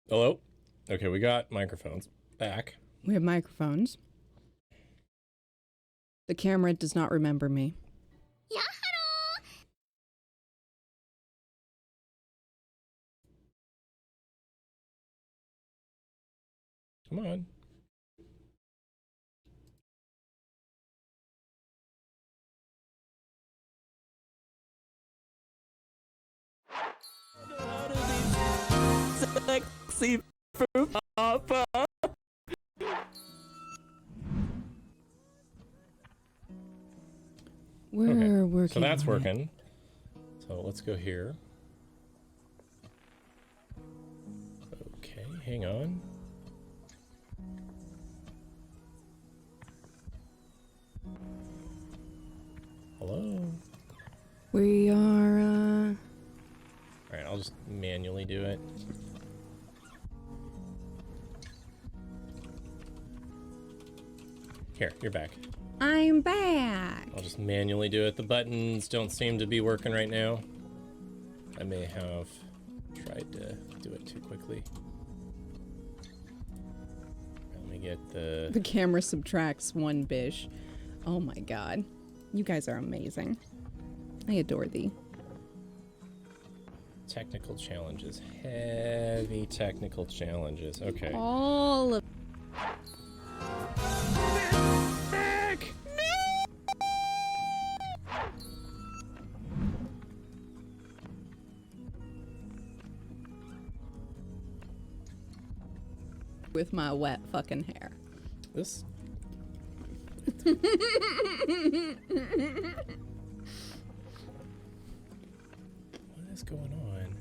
Hello? Okay, we got microphones back. We have microphones. The camera does not remember me. Come on. Sexy for Papa. We're working. So that's on working. So let's go here. Okay, hang on. Hello? We are, Alright, I'll just manually do it. Here, you're back. I'm back. I'll just manually do it. The buttons don't seem to be working right now. I may have tried to do it too quickly. Let me get the... The camera subtracts one bish. Oh my god. You guys are amazing. I adore thee. Technical challenges. Heavy technical challenges. Okay. All of... with my wet fucking hair. This... What is going on?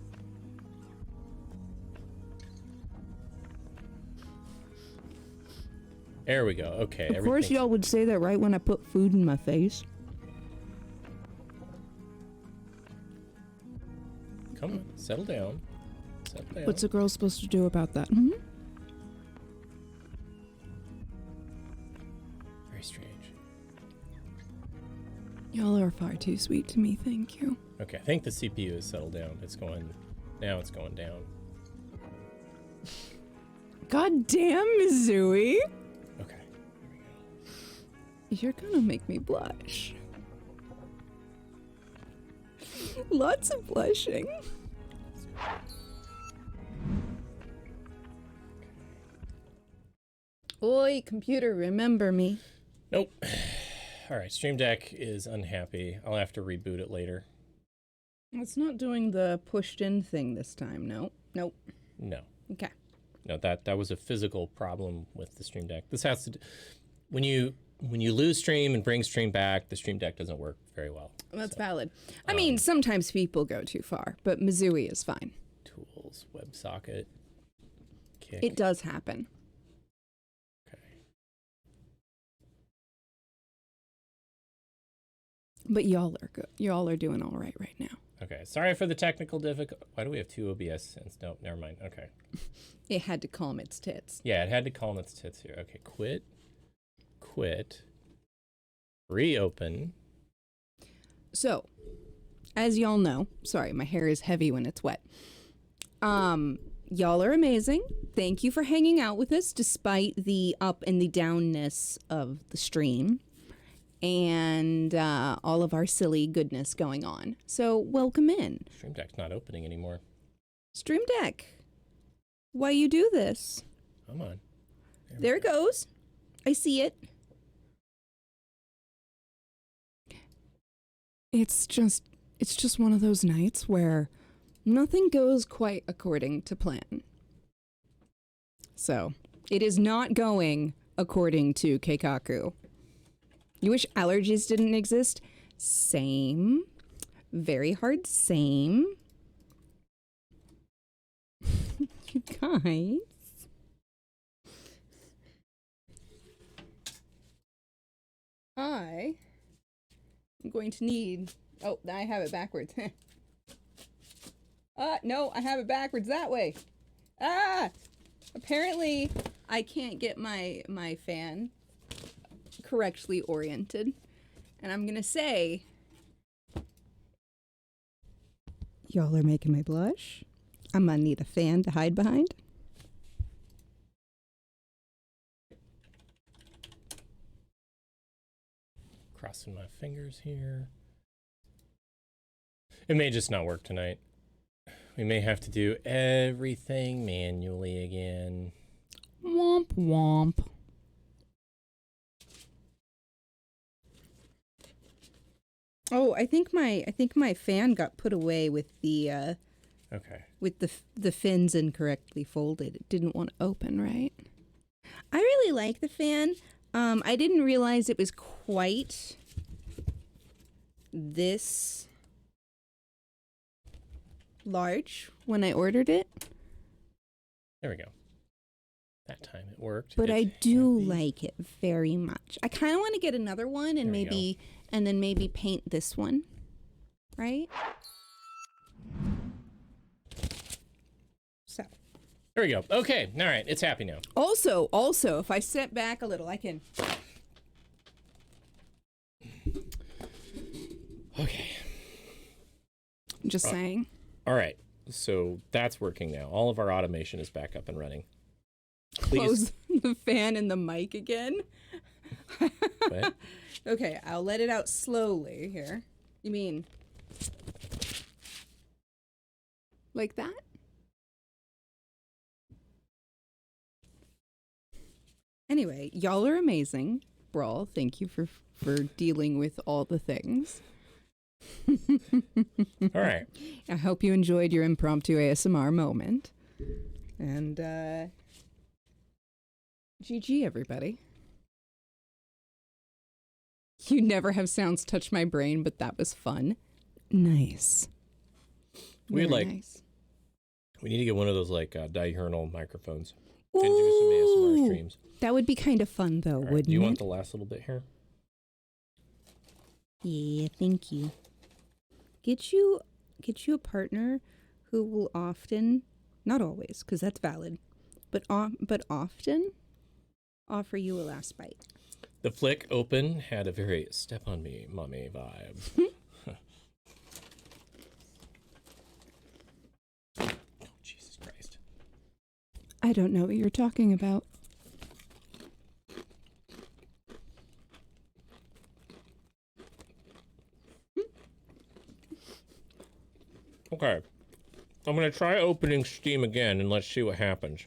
There we go. Okay. Of course y'all would say that right when I put food in my face. Come on. Settle down. Settle down. What's a girl supposed to do about that? Hmm? Very strange. Y'all are far too sweet to me, thank you. Okay, I think the CPU is settled down. It's going... Now it's going down. God damn, Mizui! Okay. There we go. You're gonna make me blush. Lots of blushing. Oi, computer, remember me. Nope. Alright, Stream Deck is unhappy. I'll have to reboot it later. It's not doing the pushed in thing this time, no. Nope. No. Okay. No, that was a physical problem with the Stream Deck. This has to do... When you lose stream and bring stream back, the Stream Deck doesn't work very well. That's valid. I mean, sometimes people go too far, but Mizui is fine. Tools, WebSocket, Kick. It does happen. Okay. But y'all are good. Y'all are doing all right now. Okay, sorry for the technical difficulty. Why do we have two OBS syncs? Nope, never mind. Okay. It had to calm its tits. Yeah, it had to calm its tits here. Okay, quit, reopen. So, as y'all know, sorry, my hair is heavy when it's wet. Y'all are amazing. Thank you for hanging out with us despite the up and the downness of the stream and all of our silly goodness going on. So, welcome in. Stream Deck's not opening anymore. Stream Deck, why you do this? Come on. There it goes. I see it. It's just one of those nights where nothing goes quite according to plan. So, it is not going according to Keikaku. You wish allergies didn't exist? Same. Very hard, same. You guys. I'm going to need... Oh, I have it backwards. No, I have it backwards that way. Ah! Apparently, I can't get my fan correctly oriented. And I'm gonna say... Y'all are making me blush. I'm gonna need a fan to hide behind. Crossing my fingers here. It may just not work tonight. We may have to do everything manually again. Womp womp. Oh, I think my fan got put away with the Okay. with the fins incorrectly folded. It didn't want to open, right? I really like the fan. I didn't realize it was quite this large when I ordered it. There we go. That time it worked. But It's I do heavy. like it very much. I kind of want to get another one and There we then maybe paint this one, right? So. There we go. Okay. All right. It's happy now. Also, if I step back a little, I can. Okay. Just saying. All right. So that's working now. All of our automation is back up and running. Please. Close the fan and the mic again. What? Okay, I'll let it out slowly here. You mean like that? Anyway, y'all are amazing. Brawl, thank you for dealing with all the things. All right. I hope you enjoyed your impromptu ASMR moment. And GG, everybody. You never have sounds touch my brain, but that was fun. Nice. We Very like nice. we need to get one of those like diurnal microphones and do some ASMR Ooh, streams. that would be kind of fun, though, All right. wouldn't Do you it? want the last little bit here? Yeah, thank you. Get you a partner who will often, not always, because that's valid, but often offer you a last bite. The flick open had a very step on me, mommy vibe. Oh, Jesus Christ. I don't know what you're talking about. Okay. I'm going to try opening Steam again and let's see what happens.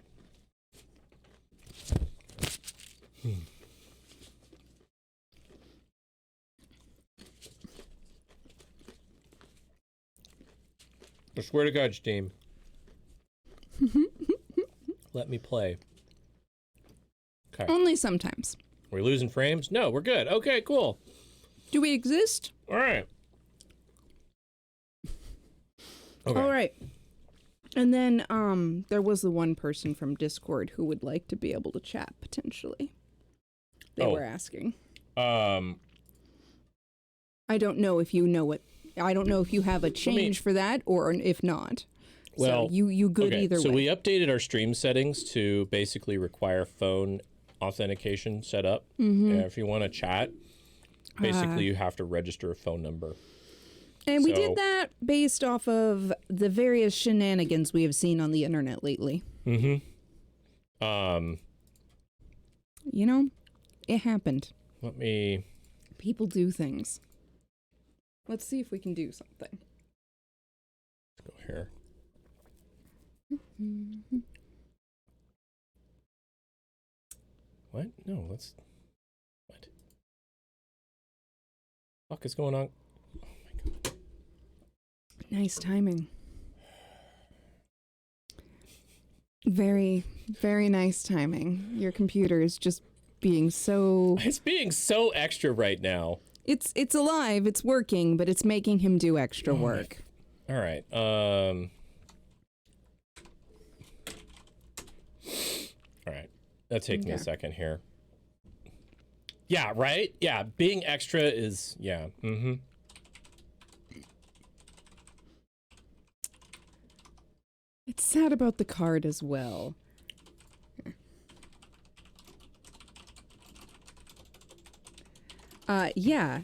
I swear to God, Steam. Let me play. Okay. Only sometimes. We're losing frames? No, we're good. Okay, cool. Do we exist? All right. Okay. All right. And then there was the one person from Discord who would like to be able to chat potentially. They were asking. I don't know if you know what. I don't know if you have a change for that or if not. Well, so you good okay, either so way. we updated our stream settings to basically require phone authentication set up. Mm-hmm. And if you want to chat, basically you have to register a phone number. And we So- did that based off of the various shenanigans we have seen on the internet lately. Mm-hmm. You know, it happened. Let me... People do things. Let's see if we can do something. Let's go here. What? No, let's... What? Fuck is going on? Oh my God. Nice timing. Very, very nice timing. Your computer is just being so... It's being so extra right now. It's alive, it's working, but it's making him do extra work. All right. All right. That'll take me a Okay. second here. Yeah, right? Yeah, being extra is, yeah. Mm-hmm. It's sad about the card as well. Yeah.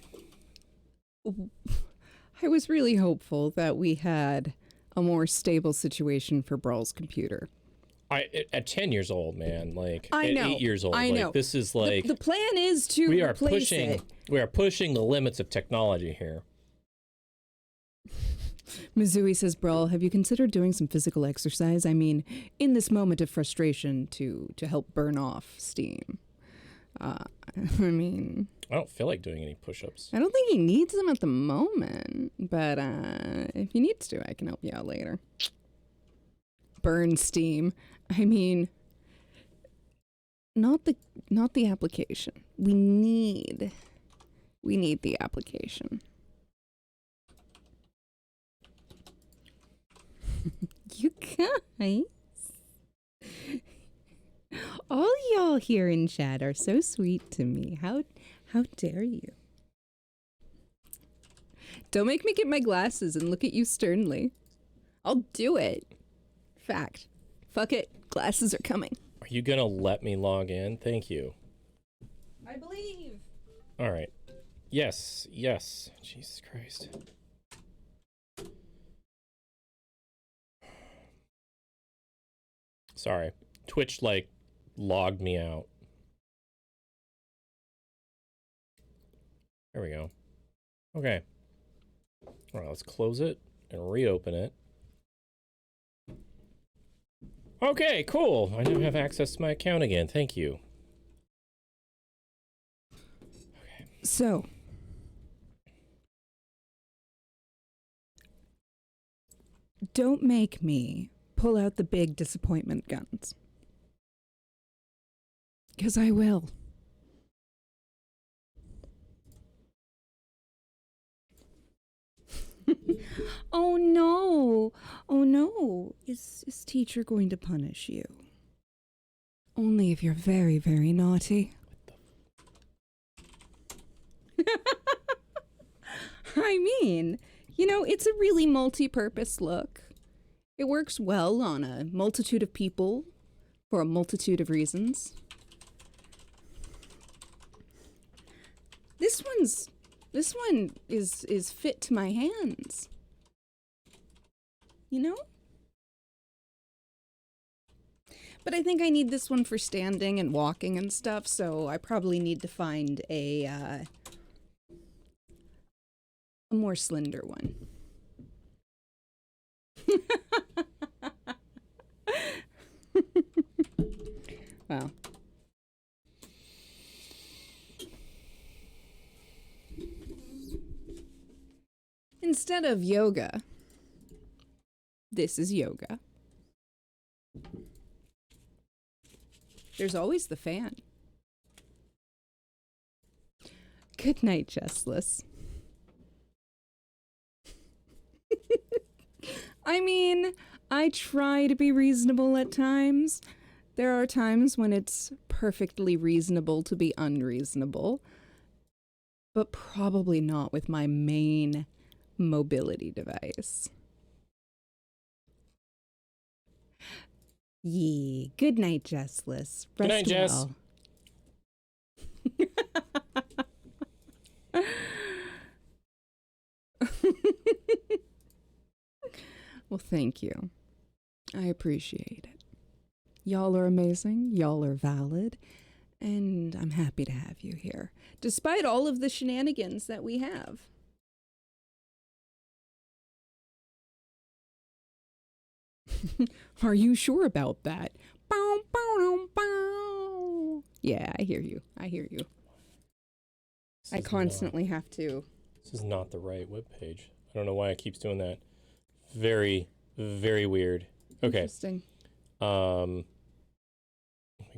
I was really hopeful that we had a more stable situation for Brawl's computer. At 10 years old, man, like I at know. 8 years old, I know. like this is like The plan is to we are replace pushing it. we are pushing the limits of technology here. Mizui says, Brawl, have you considered doing some physical exercise? I mean, in this moment of frustration to help burn off steam. I mean... I don't feel like doing any push-ups. I don't think he needs them at the moment, but if he needs to, I can help you out later. Burn steam. I mean, not the application. We need the application. You guys. All y'all here in chat are so sweet to me. How dare you? Don't make me get my glasses and look at you sternly. I'll do it. Fact. Fuck it. Glasses are coming. Are you gonna let me log in? Thank you. I believe. All right. Yes. Jesus Christ. Sorry. Twitch, like, logged me out. There we go. Okay. All right, let's close it and reopen it. Okay, cool. I now have access to my account again. Thank you. Okay. So, don't make me pull out the big disappointment guns. 'Cause I will. Oh no. Oh no. Is teacher going to punish you? Only if you're very, very naughty. I mean, you know, it's a really multi-purpose look. It works well on a multitude of people for a multitude of reasons. This one is fit to my hands. You know? But I think I need this one for standing and walking and stuff, so I probably need to find a more slender one. Wow. Instead of yoga, this is yoga. There's always the fan. Good night, Jessless. I mean, I try to be reasonable at times. There are times when it's perfectly reasonable to be unreasonable, but probably not with my main mobility device. Yee. Good night, Jessless. Good night, Jess. Well, thank you. I appreciate it. Y'all are amazing. Y'all are valid. And I'm happy to have you here, despite all of the shenanigans that we have. Are you sure about that? Bow, bow, bow. Yeah, I hear you. I hear you. I constantly have to. This is not the right webpage. I don't know why it keeps doing that. Very, very weird. Okay. Interesting. Let me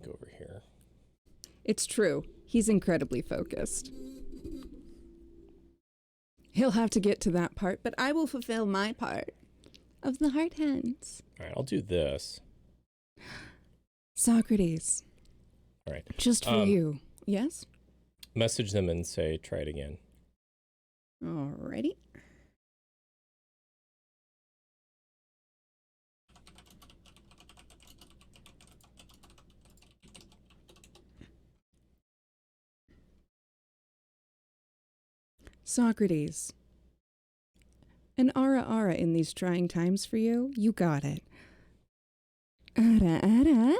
go over here. It's true. He's incredibly focused. He'll have to get to that part, but I will fulfill my part of the heart hands. All right, I'll do this. Socrates. All right. Just for you. Yes? Message them and say, try it again. Alrighty. Socrates. An ara ara in these trying times for you? You got it. Ara ara.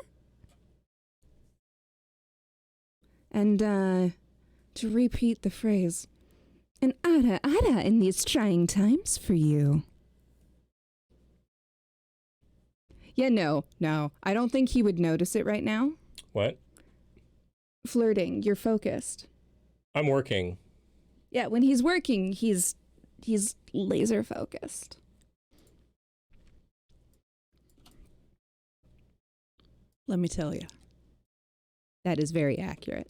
And, to repeat the phrase, an ara ara in these trying times for you. Yeah, no. I don't think he would notice it right now. What? Flirting. You're focused. I'm working. Yeah, when he's working, he's laser focused. Let me tell you. That is very accurate.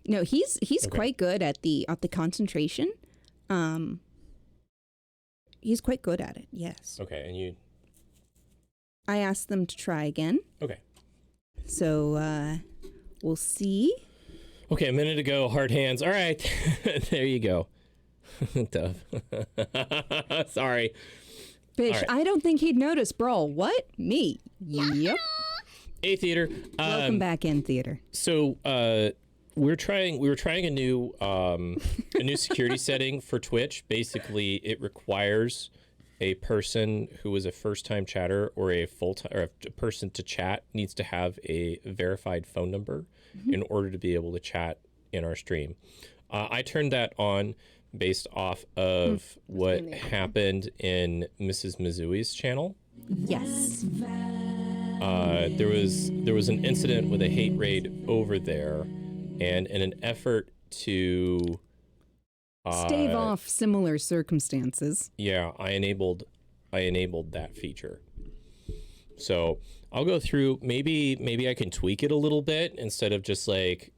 No, he's Okay. quite good at the concentration. He's quite good at it. Yes. Okay, and you... I asked them to try again. Okay. So we'll see. Okay, a minute ago, hard hands. All right, there you go. Dove. Sorry. Bitch, right. I don't think he'd notice, bro. What? Me? Yep. Hey, theater. Welcome back in, theater. So we were trying a new security setting for Twitch. Basically, it requires a person who is a first-time chatter or a person to chat needs to have a verified phone number in order to be able to chat in our stream. I turned that on based off of what happened in Mrs. Mizui's channel. Yes. There was an incident with a hate raid over there, and in an effort to stave off similar circumstances. Yeah, I enabled that feature. So I'll go through. Maybe I can tweak it a little bit instead of just like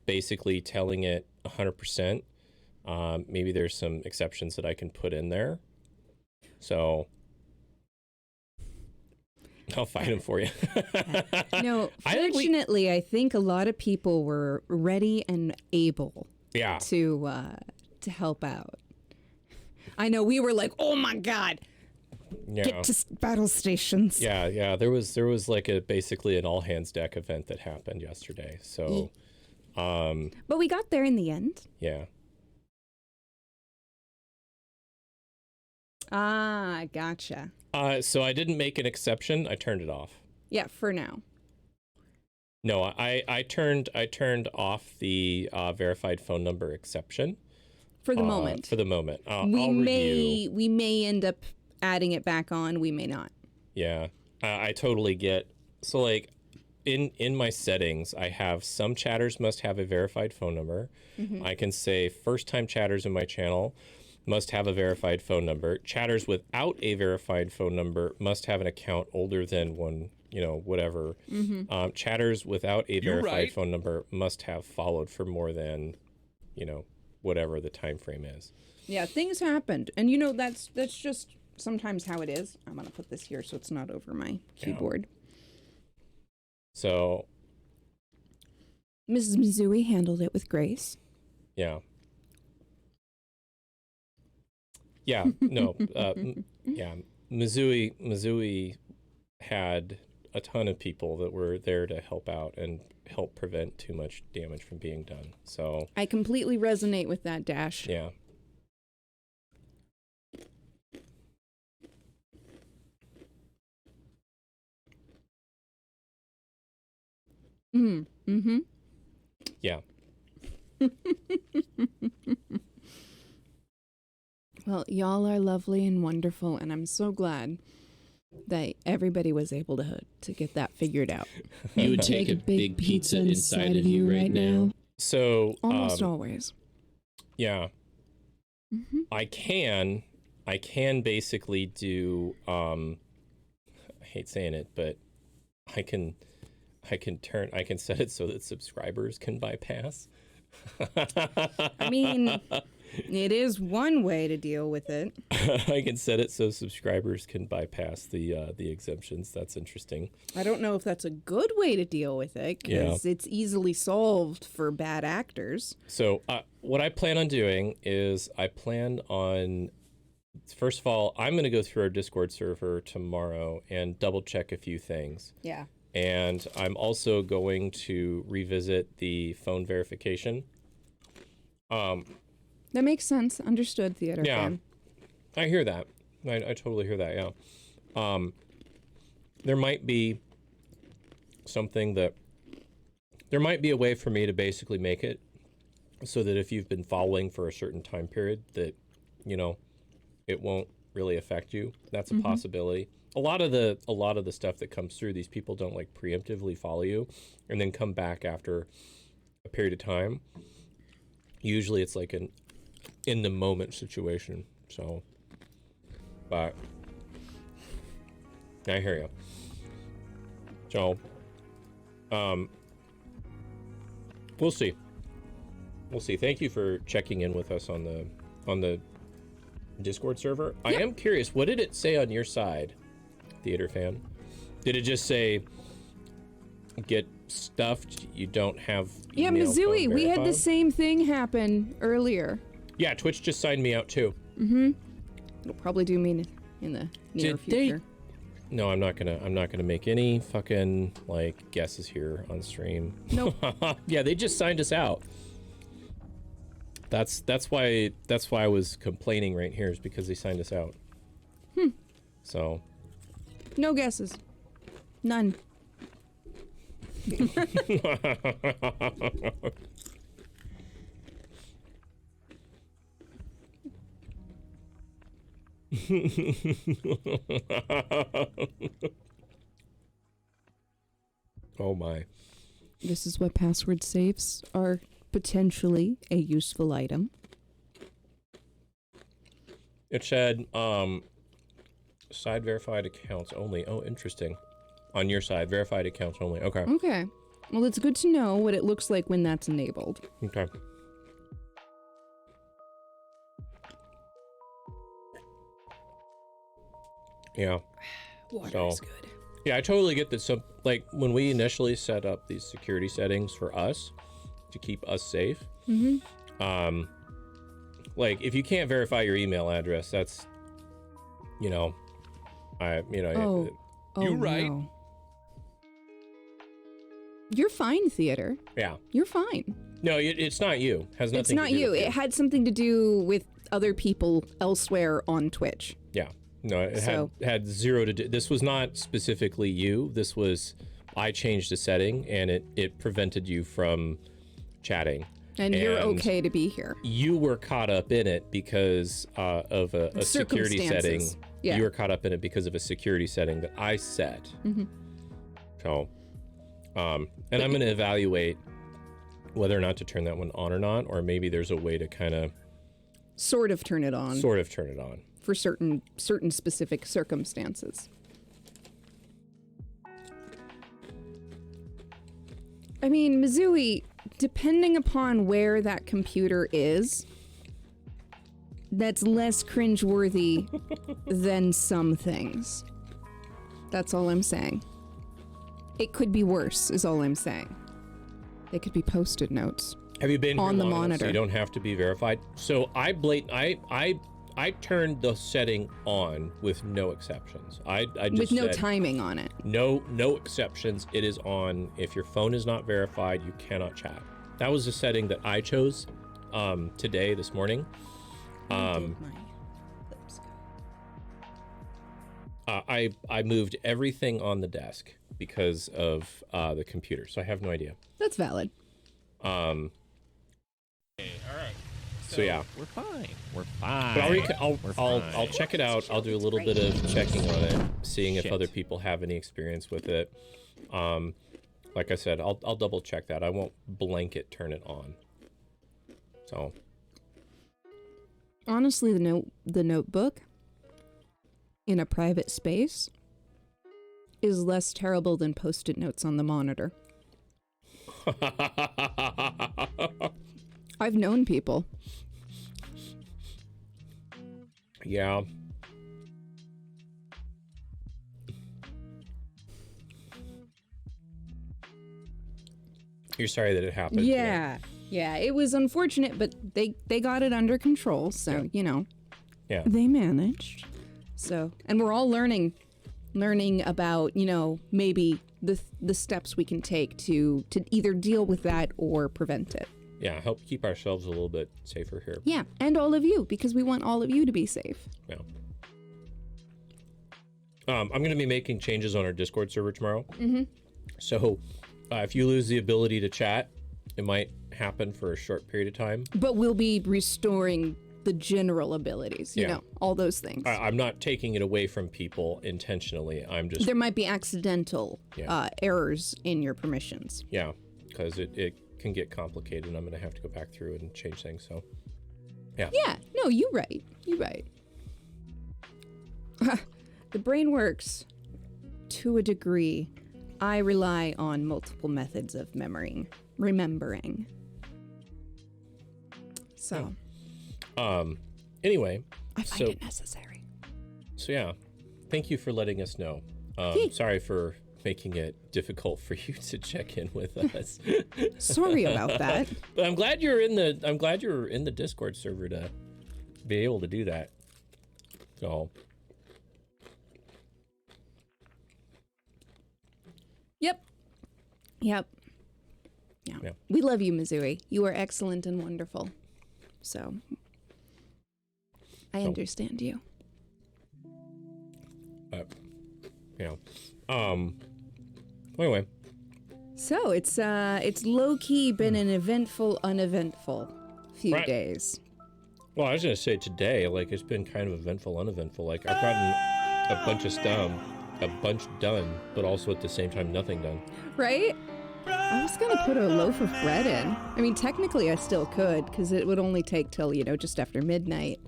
basically telling it 100%. Maybe there's some exceptions that I can put in there. So I'll find them for you. No, fortunately, I think a lot of people were ready and able to help out. I know we were like, oh my God, get to battle stations. Yeah. There was like basically an all hands deck event that happened yesterday. So, but we got there in the end. Yeah. Ah, gotcha. So I didn't make an exception. I turned it off. Yeah, for now. No, I turned off the verified phone number exception. For the moment. For the moment. I'll review. We may end up adding it back on. We may not. Yeah, I totally get. So like in my settings, I have some chatters must have a verified phone number. I can say first time chatters in my channel must have a verified phone number. Chatters without a verified phone number must have an account older than one, whatever. Chatters without a verified phone number must have followed for more than, whatever the time frame is. Yeah, things happened. And that's just sometimes how it is. I'm going to put this here so it's not over my keyboard. So Mrs. Mizui handled it with grace. Yeah. Yeah, no, yeah. Mizui had a ton of people that were there to help out and help prevent too much damage from being done. So I completely resonate with that, Dash. Yeah. Yeah. Well, y'all are lovely and wonderful, and I'm so glad that everybody was able to get that figured out. You would take a big pizza inside of you right now? So almost always. Yeah. I can basically do I hate saying it, but I can set it so that subscribers can bypass. I mean, it is one way to deal with it. I can set it so subscribers can bypass the exemptions. That's interesting. I don't know if that's a good way to deal with it because it's easily solved for bad actors. So what I plan on doing is first of all, I'm going to go through our Discord server tomorrow and double check a few things. Yeah. And I'm also going to revisit the phone verification That makes sense. Understood, theater Yeah. fan. I hear that. I totally hear that, yeah. There might be something that... There might be a way for me to basically make it so that if you've been following for a certain time period that, you know, it won't really affect you. That's a possibility. A lot of the stuff that comes through, these people don't like preemptively follow you and then come back after a period of time. Usually it's like an in the moment situation. So, but I hear you. So, we'll see. We'll see. Thank you for checking in with us on the Discord server. Yep. I am curious, what did it say on your side, theater fan? Did it just say get stuffed? You don't have Yeah, email, Mizui, phone we had the verified? same thing happen earlier. Yeah, Twitch just signed me out too. It'll probably do me in the near Did future. No, I'm not gonna make any fucking like guesses here on stream. Nope. Yeah, they just signed us out. That's why I was complaining right here, is because they signed us out. So No guesses. None. Oh my. This is what password safes are potentially a useful item. It said side verified accounts only. Oh, interesting. On your side, verified accounts only. Okay. Okay. Well, it's good to know what it looks like when that's enabled. Okay. Yeah. Water is good. Yeah, I totally get that. Some like when we initially set up these security settings for us to keep us safe. Like if you can't verify your email address, that's, you know, Oh, You're right. no. You're fine, theater. yeah. You're fine. No, it's not you. Has nothing. It's not to do you. with It had something to do with other people elsewhere on Twitch. Yeah. No, it So- had zero to do. This was not specifically you. This was, I changed a setting and it prevented you from chatting. And you're And okay to be here. You were caught up in it because of a security setting. Circumstances. Yeah. You were caught up in it because of a security setting that I set. So, and I'm going to evaluate whether or not to turn that one on or not, or maybe there's a way to kind of Sort of turn it on sort of turn it on. for certain specific circumstances. I mean, Mizui, depending upon where that computer is, that's less cringeworthy than some things. That's all I'm saying. It could be worse, is all I'm saying. They could be post-it notes. Have you been On here the long enough monitor. so you don't have to be verified? So I turned the setting on with no exceptions. I just With no said, timing on it. No exceptions. It is on. If your phone is not verified, you cannot chat. That was the setting that I chose today, this morning. I moved everything on the desk because of the computer, so I have no idea. That's valid. All right. So yeah, We're fine. We're fine. but I'll We're I'll fine. check it out. I'll do a little bit of checking on it, seeing if Shit. other people have any experience with it. Like I said, I'll double check that. I won't blanket turn it on. So Honestly, the notebook in a private space is less terrible than post-it notes on the monitor. I've known people. yeah. You're sorry that it happened. to you. Yeah, it was unfortunate, but they got it under control, so, you know. Yeah. They managed. So, and we're all learning about, you know, maybe the steps we can take to either deal with that or prevent it. yeah, help keep ourselves a little bit safer here. Yeah, and all of you, because we want all of you to be safe. Yeah. I'm going to be making changes on our Discord server tomorrow. Mm-hmm. So if you lose the ability to chat, it might happen for a short period of time. But we'll be restoring the general abilities, you know, all those things. I'm not taking it away from people intentionally. I'm just... There might be accidental errors in your permissions. Yeah, because it can get complicated, and I'm going to have to go back through and change things, so... Yeah. Yeah, no, you're right. You're right. The brain works to a degree. I rely on multiple methods of remembering. So. Anyway. I find it necessary. So yeah, thank you for letting us know. Sorry for making it difficult for you to check in with us. Sorry about that. But I'm glad you're in the Discord server to be able to do that. So. Yep. Yeah. We love you, Mizui. You are excellent and wonderful. So, I understand you. Anyway. So it's low key been an eventful, uneventful few days. Well, I was gonna say today, like it's been kind of eventful, uneventful. Like I've gotten a bunch done, but also at the same time nothing done. Right? I was gonna put a loaf of bread in. I mean, technically I still could, because it would only take till, just after midnight.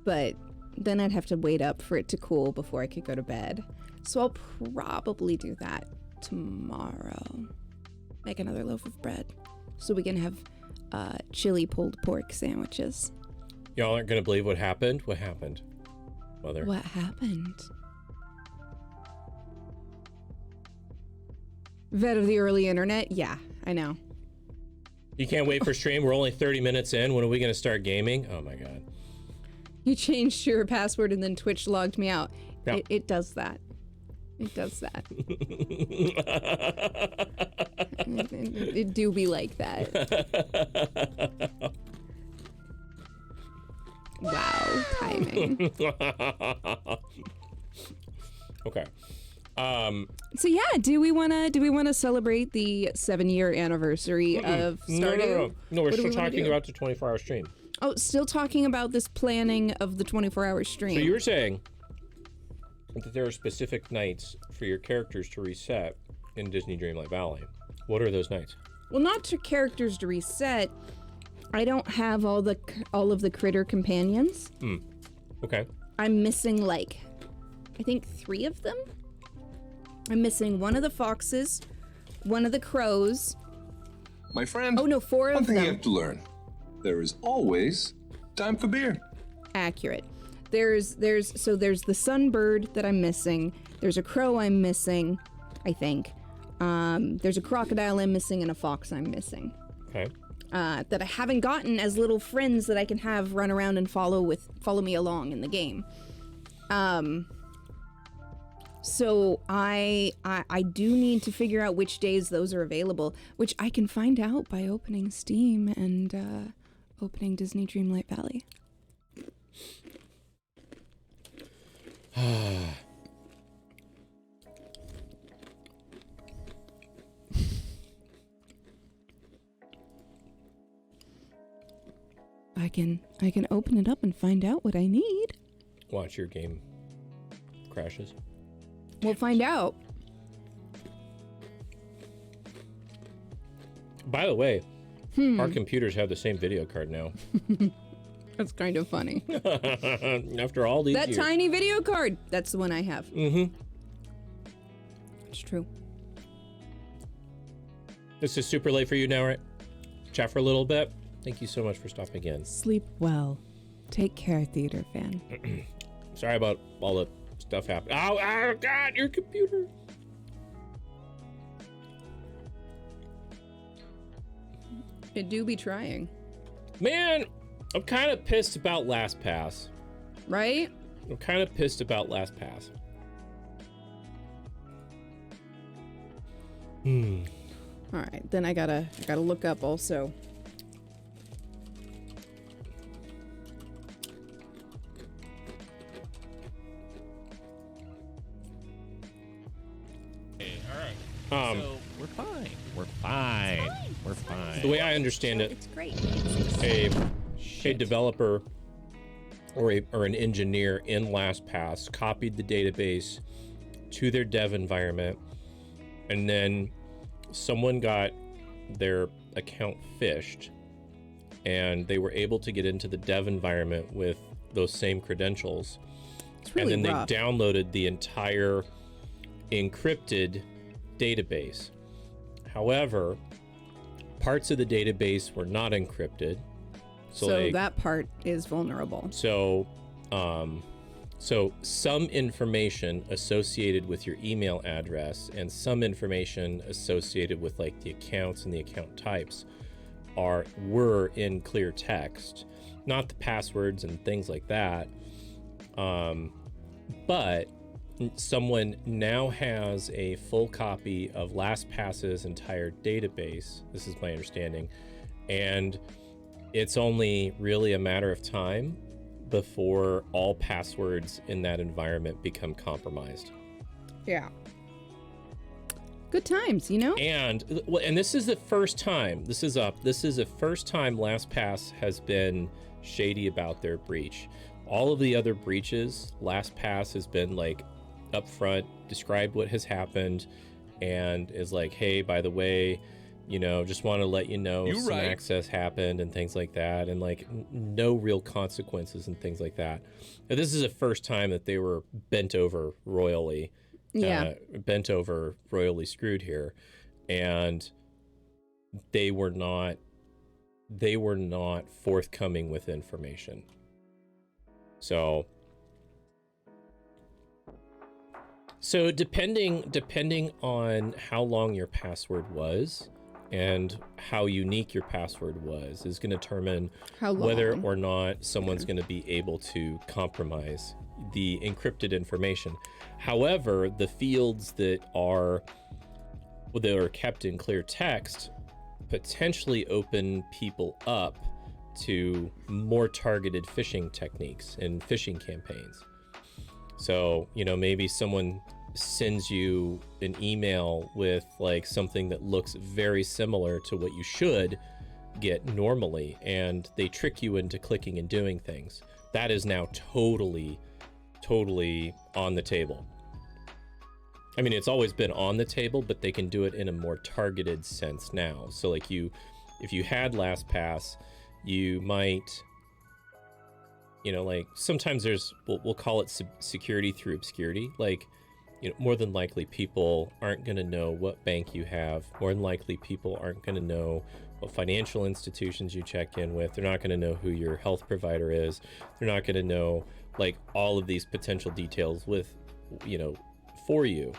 But then I'd have to wait up for it to cool before I could go to bed. So I'll probably do that tomorrow. Make another loaf of bread. So we can have chili pulled pork sandwiches. Y'all aren't gonna believe what happened. What happened, Mother? What happened? Vet of the early internet? Yeah, I know. You can't wait for stream. We're only 30 minutes in. When are we going to start gaming? Oh my God. You changed your password and then Twitch logged me out. Yeah. It does that. It does that. it do be like that. Wow, timing. Okay. So yeah, do we wanna celebrate the 7-year anniversary of Stardew? No, we're still talking about the 24-hour stream. Oh, still talking about this planning of the 24-hour stream. So you were saying that there are specific nights for your characters to reset in Disney Dreamlight Valley. What are those nights? Well, not to characters to reset. I don't have all of the critter companions. Okay. I'm missing I think 3 of them. I'm missing one of the foxes, one of the crows. My friend. Oh no, 4 of them. One thing you have to learn: there is always time for beer. Accurate. There's the sunbird that I'm missing. There's a crow I'm missing, I think. There's a crocodile I'm missing and a fox I'm missing. Okay. That I haven't gotten as little friends that I can have run around and follow me along in the game. So I do need to figure out which days those are available, which I can find out by opening Steam and opening Disney Dreamlight Valley. I can open it up and find out what I need. Watch your game crashes. We'll find out. By the way, our computers have the same video card now. That's kind of funny. After all these years. That tiny video card. That's the one I have. Mm-hmm. It's true. This is super late for you now, right? Chat for a little bit. Thank you so much for stopping in. Sleep well. Take care, theater fan. Sorry about all the stuff happening. Oh, God, your computer. It do be trying. Man, I'm kind of pissed about LastPass. Right? I'm kind of pissed about LastPass. All right, then I gotta look up also All right. So we're fine. We're fine. We're fine. The way I understand it, It's great. a developer or an engineer in LastPass copied the database to their dev environment, and then someone got their account phished, and they were able to get into the dev environment with those same credentials. It's really and then rough. they downloaded the entire encrypted database. However, parts of the database were not encrypted. So like, that part is vulnerable. So some information associated with your email address and some information associated with like the accounts and the account types were in clear text, not the passwords and things like that. But someone now has a full copy of LastPass's entire database. This is my understanding, and it's only really a matter of time before all passwords in that environment become compromised. Yeah. Good times, you know? And this is the first time, this is the first time LastPass has been shady about their breach. All of the other breaches, LastPass has been like upfront, described what has happened, and is like, hey, by the way, you know, just want to let you know some access happened and things like that, and like no real consequences and things like that. Now, this is the first time that they were bent over royally screwed here, and they were not forthcoming with information. So depending on how long your password was and how unique your password was is going to determine whether or not someone's going to be able to compromise the encrypted information. However, the fields that are kept in clear text potentially open people up to more targeted phishing techniques and phishing campaigns. So, you know, maybe someone sends you an email with like something that looks very similar to what you should get normally, and they trick you into clicking and doing things. That is now totally on the table. I mean, it's always been on the table, but they can do it in a more targeted sense now. So like if you had LastPass, you might, you know, like sometimes we'll call it security through obscurity. Like, you know, more than likely people aren't going to know what bank you have. More than likely people aren't going to know what financial institutions you check in with. They're not going to know who your health provider is. They're not going to know like all of these potential details with, you know, for you.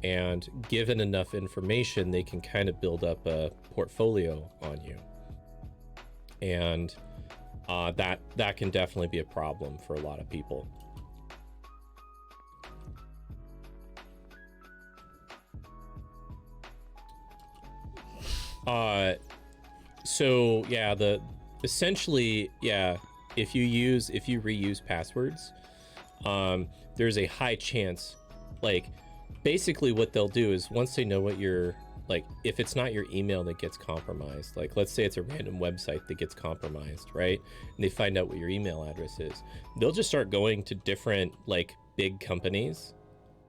And given enough information, they can kind of build up a portfolio on you. And that can definitely be a problem for a lot of people. So yeah, essentially, if you reuse passwords, there's a high chance, like basically what they'll do is once they know what your, like if it's not your email that gets compromised, like let's say it's a random website that gets compromised, right? And they find out what your email address is, they'll just start going to different like big companies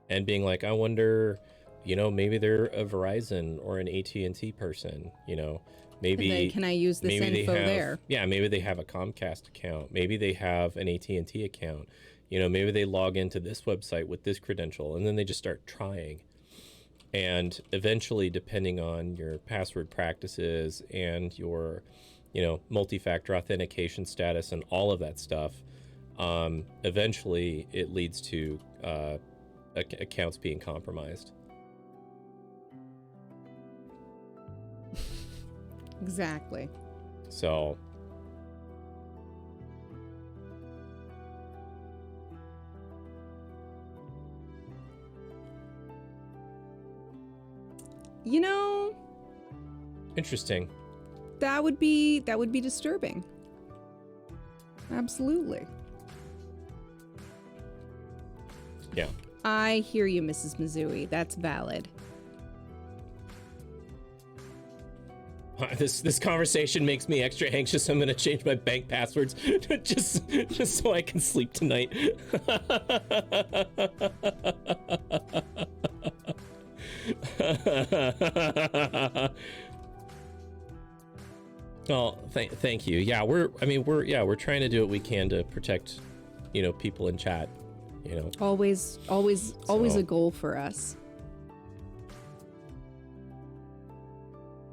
and being like, I wonder, you know, maybe they're a Verizon or an AT&T person, you know, maybe can I use this info there? Yeah, maybe they have a Comcast account, maybe they have an AT&T account, you know, maybe they log into this website with this credential, and then they just start trying. And eventually, depending on your password practices and your, you know, multi-factor authentication status and all of that stuff, eventually it leads to accounts being compromised. Exactly. So you know, interesting. That would be disturbing. Absolutely. Yeah. I hear you, Mrs. Mizui. That's valid. This conversation makes me extra anxious. I'm gonna change my bank passwords just so I can sleep tonight. Oh, thank you. Yeah, we're trying to do what we can to protect, people in chat. Always a goal for us.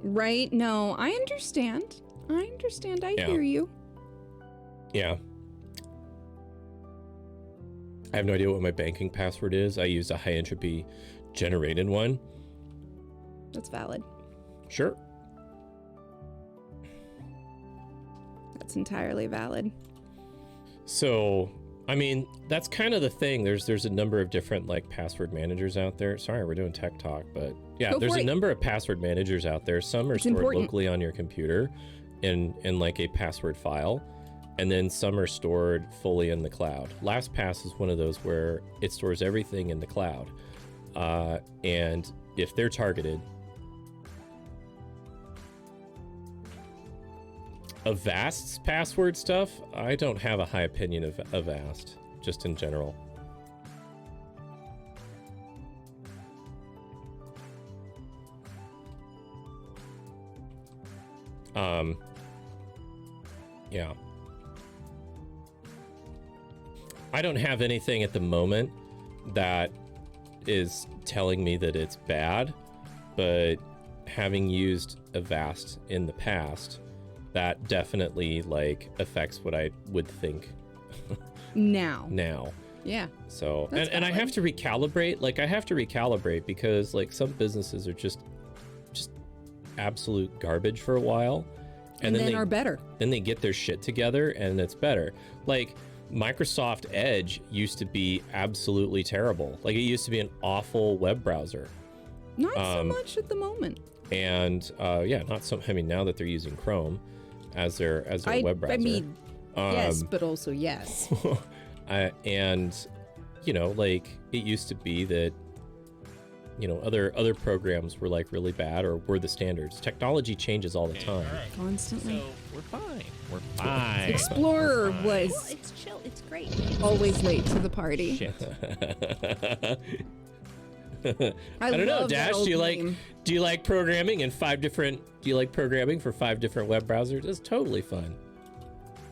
Right? No, I understand. I hear you. Yeah. I have no idea what my banking password is. I use a high entropy generated one. That's valid. Sure. That's entirely valid. So, I mean, that's kind of the thing. There's a number of different like password managers out there. Sorry, we're doing tech talk, but yeah, there's a number of password managers out there. Some are stored locally on your computer in like a password file, and then some are stored fully in the cloud. LastPass is one of those where it stores everything in the cloud. And if they're targeted, Avast's password stuff, I don't have a high opinion of Avast, just in general. Yeah. I don't have anything at the moment that is telling me that it's bad, but having used Avast in the past, that definitely like affects what I would think now. Yeah. So, and I have to recalibrate. Like I have to recalibrate because like some businesses are just absolute garbage for a while. And then they are better. Then they get their shit together and it's better. Like Microsoft Edge used to be absolutely terrible. Like it used to be an awful web browser. Not so much at the moment. And not so. I mean, now that they're using Chrome as their web browser. I mean, yes, but also yes. And like it used to be that other programs were like really bad or were the standards. Technology changes all the time. Constantly. So we're fine. Explorer was. Well, it's chill. It's great. Always late to the party. Shit. I don't know, Dash. Do you like programming in 5 different? Do you like programming for 5 different web browsers? It's totally fun.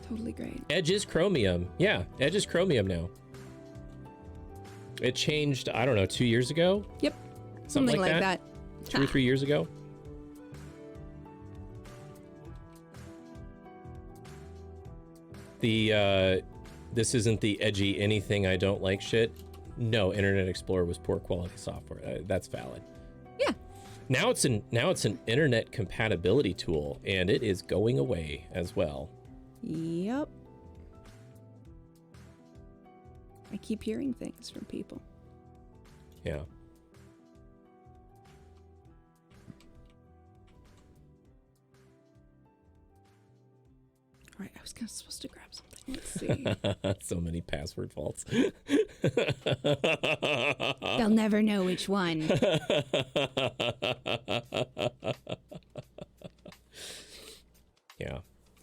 Totally great. Edge is Chromium. Yeah, Edge is Chromium now. It changed. I don't know, 2 years ago. Yep. Something like that. 2 or 3 years ago. This isn't the edgy anything I don't like shit. No, Internet Explorer was poor quality software. That's valid. Yeah. Now it's an internet compatibility tool, and it is going away as well. Yep. I keep hearing things from people. Yeah. All right, I was supposed to grab something. Let's see. So many password faults. They'll never know which one. Yeah.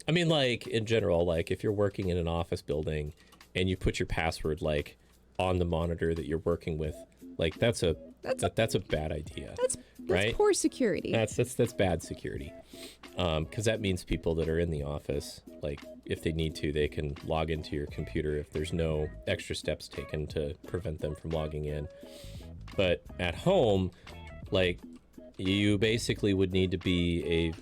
I mean, like, in general, like, if you're working in an office building and you put your password, like, on the monitor that you're working with, like, that's a bad idea. That's right? poor security. That's bad security. Because that means people that are in the office, like, if they need to, they can log into your computer if there's no extra steps taken to prevent them from logging in. But at home, like, you basically would need to be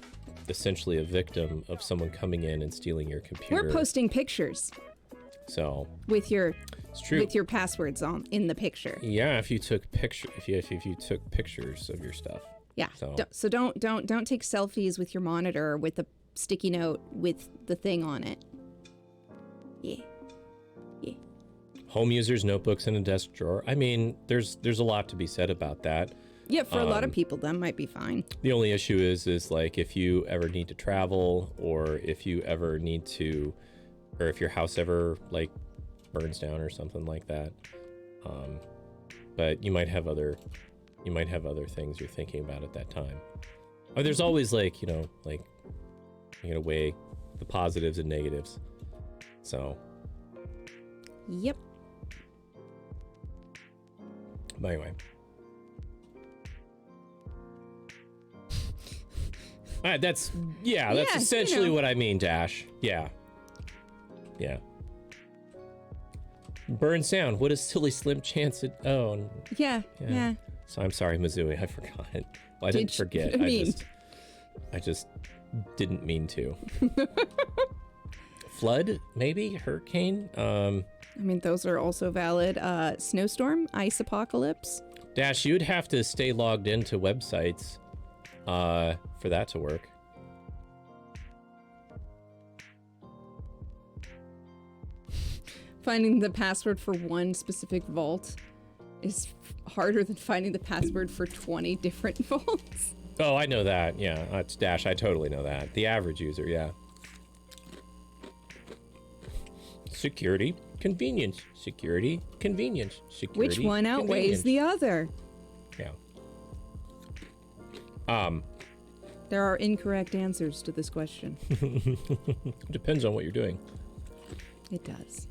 essentially a victim of someone coming in and stealing your computer. We're posting pictures. So with your it's true. With your passwords on in the picture. Yeah, if you took if you took pictures of your stuff. Yeah. So don't take selfies with your monitor or with a sticky note with the thing on it. Yeah. Home users, notebooks, and a desk drawer. I mean, there's a lot to be said about that. Yeah, for a lot of people, that might be fine. The only issue is like if you ever need to travel, or if you ever need to, or if your house ever like burns down or something like that. But you might have other things you're thinking about at that time. Or there's always like, you know, like you gotta weigh the positives and negatives. So. Yep. But anyway. That's essentially you know. what I mean, Dash. Yeah. Yeah. Burn sound. What a silly slim chance it. Oh. Yeah. So I'm sorry, Mizui. I forgot. Well, I didn't forget. I just didn't mean to. Flood, maybe? Hurricane? I mean, those are also valid. Snowstorm, ice apocalypse. Dash, you'd have to stay logged into websites for that to work. Finding the password for one specific vault is harder than finding the password for 20 different vaults. Oh, I know that. Yeah, it's Dash. I totally know that. The average user, yeah. Security, convenience. Security, convenience. Security, Which one outweighs the other? Yeah. There are incorrect answers to this question. Depends on what you're doing. It does.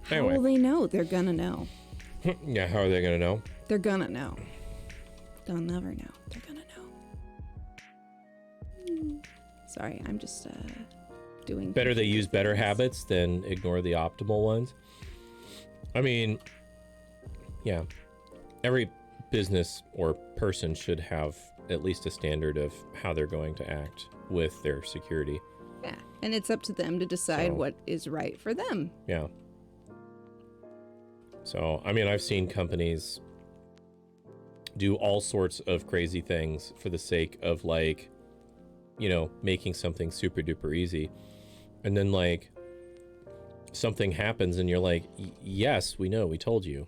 How Anyway. will they know? They're gonna know. Yeah, how are they gonna know? They're gonna know. They'll never know. They're gonna know. Sorry, I'm just doing... Better they use better habits than ignore the optimal ones. I mean, yeah. Every business or person should have at least a standard of how they're going to act with their security. Yeah, and it's up to them to decide what is right for them. Yeah. So, I mean, I've seen companies do all sorts of crazy things for the sake of, like, you know, making something super duper easy. And then, like, something happens and you're like, yes, we know, we told you.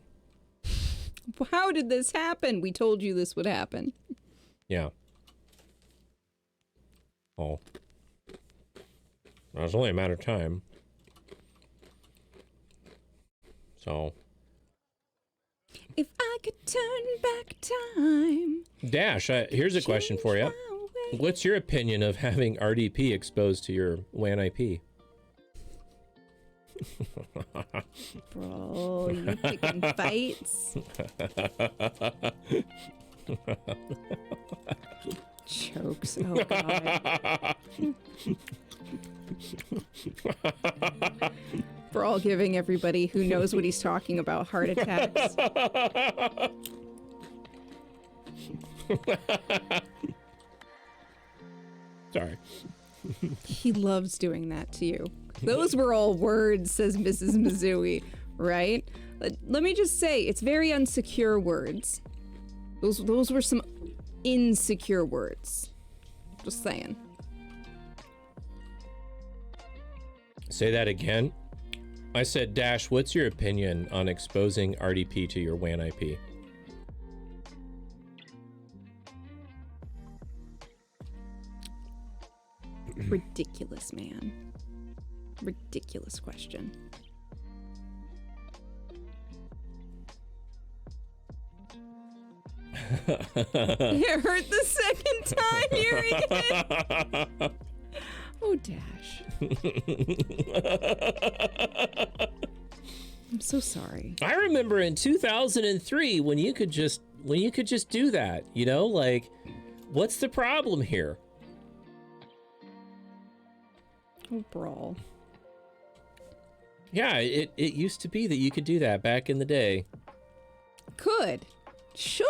How did this happen? We told you this would happen. Yeah. Oh. Well, it's only a matter of time. So. If I could turn back time. Dash, here's a question for you. What's your opinion of having RDP exposed to your WAN IP? Bro, you picking fights? Jokes. Oh, God. We're all giving everybody who knows what he's talking about heart attacks. Sorry. He loves doing that to you. Those were all words, says Mrs. Mizui, right? Let me just say, it's very unsecure words. Those were some insecure words. Just saying. Say that again. I said, Dash, what's your opinion on exposing RDP to your WAN IP? Ridiculous, man. Ridiculous question. It hurt the second time hearing it. Oh, Dash. I'm so sorry. I remember in 2003 when you could just do that, you know, like, what's the problem here? Oh, Brawl. Yeah, it used to be that you could do that back in the day. Could. Should?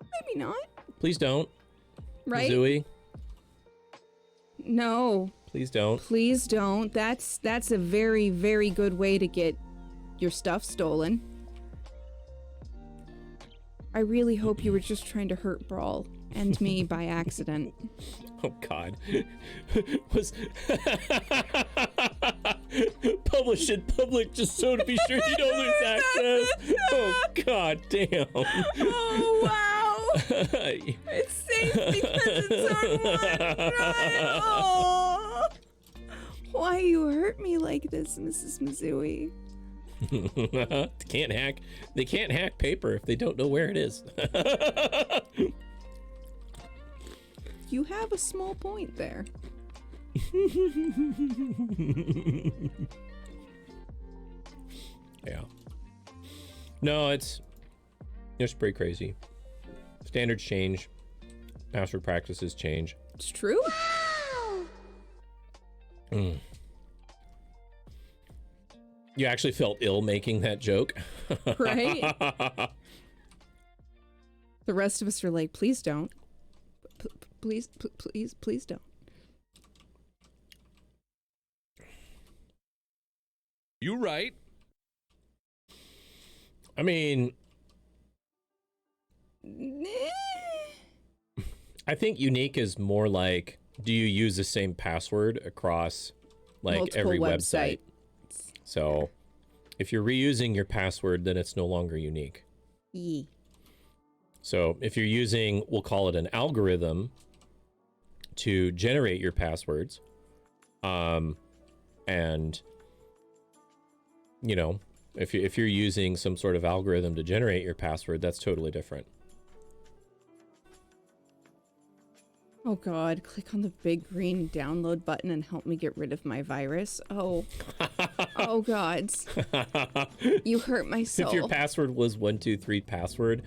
Maybe not. Please don't. Right? Zooey, No. please don't. Please don't. That's a very, very good way to get your stuff stolen. I really hope you were just trying to hurt Brawl and me by accident. Oh God. Was publish it public just so to be sure you don't lose access. Oh God damn. Oh wow. It's safe because it's on OneDrive. Oh. Why you hurt me like this, Mrs. Mizui? They can't hack paper if they don't know where it is. You have a small point there. Yeah. No, it's pretty crazy. Standards change. Password practices change. It's true. Mm. You actually felt ill making that joke. Right? The rest of us are like, please don't. Please don't. You right. I mean, I think unique is more like, do you use the same password across like multiple every website? So if you're reusing your password, then it's no longer unique. Yee. So if you're using, we'll call it an algorithm to generate your passwords, and you know, if you're using some sort of algorithm to generate your password, that's totally different. Oh God, click on the big green download button and help me get rid of my virus. Oh. Oh God. You hurt my soul. If your password was 123 password,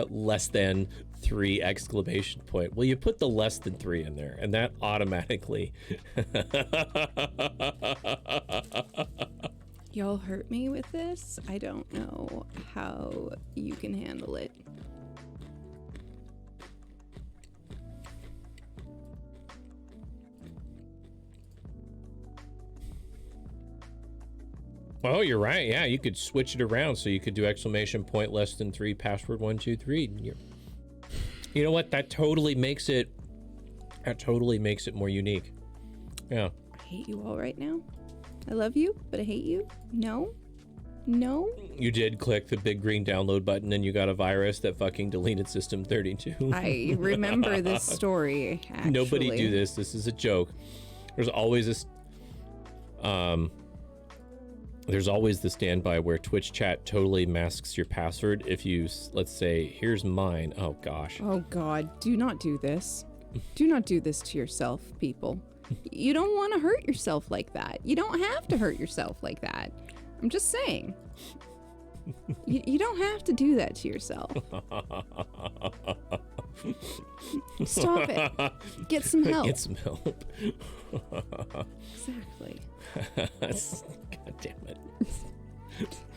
less than 3 exclamation point. Well, you put the less than 3 in there, and that automatically. Y'all hurt me with this? I don't know how you can handle it. Oh, you're right. Yeah, you could switch it around so you could do exclamation point less than 3 password 123. You know what? That totally makes it more unique. Yeah. I hate you all right now. I love you, but I hate you. No. No. You did click the big green download button and you got a virus that fucking deleted system 32. I remember this story, actually. Nobody do this. This is a joke. There's always this there's always the standby where Twitch chat totally masks your password if you, let's say, here's mine. Oh gosh. Oh God, do not do this. Do not do this to yourself, people. You don't want to hurt yourself like that. You don't have to hurt yourself like that. I'm just saying. You don't have to do that to yourself. Stop it. Get some help. Get some help. Exactly. God damn it.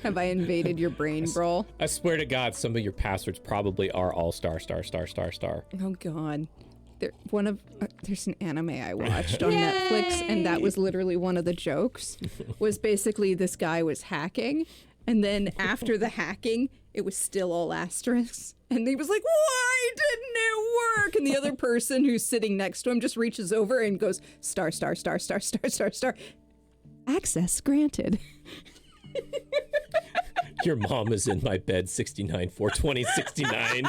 Have I invaded your brain, bro? I swear to God, some of your passwords probably are all star. Oh God. There's an anime I watched on Netflix, and that was literally one of the jokes. Was basically this guy was hacking, and then after the hacking, it was still all asterisks, and he was like, "Why didn't it work?" And the other person who's sitting next to him just reaches over and goes star. Access granted. Your mom is in my bed 69 420 69.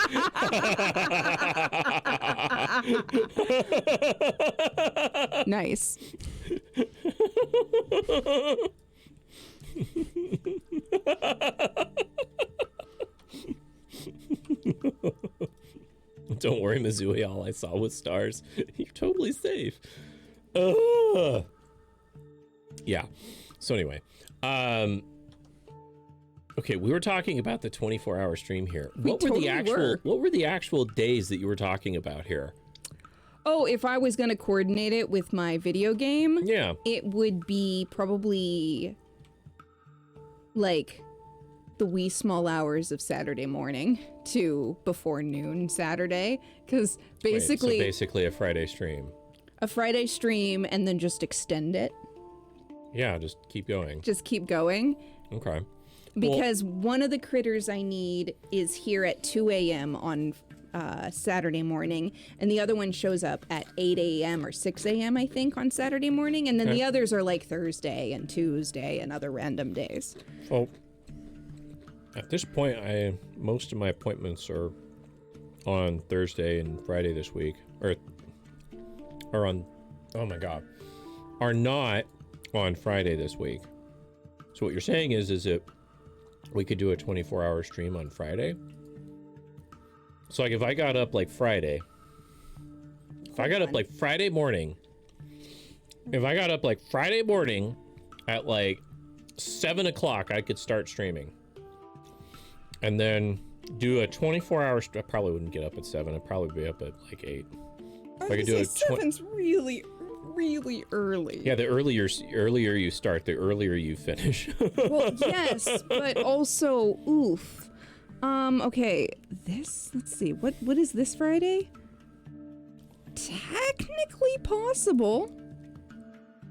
Nice. Don't worry, Mizui, all I saw was stars. You're totally safe. Yeah. So anyway, okay, we were talking about the 24-hour stream here. What were the actual days that you were talking about here? Oh, if I was going to coordinate it with my video game, yeah, it would be probably like the wee small hours of Saturday morning to before noon Saturday, because basically so basically a Friday stream. A Friday stream and then just extend it. Yeah, just keep going. Just keep going. Okay. Because one of the critters I need is here at 2 a.m. on Saturday morning, and the other one shows up at 8 a.m. or 6 a.m. I think on Saturday morning, and then the others are like Thursday and Tuesday and other random days. Well, at this point, most of my appointments are on Thursday and Friday this week, or on, oh my God, are not on Friday this week. So what you're saying is that we could do a 24-hour stream on Friday? So like if I got up like Friday, if I got up like Friday morning at like 7 o'clock, I could start streaming. And then do a 24-hour, I probably wouldn't get up at 7. I'd probably be up at like 8. I could do 7's really early. Yeah, the earlier you start, the earlier you finish. Well, yes, but also, oof. Okay, let's see, what is this Friday? Technically possible.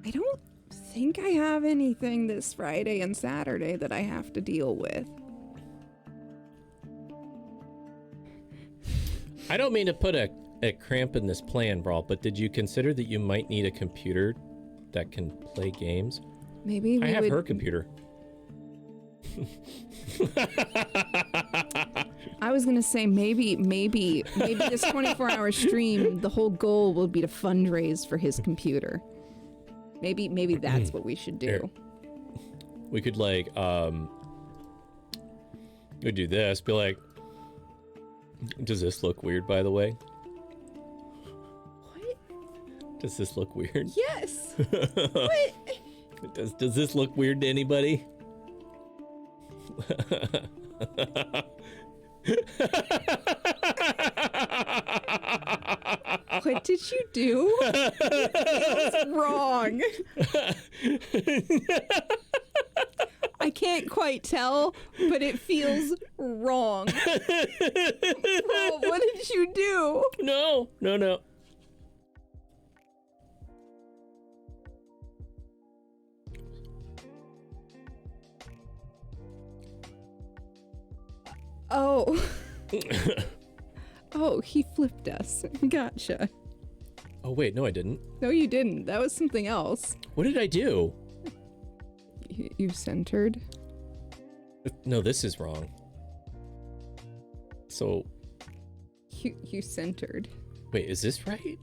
I don't think I have anything this Friday and Saturday that I have to deal with. I don't mean to put a cramp in this plan, Brawl, but did you consider that you might need a computer that can play games? Maybe I have her computer. I was gonna say maybe this 24-hour stream, the whole goal will be to fundraise for his computer. Maybe that's what we should do. Here. We could like we'd do this, be like, does this look weird, by the way? What? Does this look weird? Yes. What? Does this look weird to anybody? What did you do? It feels wrong. I can't quite tell, but it feels wrong. Bro, what did you do? No. Oh. Oh, he flipped us. Gotcha. Oh wait, no I didn't. No, you didn't. That was something else. What did I do? You centered? No, this is wrong. So... You centered. Wait, is this right?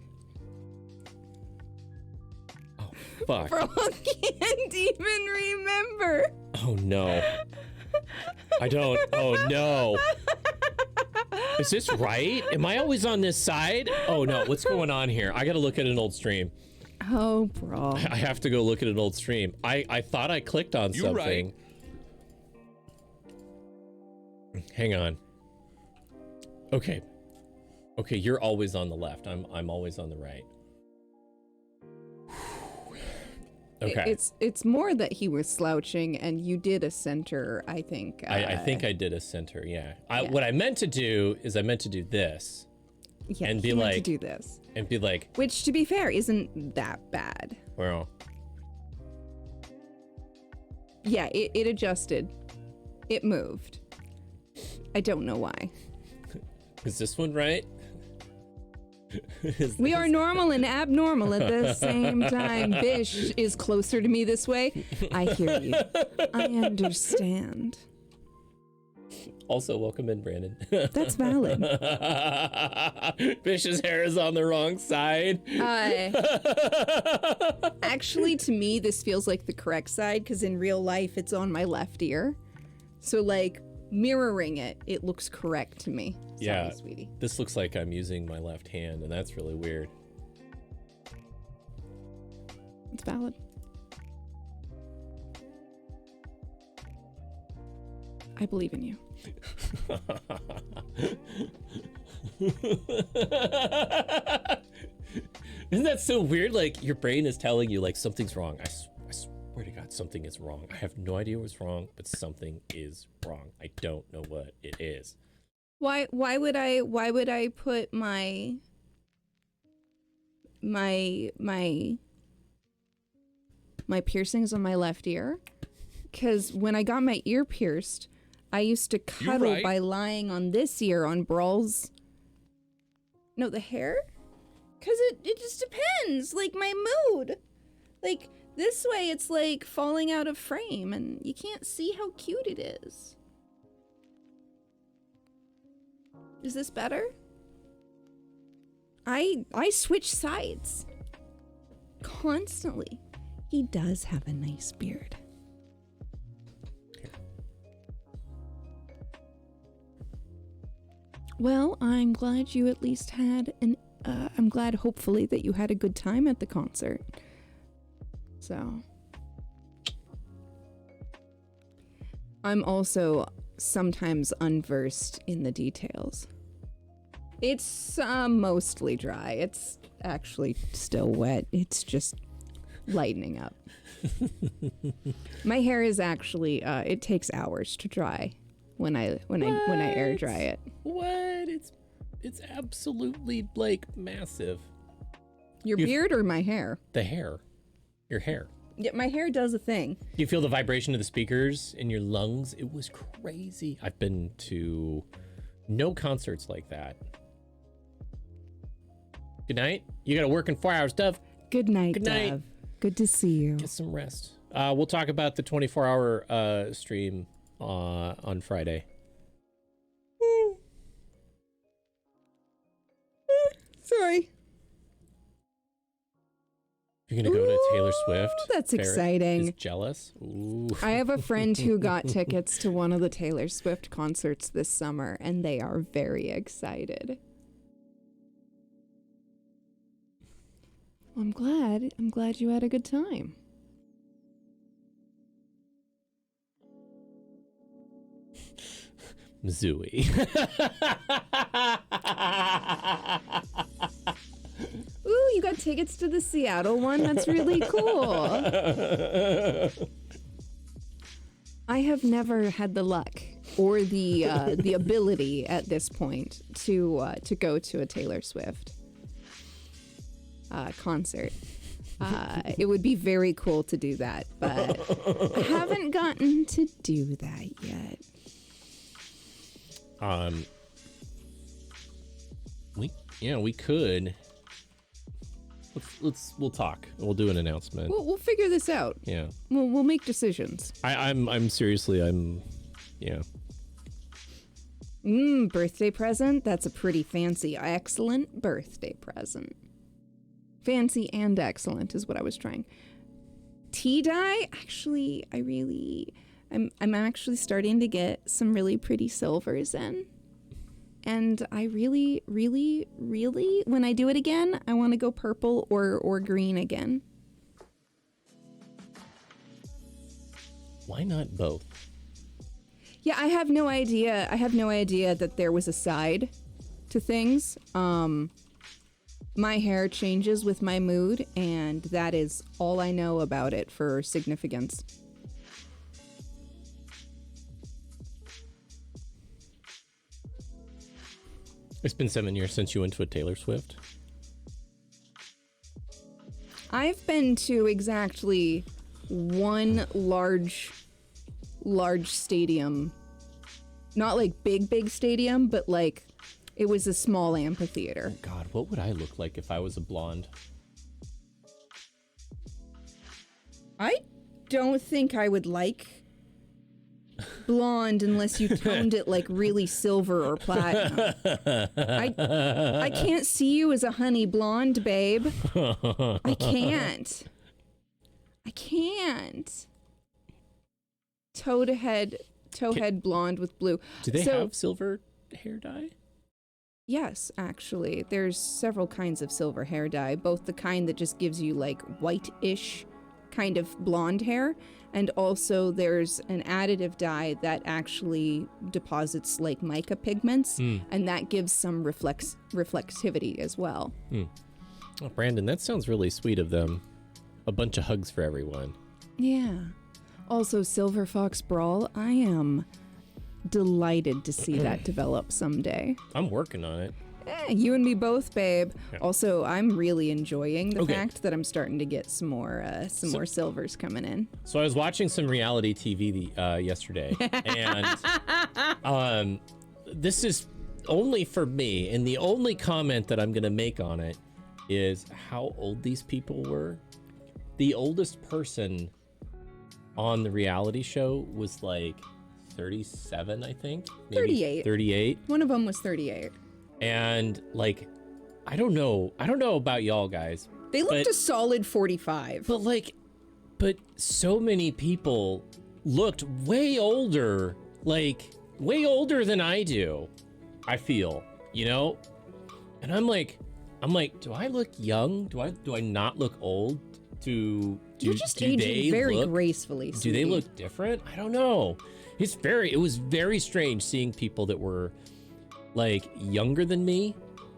Oh, fuck. Bro, can't even remember. Oh no. I don't. Oh no. Is this right? Am I always on this side? Oh no, what's going on here? I gotta look at an old stream. Oh, bro. I have to go look at an old stream. I thought I clicked on something. Right. Hang on. Okay. Okay, you're always on the left. I'm always on the right. Okay. It's more that he was slouching and you did a center, I think. I think I did a center, yeah. What I meant to do is I meant to do this. Yeah, and be he meant like, to do this. And be like, which, to be fair, isn't that bad. Well. Yeah, it adjusted. It moved. I don't know why. Is this one right? We are normal and abnormal at the same time. Bish is closer to me this way. I hear you. I understand. Also, welcome in, Brandon. That's valid. Bish's hair is on the wrong side. Actually, to me, this feels like the correct side because in real life, it's on my left ear. So, like, mirroring it, it looks correct to me. Sorry, yeah, sweetie. This looks like I'm using my left hand, and that's really weird. It's valid. I believe in you. Isn't that so weird? Like, your brain is telling you, like, something's wrong. I swear to God, something is wrong. I have no idea what's wrong, but something is wrong. I don't know what it is. Why would I put my piercings on my left ear? Because when I got my ear pierced, I used to cuddle by lying on this ear on Brawl's. No, the hair? Because it just depends, like my mood. Like this way it's like falling out of frame and you can't see how cute it is. Is this better? I switch sides constantly. He does have a nice beard. Well, I'm glad you at least had I'm glad hopefully that you had a good time at the concert. So. I'm also sometimes unversed in the details. It's mostly dry. It's actually still wet. It's just lightening up. My hair is actually it takes hours to dry when I air dry it. What? It's absolutely like massive. Your beard or my hair? The hair. Your hair. Yeah, my hair does a thing. You feel the vibration of the speakers in your lungs? It was crazy. I've been to no concerts like that. Good night. You gotta work in 4 hours, Dove. Good night, Good night. Dove. Good to see you. Get some rest. We'll talk about the 24-hour stream on Friday. Sorry. You're gonna go to Taylor Swift? That's Barrett exciting. is jealous. Ooh. I have a friend who got tickets to one of the Taylor Swift concerts this summer, and they are very excited. I'm glad you had a good time. Mzooey. Ooh, you got tickets to the Seattle one? That's really cool. I have never had the luck or the ability at this point to go to a Taylor Swift concert. It would be very cool to do that, but I haven't gotten to do that yet. We could. We'll talk. We'll do an announcement. We'll figure this out. Yeah. We'll make decisions. I'm seriously, yeah. Birthday present? That's a pretty fancy, excellent birthday present. Fancy and excellent is what I was trying. Tea dye? Actually, I'm actually starting to get some really pretty silvers in. And I really, really, really, when I do it again, I want to go purple or green again. Why not both? Yeah, I have no idea. I have no idea that there was a side to things. My hair changes with my mood, and that is all I know about it for significance. It's been 7 years since you went to a Taylor Swift. I've been to exactly one large stadium. Not like big stadium, but like it was a small amphitheater. Oh God, what would I look like if I was a blonde? I don't think I would like blonde unless you toned it like really silver or platinum. I can't see you as a honey blonde, babe. I can't. Towhead blonde with blue. Do they have silver hair dye? Yes, actually. There's several kinds of silver hair dye, both the kind that just gives you like white-ish kind of blonde hair, and also there's an additive dye that actually deposits like mica pigments, and that gives some reflectivity as well. Oh, Brandon, that sounds really sweet of them. A bunch of hugs for everyone. Yeah. Also, Silver Fox Brawl, I am delighted to see that develop someday. I'm working on it. You and me both, babe. Yeah. Also, I'm really enjoying the fact that I'm starting to get some more silvers coming in. So I was watching some reality TV yesterday, and this is only for me, and the only comment that I'm going to make on it is how old these people were. The oldest person on the reality show was like 37, I think. Maybe 38. 38. One of them was 38. And like, I don't know about y'all guys. They looked a solid 45. But like, but so many people looked way older, like way older than I do, I feel, you know? And I'm like, do I look young? Do I not look old? You're just aging very gracefully. Do they look different? I don't know. It was very strange seeing people that were like younger than me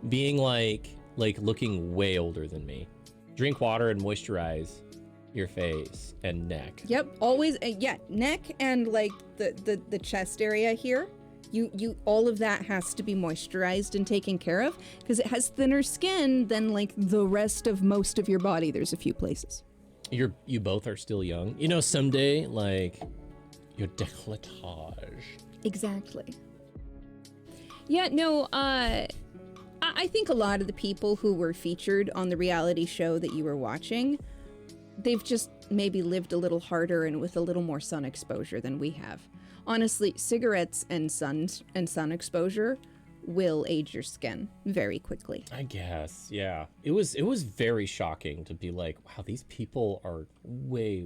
being like looking way older than me. Drink water and moisturize your face and neck. Yep, always. Yeah, neck and like the chest area here. You all of that has to be moisturized and taken care of because it has thinner skin than like the rest of most of your body. There's a few places. You both are still young. You know, someday like your décolletage. Exactly. Yeah, no, I think a lot of the people who were featured on the reality show that you were watching, they've just maybe lived a little harder and with a little more sun exposure than we have. Honestly, cigarettes and sun exposure will age your skin very quickly. I guess, yeah. It was very shocking to be like, wow, these people are way,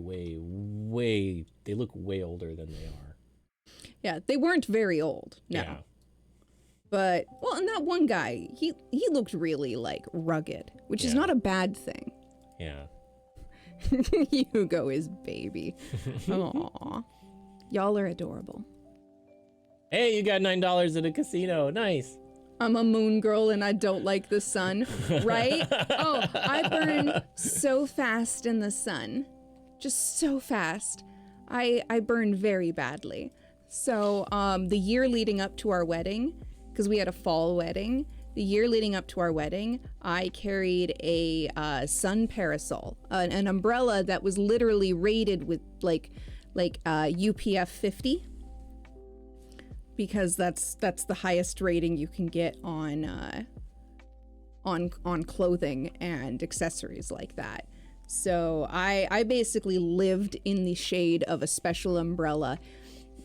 they look way older than they are. Yeah, they weren't very old, no. Yeah. But, well, and that one guy, he looked really, like, rugged, which is not a bad thing. Yeah. Hugo is baby. Aww. Y'all are adorable. Hey, you got $9 at a casino. Nice. I'm a moon girl and I don't like the sun, right? Oh, I burn so fast in the sun. Just so fast. I burn very badly. So, the year leading up to our wedding, because we had a fall wedding, the year leading up to our wedding, I carried a sun parasol, an umbrella that was literally rated with like UPF 50, because that's the highest rating you can get on clothing and accessories like that. So I basically lived in the shade of a special umbrella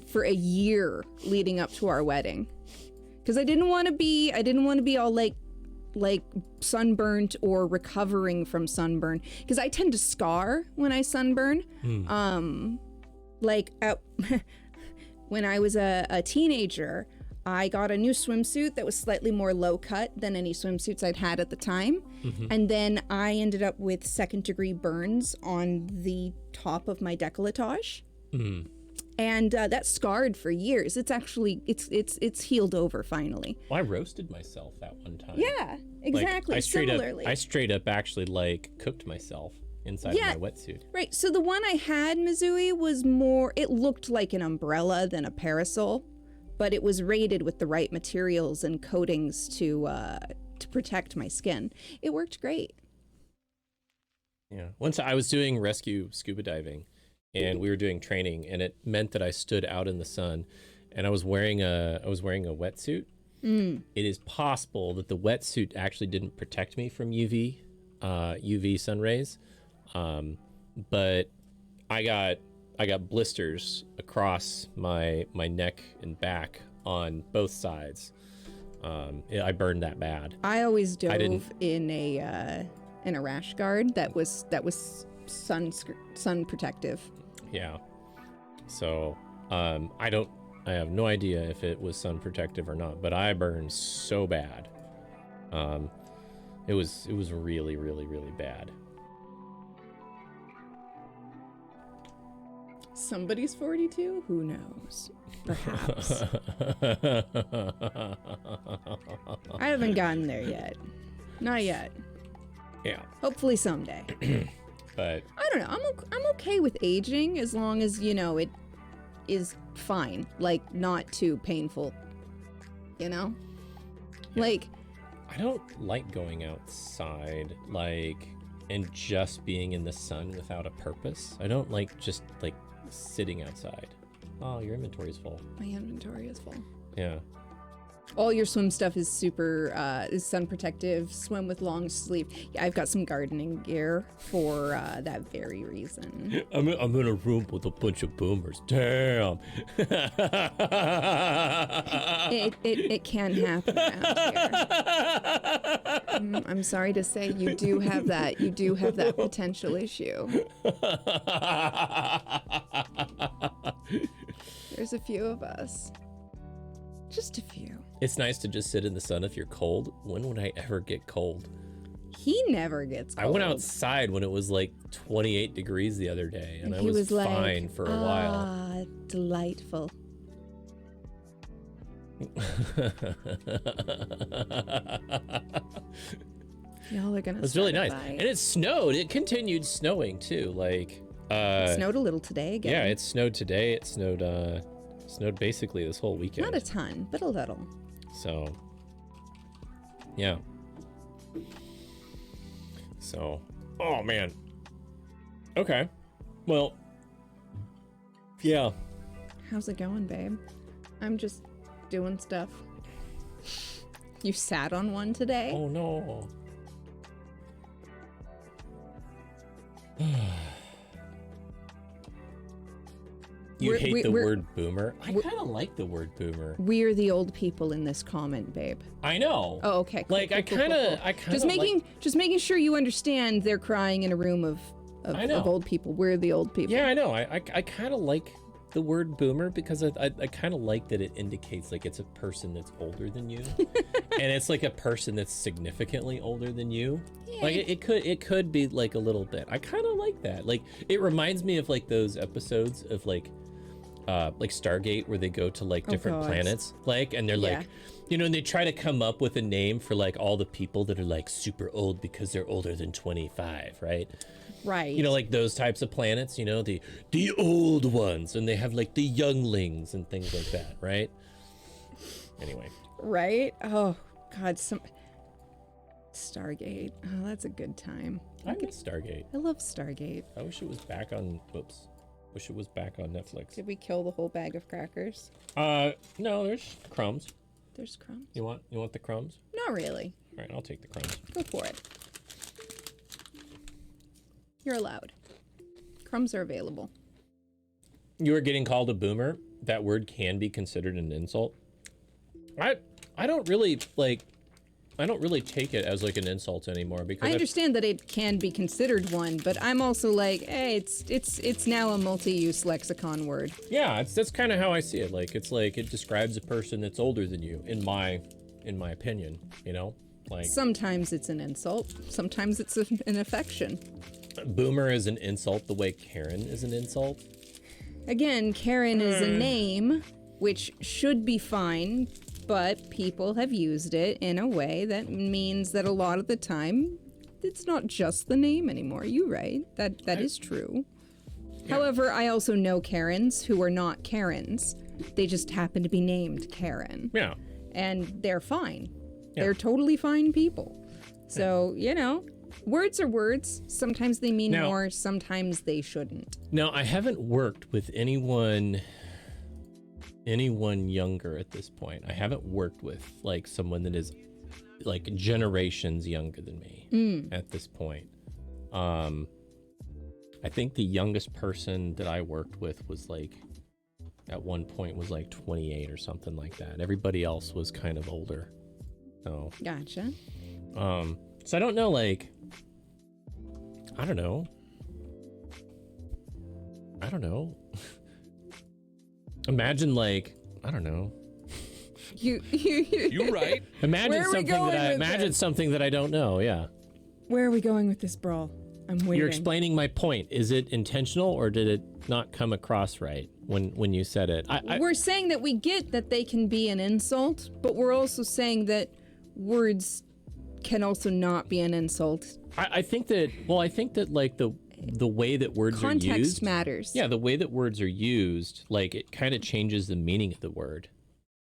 for a year leading up to our wedding, because I didn't want to be all like sunburnt or recovering from sunburn, because I tend to scar when I sunburn. When I was a teenager, I got a new swimsuit that was slightly more low cut than any swimsuits I'd had at the time. And then I ended up with second-degree burns on the top of my décolletage. And that scarred for years. It's actually, it's healed over finally. Well, I roasted myself that one time. Yeah, exactly. Like, I straight up actually like cooked myself inside of my wetsuit. Right. So the one I had, Mizui, was more, it looked like an umbrella than a parasol, but it was rated with the right materials and coatings to protect my skin. It worked great. Yeah. Once I was doing rescue scuba diving, and we were doing training, and it meant that I stood out in the sun, and I was wearing a wetsuit. It is possible that the wetsuit actually didn't protect me from UV sun rays, but I got blisters across my neck and back on both sides. I burned that bad. I always dove in a rash guard that was sun protective. Yeah. So, I have no idea if it was sun protective or not, but I burned so bad. It was really, really, really bad. Somebody's 42? Who knows? Perhaps. I haven't gotten there yet. Not yet. Yeah. Hopefully someday. But I don't know. I'm okay with aging as long as, it is fine, like not too painful. Yeah. Like, I don't like going outside, like, and just being in the sun without a purpose. I don't like just like sitting outside. Oh, your inventory is full. My inventory is full. Yeah. All your swim stuff is super is sun protective. Swim with long sleeve. Yeah, I've got some gardening gear for that very reason. I'm in a room with a bunch of boomers. Damn. It can happen around here. I'm sorry to say you do have that. You do have that potential issue. There's a few of us. Just a few. It's nice to just sit in the sun if you're cold. When would I ever get cold? He never gets cold. I went outside when it was like 28 degrees the other day, and I he was like, fine for a while. Ah, delightful. Y'all are gonna. It's really nice, fight. and it snowed. It continued snowing too. Like It snowed a little today again. yeah, it snowed today. It snowed basically this whole weekend. Not a ton, but a little. So yeah. So oh man. Okay. Well. Yeah. How's it going, babe? I'm just doing stuff. You sat on one today? Oh no. You hate the word boomer? I kind of like the word boomer. We're the old people in this comment, babe. I know. Oh, okay. Cool, Like cool, I cool, kind cool, of, cool. I kind of just making sure you understand they're crying in a room of old people. We're the old people. Yeah, I know. I kind of like the word boomer because I kind of like that it indicates like it's a person that's older than you, and it's like a person that's significantly older than you. Yeah. Like it could be like a little bit. I kind of like that. Like it reminds me of like those episodes of like Stargate where they go to like different planets, like, and they're like, you know, and they try to come up with a name for like all the people that are like super old because they're older than 25, right? Right. You know, like those types of planets, you know, the old ones, and they have like the younglings and things like that, right? Anyway. Right? Oh, God, Stargate. Oh, that's a good time. I miss Stargate. I love Stargate. I wish it was back on, wish it was back on Netflix. Did we kill the whole bag of crackers? No, there's crumbs. There's crumbs? You want the crumbs? Not really. All right, I'll take the crumbs. Go for it. You're allowed. Crumbs are available. You are getting called a boomer. That word can be considered an insult. I don't really take it as like an insult anymore because I understand that it can be considered one, but I'm also like, hey, it's now a multi-use lexicon word. Yeah, that's kind of how I see it. Like it describes a person that's older than you, in my opinion. You know, like sometimes it's an insult, sometimes it's an affection. Boomer is an insult the way Karen is an insult. Again, Karen is a name, which should be fine, but people have used it in a way that means that a lot of the time, it's not just the name anymore. You're right. That is true. Yeah. However, I also know Karens who are not Karens. They just happen to be named Karen. Yeah. And they're fine. Yeah. They're totally fine people. So, you know, words are words. Sometimes they mean more, sometimes they shouldn't. Now, I haven't worked with anyone younger at this point. I haven't worked with like someone that is like generations younger than me at this point. I think the youngest person that I worked with was like at one point was like 28 or something like that. Everybody else was kind of older. So gotcha. So I don't know, like I don't know. Imagine like, I don't know. You're right. Imagine something that I don't know, yeah. Where are we going with this, brawl? I'm waiting. You're explaining my point. Is it intentional or did it not come across right when you said it? We're saying that we get that they can be an insult, but we're also saying that words can also not be an insult. I think that like the way that words are used. Context matters. Yeah, the way that words are used, like it kind of changes the meaning of the word.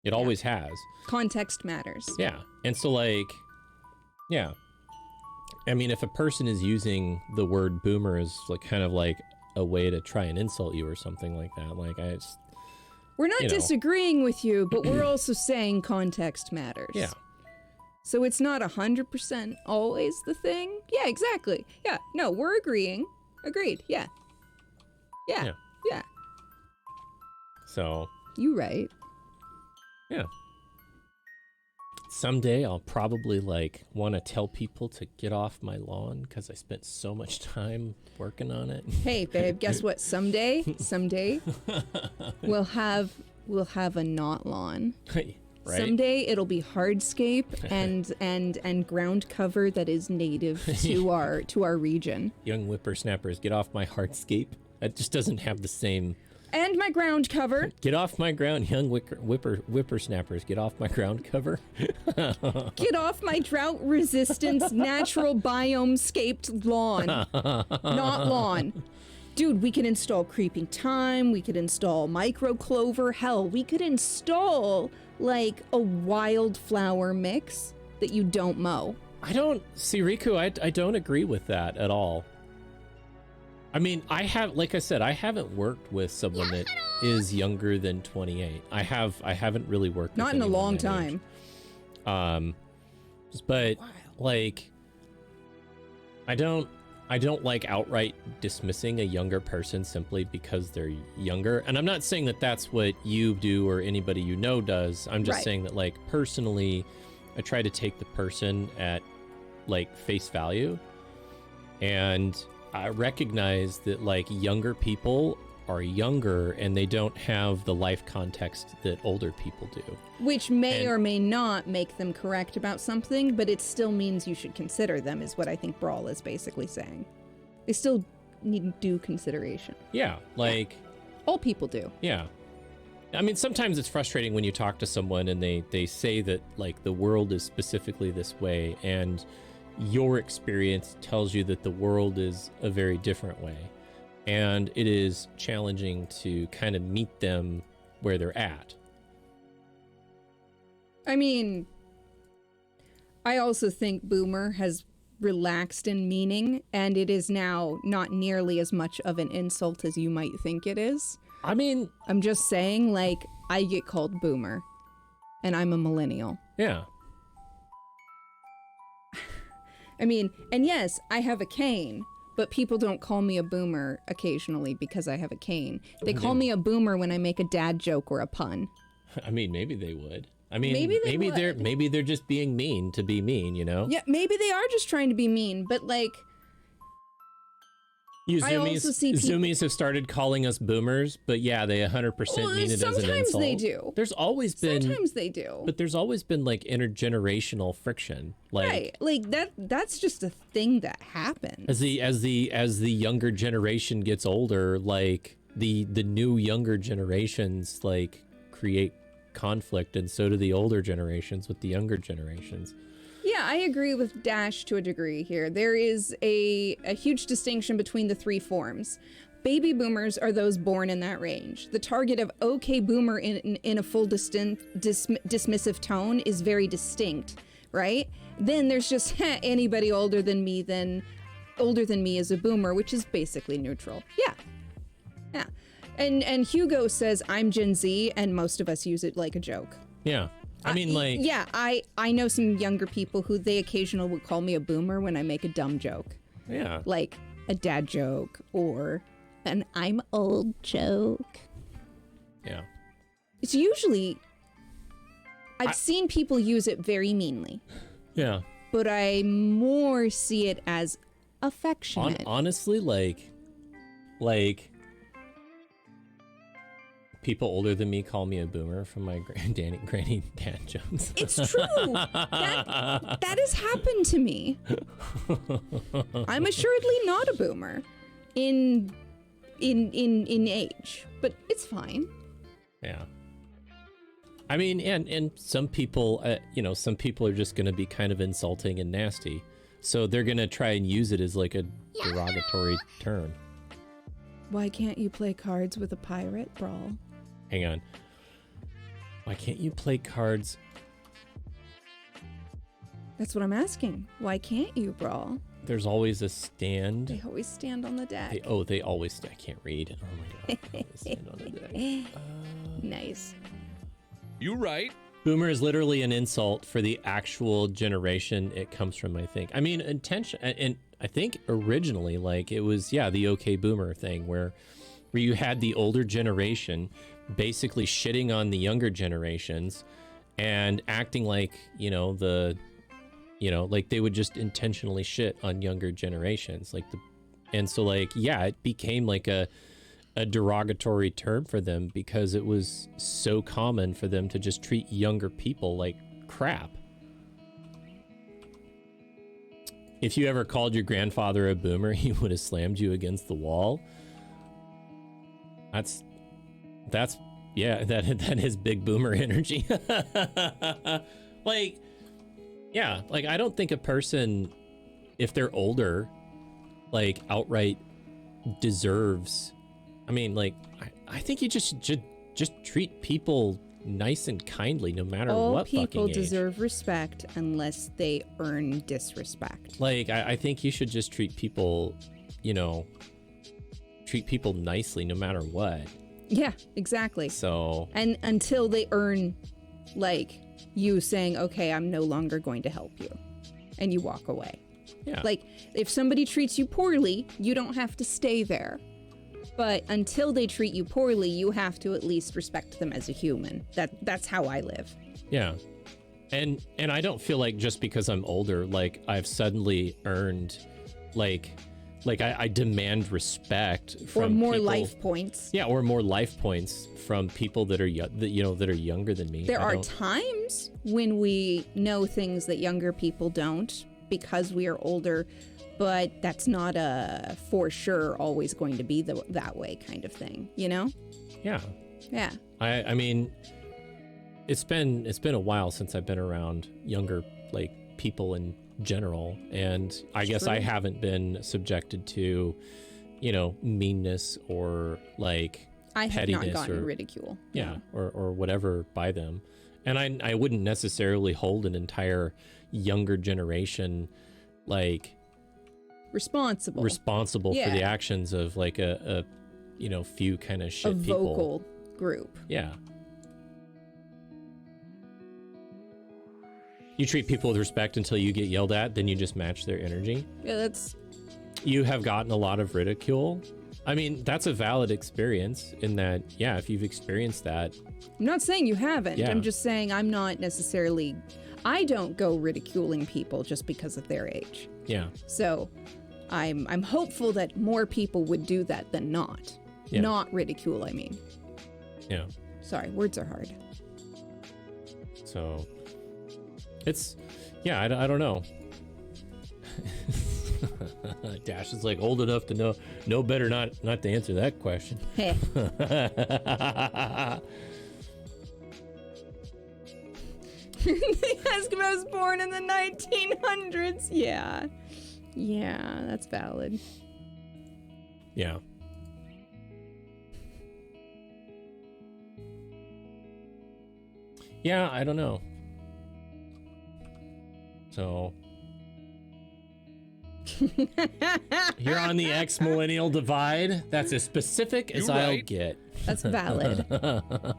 It always has. Context matters. Yeah. And so like, yeah. I mean, if a person is using the word boomer as like kind of like a way to try and insult you or something like that, like We're not you know. disagreeing with you, but we're also saying context matters. Yeah. So it's not 100% always the thing. Yeah, exactly. Yeah, no, we're agreeing. Agreed. Yeah. Yeah. Yeah. Yeah. So, You right. yeah. Someday I'll probably like want to tell people to get off my lawn because I spent so much time working on it. Hey, babe, guess what? Someday, we'll have a not lawn. Right? Someday it'll be hardscape and ground cover that is native to our region. Young whippersnappers, get off my hardscape. That just doesn't have the same. And my ground cover. Get off my ground, young whippersnappers. Get off my ground cover. Get off my drought resistance natural biome scaped lawn. Not lawn. Dude, we could install creeping thyme, we could install micro clover, hell, we could install like a wildflower mix that you don't mow. I don't see Riku. I don't agree with that at all. I mean, like I said, I haven't worked with someone that is younger than 28. I haven't really worked with Not in a anyone long that time. age. But like, I don't like outright dismissing a younger person simply because they're younger. And I'm not saying that that's what you do or anybody you know does. I'm just saying that, like, personally, I try to take the person at like face value, and I recognize that like younger people are younger and they don't have the life context that older people do. Which may or may not make them correct about something, but it still means you should consider them, is what I think Brawl is basically saying. They still need due consideration. Yeah, like... All people do. Yeah. I mean, sometimes it's frustrating when you talk to someone and they say that, like, the world is specifically this way, and your experience tells you that the world is a very different way. And it is challenging to kind of meet them where they're at. I mean, I also think boomer has relaxed in meaning, and it is now not nearly as much of an insult as you might think it is. I mean... I'm just saying, like, I get called boomer, and I'm a millennial. Yeah. I mean, and yes, I have a cane, but people don't call me a boomer occasionally because I have a cane. They call me a boomer when I make a dad joke or a pun. I mean, maybe they would. I mean, maybe they're just being mean to be mean, you know? Yeah, maybe they are just trying to be mean, but like... I also see Zoomies have started calling us boomers, but yeah, they 100% mean it as an insult. Sometimes they do. There's always been... Sometimes they do. But there's always been, like, intergenerational friction. Like, right, like that's just a thing that happens. As the younger generation gets older, like, the new younger generations, like, create conflict, and so do the older generations with the younger generations. Yeah, I agree with Dash to a degree here. There is a huge distinction between the three forms. Baby boomers are those born in that range. The target of okay boomer in a full dismissive tone is very distinct, right? Then there's just anybody older than me is a boomer, which is basically neutral. Yeah. And Hugo says I'm Gen Z, and most of us use it like a joke. Yeah. I mean, like... Yeah, I know some younger people who they occasionally would call me a boomer when I make a dumb joke. Yeah. Like a dad joke or an I'm old joke. Yeah. It's usually... I've seen people use it very meanly. Yeah. But I more see it as affectionate. Honestly, like... People older than me call me a boomer from my granny dad jokes. It's true. That has happened to me. I'm assuredly not a boomer in age, but it's fine. Yeah. I mean, and some people, some people are just going to be kind of insulting and nasty, so they're going to try and use it as like a derogatory term. Why can't you play cards with a pirate, Brawl? Hang on. Why can't you play cards? That's what I'm asking. Why can't you, Brawl? There's always a stand. They always stand on the deck. They always. I can't read. Oh my god. They stand on the deck. Nice. You right. Boomer is literally an insult for the actual generation it comes from, I think. I mean, intention, and I think originally, like, it was, the okay boomer thing where you had the older generation basically shitting on the younger generations and acting like, like they would just intentionally shit on younger generations. And so, like, it became like a derogatory term for them because it was so common for them to just treat younger people like crap. If you ever called your grandfather a boomer, he would have slammed you against the wall. That is big boomer energy. Like I don't think a person, if they're older, like outright deserves. I mean, like, I think you just treat people nice and kindly, no matter what fucking age. All people deserve respect unless they earn disrespect. Like, I think you should just treat people, treat people nicely, no matter what. Yeah, exactly. So. And until they earn, like, you saying, okay, I'm no longer going to help you, and you walk away. Yeah. Like, if somebody treats you poorly, you don't have to stay there. But until they treat you poorly, you have to at least respect them as a human. That's how I live. Yeah. And I don't feel like just because I'm older, like I've suddenly earned, like I demand respect from or more people, life points. Yeah, or more life points from people that are that are younger than me. There are times when we know things that younger people don't because we are older. But that's not a for sure always going to be that way kind of thing, Yeah. Yeah. I mean, it's been a while since I've been around younger like people in general, and I guess I haven't been subjected to, meanness or like I have pettiness not gotten or ridicule. Yeah, no. or whatever by them, and I wouldn't necessarily hold an entire younger generation like. Responsible for the actions of like a few kind of shit people. A vocal group. Yeah. You treat people with respect until you get yelled at, then you just match their energy. Yeah, You have gotten a lot of ridicule. I mean, that's a valid experience in that, if you've experienced that. I'm not saying you haven't. Yeah. I'm just saying I don't go ridiculing people just because of their age. Yeah. So I'm hopeful that more people would do that than not. Yeah. Not ridicule, I mean. Yeah. Sorry, words are hard. So it's, I don't know. Dash is like old enough to know better not to answer that question. Hey. The Eskimos born in the 1900s. Yeah, that's valid. Yeah. Yeah, I don't know. So you're on the X-millennial divide. That's as specific as I'll get. That's valid.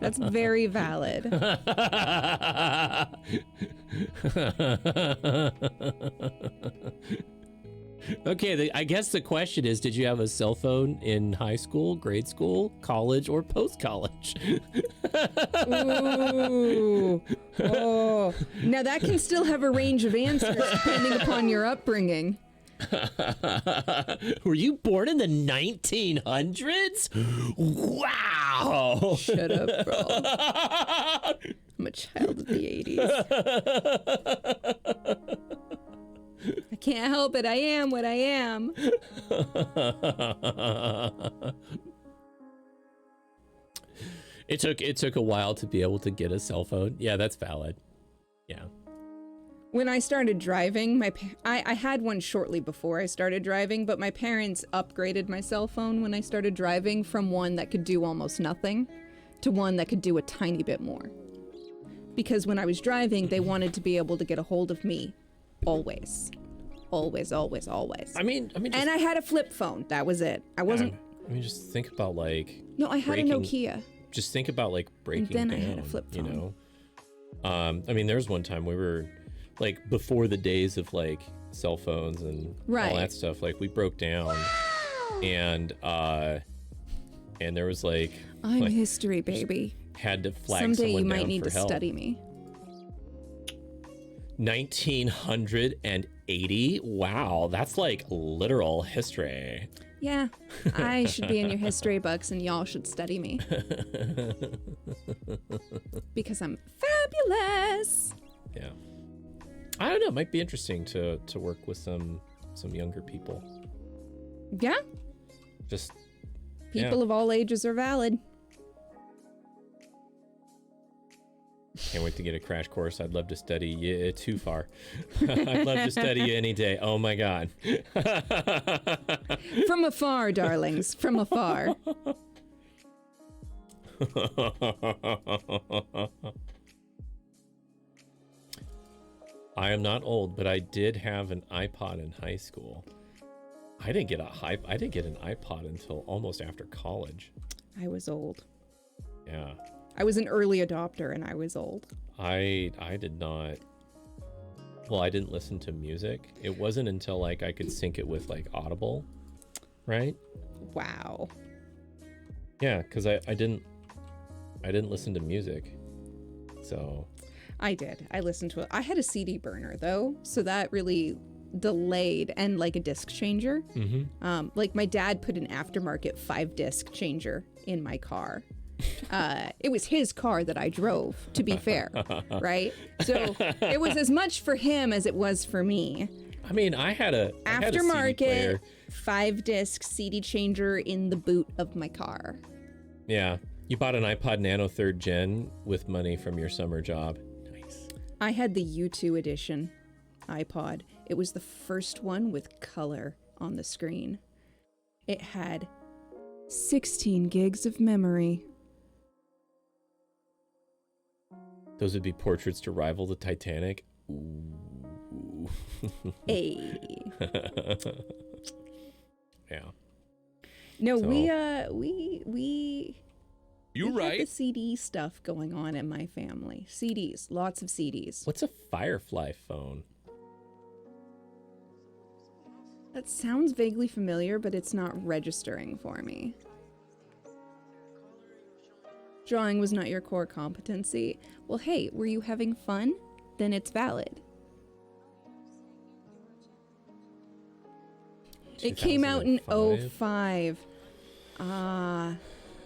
That's very valid. Okay, I guess the question is, did you have a cell phone in high school, grade school, college, or post-college? Ooh. Oh. Now that can still have a range of answers depending upon your upbringing. Were you born in the 1900s? Wow! Shut up, bro. I'm a child of the 80s. I can't help it. I am what I am. It took a while to be able to get a cell phone. Yeah, that's valid. Yeah. When I started driving, I had one shortly before I started driving, but my parents upgraded my cell phone when I started driving from one that could do almost nothing to one that could do a tiny bit more. Because when I was driving, they wanted to be able to get a hold of me always. Always, always, always. I mean, just, and I had a flip phone. That was it. I wasn't. I mean, just think about like. No, I had a Nokia. Just think about like breaking and then down. I had a flip phone. You know. I mean, there was one time we were, like, before the days of like cell phones and all that stuff. Like, we broke down, and there was like. I'm like, history, baby. Had to flag Someday someone you down might need for to help. study me. 1980. Wow, that's like literal history. Yeah, I should be in your history books, and y'all should study me because I'm fabulous. Yeah, I don't know. It might be interesting to work with some younger people. Yeah, Just people of all ages are valid. Can't wait to get a crash course. I'd love to study you too far. I'd love to study you any day. Oh my God. From afar, darlings, from afar. I am not old, but I did have an iPod in high school. I didn't get an iPod until almost after college. I was old. Yeah. I was an early adopter, and I was old. I did not. Well, I didn't listen to music. It wasn't until like I could sync it with like Audible, right? Wow. Yeah, because I didn't listen to music, so. I did. I listened to it. I had a CD burner though, so that really delayed, and like a disc changer. Mm-hmm. Like my dad put an aftermarket 5-disc changer in my car. It was his car that I drove, to be fair, right? So it was as much for him as it was for me. I mean, I had a aftermarket 5-disc CD changer in the boot of my car. Yeah, you bought an iPod Nano 3rd Gen with money from your summer job. Nice. I had the U2 edition iPod. It was the first one with color on the screen. It had 16 gigs of memory. Those would be portraits to rival the Titanic. Ooh. Hey. Yeah. No, So- we You had right. the CD stuff going on in my family. CDs, lots of CDs. What's a Firefly phone? That sounds vaguely familiar, but it's not registering for me. Drawing was not your core competency. Well, hey, were you having fun? Then it's valid. It came out in 2005. 05.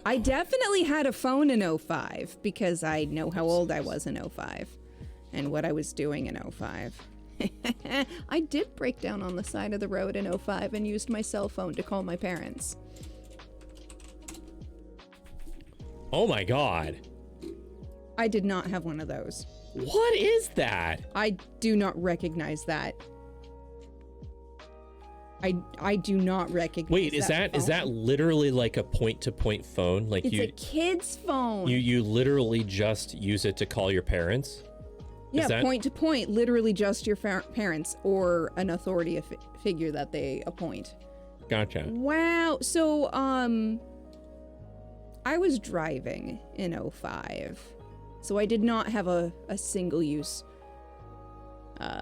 I definitely had a phone in 05 because I know how old I was in 05 and what I was doing in 05. I did break down on the side of the road in 05 and used my cell phone to call my parents. Oh my God. I did not have one of those. What is that? I do not recognize that. I do not recognize Wait, is that that literally like a point-to-point phone? Like It's a kid's phone. you literally just use it to call your parents? Yeah, that- point to point, literally just your parents or an authority figure that they appoint. Gotcha. Wow. So, I was driving in 05, so I did not have a single-use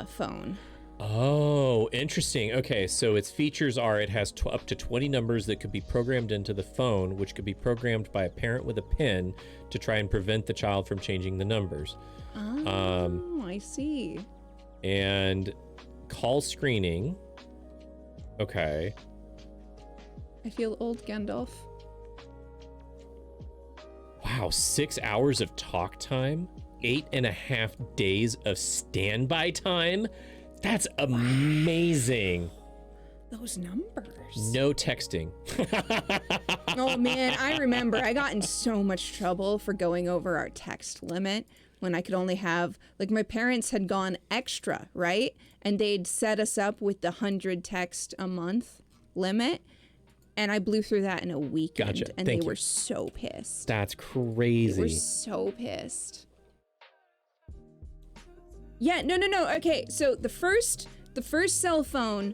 phone. Oh, interesting. Okay, so its features are it has up to 20 numbers that could be programmed into the phone, which could be programmed by a parent with a PIN to try and prevent the child from changing the numbers. Oh, I see. And call screening. Okay. I feel old, Gandalf. Wow, 6 hours of talk time, 8.5 days of standby time. That's amazing. Those numbers. No texting. Oh man, I remember I got in so much trouble for going over our text limit when I could only have, like, my parents had gone extra, right? And they'd set us up with the 100 text a month limit. And I blew through that in a weekend. Gotcha. And Thank they you. were so pissed. That's They crazy. were so pissed. Yeah, no. Okay, so the first The first cell phone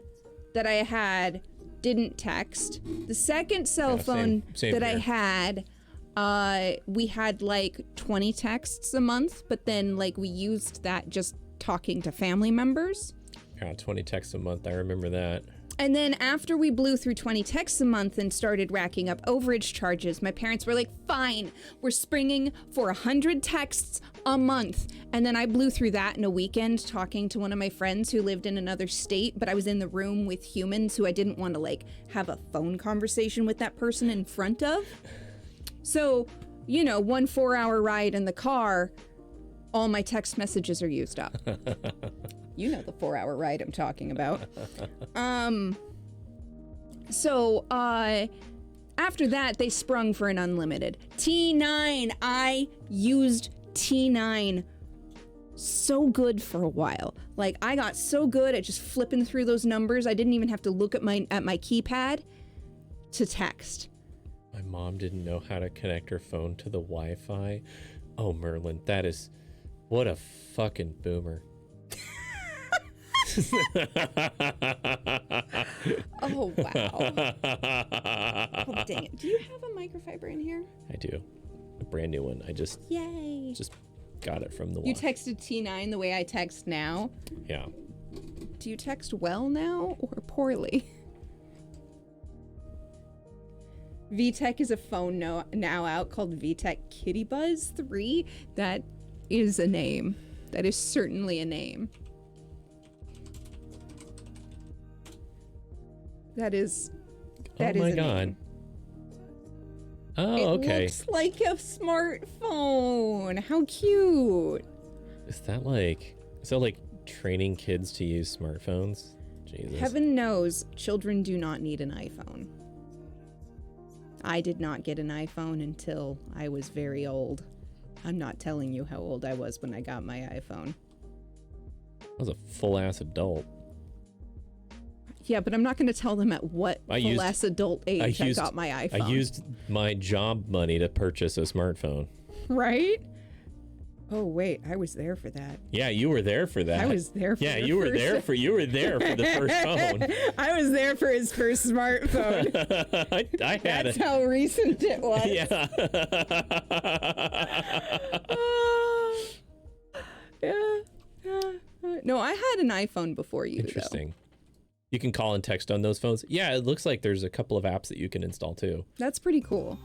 that I had didn't text. The second cell phone same that I here. had, we had like 20 texts a month, but then like we used that just talking to family members. Yeah, 20 texts a month. I remember that. And then after we blew through 20 texts a month and started racking up overage charges, my parents were like, fine, we're springing for 100 texts a month. And then I blew through that in a weekend talking to one of my friends who lived in another state, but I was in the room with humans who I didn't want to like have a phone conversation with that person in front of. So, you know, 1 4-hour ride in the car, all my text messages are used up. You know the 4-hour ride I'm talking about. So, after that, they sprung for an unlimited. T9, I used T9 so good for a while. Like, I got so good at just flipping through those numbers, I didn't even have to look at my keypad to text. My mom didn't know how to connect her phone to the Wi-Fi. Oh, Merlin, that is... What a fucking boomer. Oh, wow. Oh, dang it. Do you have a microfiber in here? I do. A brand new one. I just Yay. got it from the You wash. texted T9 the way I text now. Yeah. Do you text well now or poorly? VTech is a phone now out called VTech Kitty Buzz 3. That is a name. That is certainly a name. That is Oh my a god. name. Oh, It okay. looks like a smartphone. How cute. Is that like training kids to use smartphones? Jesus. Heaven knows children do not need an iPhone. I did not get an iPhone until I was very old. I'm not telling you how old I was when I got my iPhone. I was a full-ass adult. Yeah, but I'm not going to tell them at what less adult age I got my iPhone. I used my job money to purchase a smartphone. Right? Oh wait, I was there for that. Yeah, you were there for that. I was there for you were there for the first phone. I was there for his first smartphone. I had That's it. how recent it was. Yeah. No, I had an iPhone before you, Interesting. You can call and text on those phones. Yeah, it looks like there's a couple of apps that you can install too. That's pretty cool.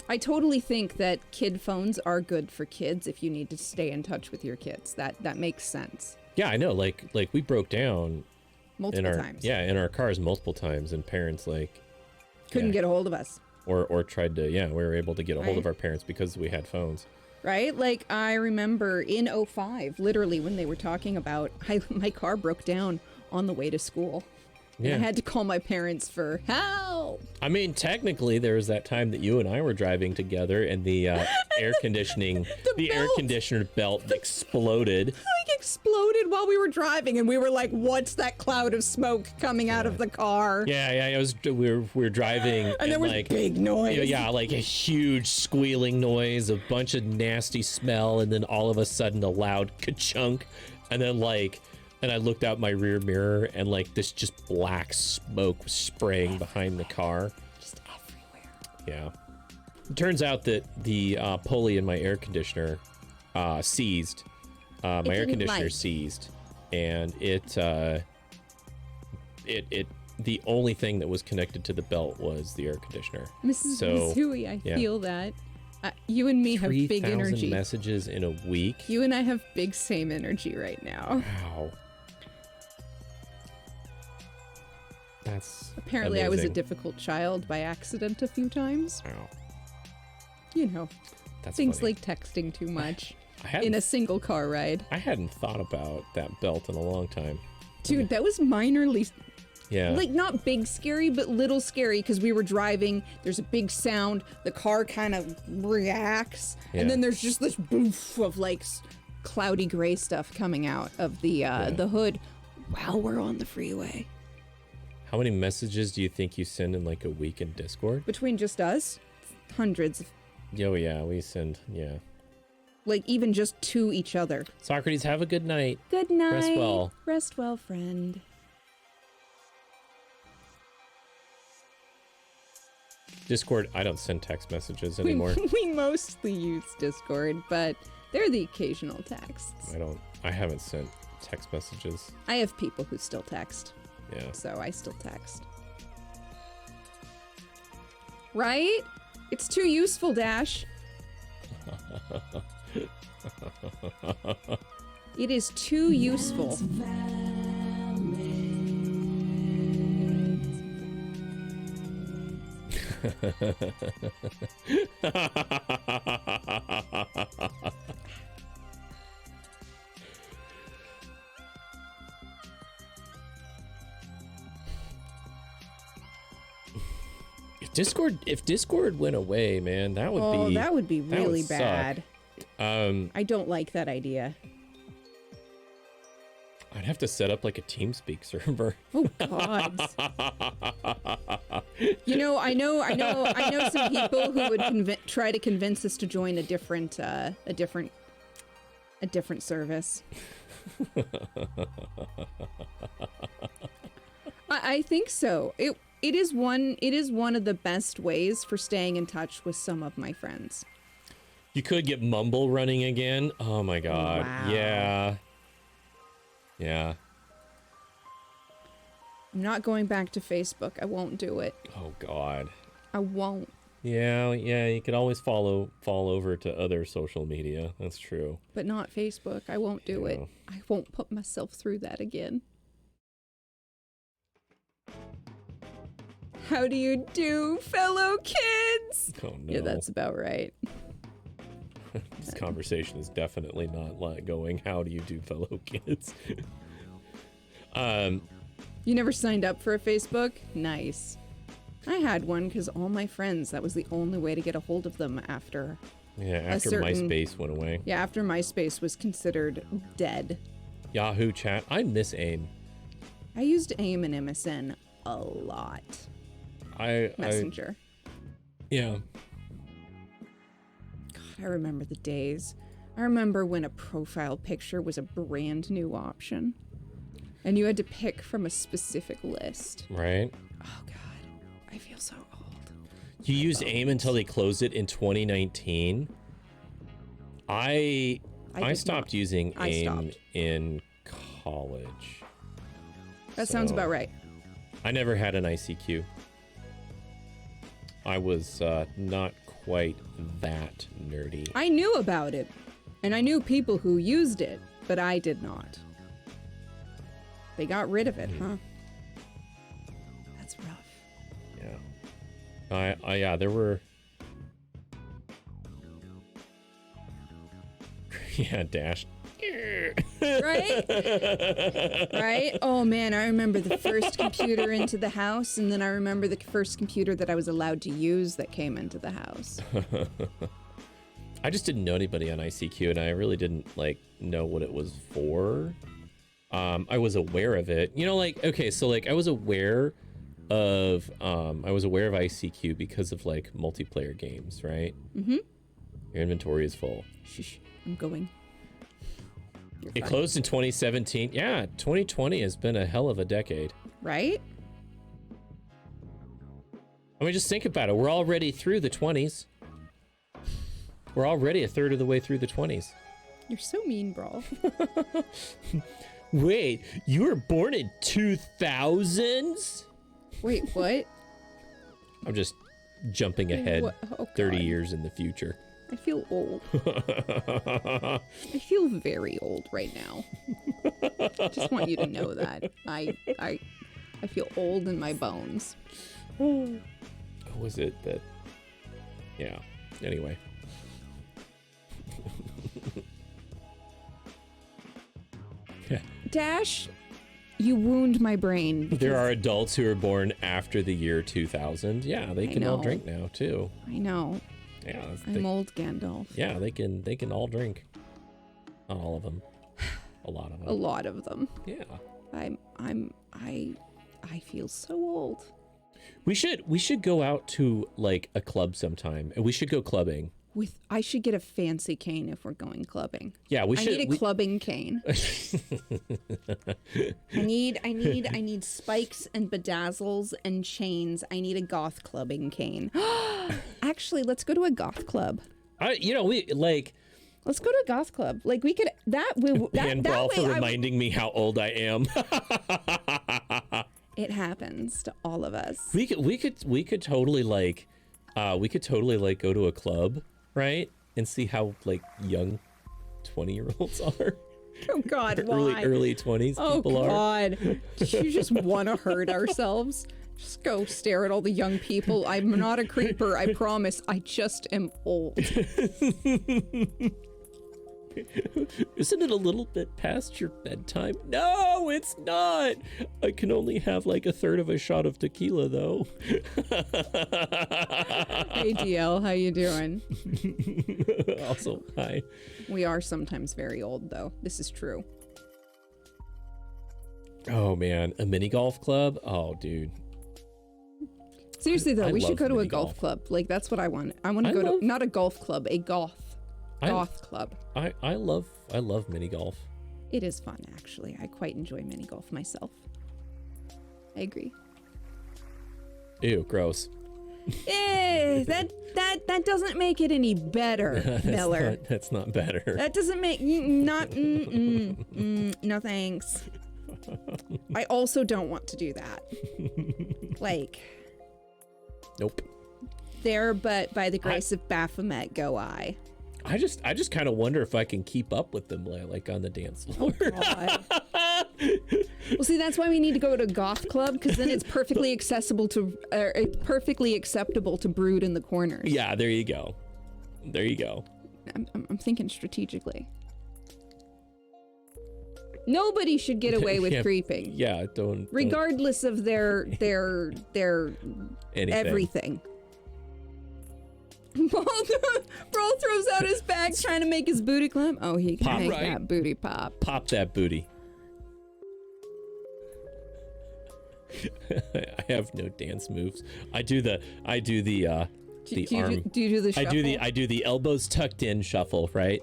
I totally think that kid phones are good for kids if you need to stay in touch with your kids. That makes sense. Yeah, I know. Like we broke down Multiple times. Yeah, in our cars multiple times, and parents Couldn't get a hold of us. or tried to. Yeah, we were able to get a hold Right. of our parents because we had phones. Right? Like, I remember in 05, literally when they were talking about, my car broke down on the way to school. Yeah. And I had to call my parents for help. I mean, technically, there was that time that you and I were driving together, and the air conditioning, the air belt. conditioner belt exploded. Like, exploded while we were driving, and we were like, what's that cloud of smoke coming out of the car? Yeah, it was. We were driving, And there was like big noise. yeah, like a huge squealing noise, a bunch of nasty smell, and then all of a sudden a loud ka-chunk, and then and I looked out my rear mirror, and like this just black smoke was spraying behind the car. Just everywhere. Yeah. It turns out that the pulley in my air conditioner seized. My air didn't conditioner light. seized, and it the only thing that was connected to the belt was the air conditioner. Mrs. So, Missouri, I yeah. feel that. You and me have big 3,000 energy. messages in a week. You and I have big same energy right now. Wow. That's Apparently I was a amazing. difficult child by accident a few times. Wow. You know, That's things funny. like texting too much I hadn't, in a single car ride. I hadn't thought about that belt in a long time. Dude, that was minorly, Yeah. like not big scary, but little scary because we were driving. There's a big sound. The car kind of reacts. Yeah. And then there's just this boof of like cloudy gray stuff coming out of the hood while we're on the freeway. How many messages do you think you send in like a week in Discord? Between just us, hundreds. Oh yeah, we send, yeah. like even just to each other. Socrates, have a good night. Good night. Rest well. Rest well, friend. Discord, I don't send text messages anymore. We mostly use Discord, but they're the occasional texts. I haven't sent text messages. I have people who still text. Yeah. So I still text. Right? It's too useful, Dash. It is too useful. If Discord went away, man, that would be really bad. I don't like that idea. I'd have to set up like a TeamSpeak server. Oh God. I know some people who would try to convince us to join a different service. I think so. It is one of the best ways for staying in touch with some of my friends. You could get Mumble running again. Oh my God. Wow. Yeah. I'm not going back to Facebook. I won't do it. Oh God. I won't. Yeah, you could always fall over to other social media. That's true. But not Facebook. I won't do it. I won't put myself through that again. How do you do, fellow kids? Oh no. Yeah, that's about right. This conversation is definitely not going, how do you do, fellow kids? You never signed up for a Facebook? Nice. I had one because all my friends, that was the only way to get a hold of them after. Yeah, after MySpace went away. Yeah, after MySpace was considered dead. Yahoo chat. I miss AIM. I used AIM and MSN a lot. Messenger. Yeah. God, I remember the days. I remember when a profile picture was a brand new option. And you had to pick from a specific list. Right. Oh God, I feel so old. You used AIM until they closed it in 2019. I stopped using AIM in college. That sounds about right. I never had an ICQ. I was not quite that nerdy. I knew about it, and I knew people who used it, but I did not. They got rid of it, huh? That's rough. Yeah. Yeah, there were... Yeah, Dash. Right? Right? Oh man, I remember the first computer into the house, and then I remember the first computer that I was allowed to use that came into the house. I just didn't know anybody on ICQ, and I really didn't know what it was for. I was aware of it. I was aware of ICQ because of multiplayer games, right? Mm-hmm. Your inventory is full. Shh, I'm going. It closed in 2017. Yeah, 2020 has been a hell of a decade. Right? I mean, just think about it. We're already through the 20s. We're already a third of the way through the 20s. You're so mean, bro. Wait, you were born in 2000s? Wait, what? I'm just jumping ahead 30 God. years in the future. I feel old. I feel very old right now. I just want you to know that. I feel old in my bones. Who was it that... Yeah, anyway. Dash, you wound my brain. There are adults who are born after the year 2000. Yeah, they can all drink now, too. I know. Yeah, I'm old Gandalf. Yeah, they can all drink. Not all of them. A lot of them. A lot of them. Yeah. I feel so old. We should go out to a club sometime, and we should go clubbing. I should get a fancy cane if we're going clubbing. Yeah, we should. I need a clubbing cane. I need spikes and bedazzles and chains. I need a goth clubbing cane. Actually, let's go to a goth club. We like. Let's go to a goth club. Like we could And Brawl for reminding me how old I am. It happens to all of us. We could totally like go to a club, right? And see how like young 20-year-olds are. Oh God, why? Early 20s people are. Oh God, you just want to hurt ourselves? Just go stare at all the young people. I'm not a creeper, I promise. I just am old. Isn't it a little bit past your bedtime? No, it's not. I can only have like a third of a shot of tequila, though. Hey, DL, how you doing? Also, hi. We are sometimes very old, though. This is true. Oh, man. A mini golf club? Oh, dude. Seriously, though, we should go to a mini golf golf. club. Like, that's what I want. I want to go to, not a golf club, a goth club. I love mini golf. It is fun, actually. I quite enjoy mini golf myself. I agree. Ew, gross. That doesn't make it any better, Miller. That's not better. That doesn't make no thanks. I also don't want to do that. Like, nope. There, but by the grace of Baphomet, go I. I just kind of wonder if I can keep up with them like on the dance floor. Oh, God. Well, see, that's why we need to go to a goth club, because then it's perfectly acceptable to brood in the corners. Yeah, there you go. There you go. I'm thinking strategically. Nobody should get away with creeping. Yeah, don't. Regardless of their Anything. everything. Brawl throws out his bag trying to make his booty clap. Oh, he can make that booty pop. Pop that booty. I have no dance moves. I do the arm. Do you do the shuffle? I do the elbows tucked in shuffle, right?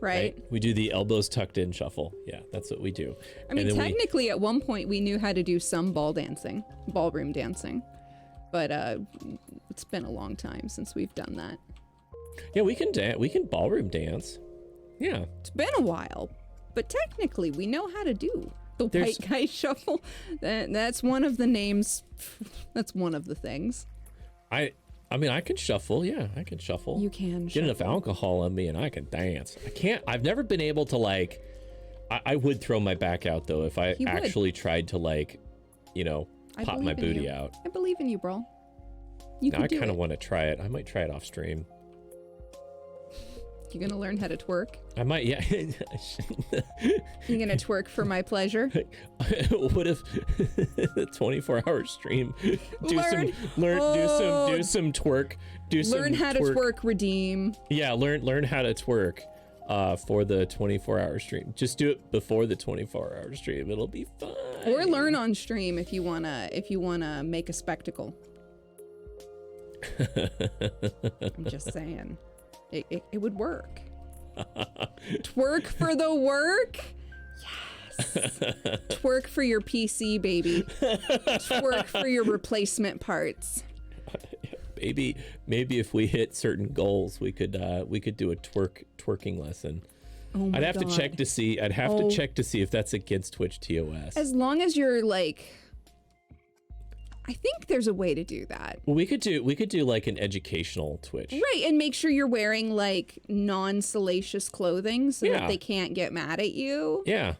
Right. We do the elbows tucked in shuffle. Yeah, that's what we do. I mean, technically, at one point, we knew how to do some ballroom dancing. But it's been a long time since we've done that. Yeah, we can ballroom dance. Yeah. It's been a while, but technically we know how to do the white guy shuffle. That's one of the names. That's one of the things. I mean, I can shuffle. Yeah, I can shuffle. You can get enough alcohol on me and I can dance. I've never been able to like, I would throw my back out though if I actually tried to like, pop my booty out. I believe in you, bro. I kind of want to try it. I might try it off stream. You gonna learn how to twerk? I might, yeah. You gonna twerk for my pleasure? What if 24-hour stream? Do some twerk. Learn how to twerk, redeem. Yeah, learn how to twerk for the 24-hour stream. Just do it before the 24-hour stream. It'll be fun. Or learn on stream if you wanna make a spectacle. I'm just saying. It would work. Twerk for the work? Yes. Twerk for your PC, baby. Twerk for your replacement parts. Maybe if we hit certain goals, we could do a twerking lesson. Oh my I'd have God. to check to see. I'd have to check to see if that's against Twitch TOS. As long as you're like, I think there's a way to do that. Well, we could do like an educational Twitch. Right, and make sure you're wearing like non-salacious clothing so that they can't get mad at you. Yeah.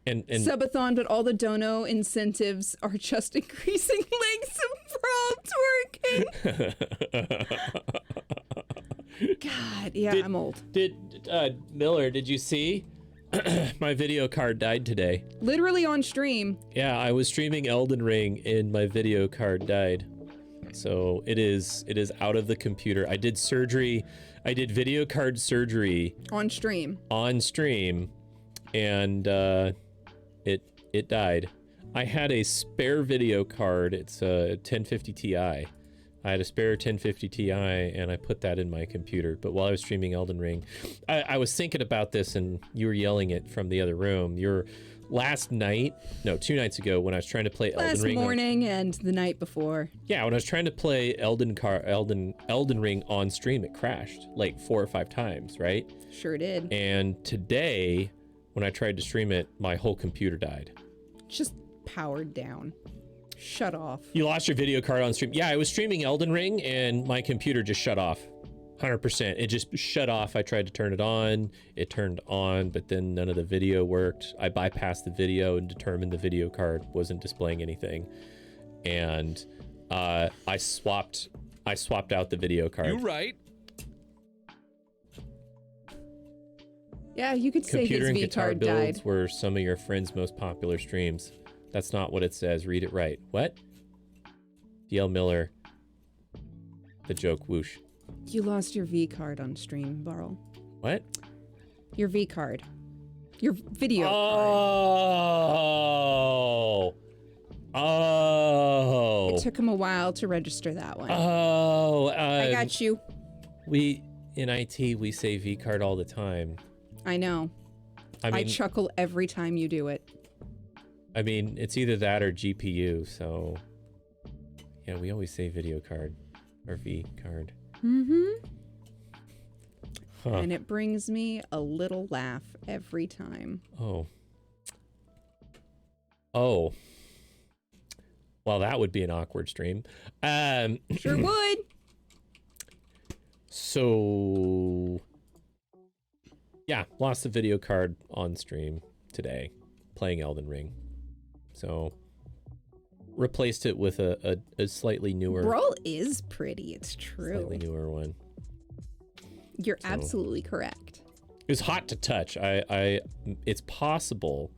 And subathon, but all the dono incentives are just increasing links of brawl twerking. God, yeah, I'm old. Miller, did you see? My video card died today. Literally on stream. Yeah, I was streaming Elden Ring and my video card died. So it is out of the computer. I did surgery. I did video card surgery on stream. And it died. I had a spare video card. It's a 1050 Ti I had a spare 1050 Ti, and I put that in my computer. But while I was streaming Elden Ring, I was thinking about this, and you were yelling it from the other room. Last night, no, 2 nights ago, when I was trying to play Elden Ring. Last morning and the night before. Yeah, when I was trying to play Elden Ring on stream, it crashed like 4 or 5 times, right? Sure did. And today, when I tried to stream it, my whole computer died. Just powered down. Shut off. You lost your video card on stream. Yeah, I was streaming Elden Ring, and my computer just shut off. 100%. It just shut off. I tried to turn it on. It turned on, but then none of the video worked. I bypassed the video and determined the video card wasn't displaying anything. And I swapped out the video card. You right. Yeah, you could say Computer his and V guitar card builds died. were some of your friends' most popular streams. That's not what it says. Read it right. What? DL Miller. The joke. Whoosh. You lost your V card on stream, Barl. What? Your V card. Your video card. Oh. It took him a while to register that one. Oh. I got you. We, in IT, we say V card all the time. I know. I mean, I chuckle every time you do it. I mean, it's either that or GPU, so... Yeah, we always say video card. Or V card. Mm-hmm. Huh. And it brings me a little laugh every time. Oh. Well, that would be an awkward stream. Sure would. So... Yeah, lost the video card on stream today, playing Elden Ring. So, replaced it with a slightly newer... Brawl is pretty, it's true. Slightly newer one. You're absolutely correct. It was hot to touch. It's possible.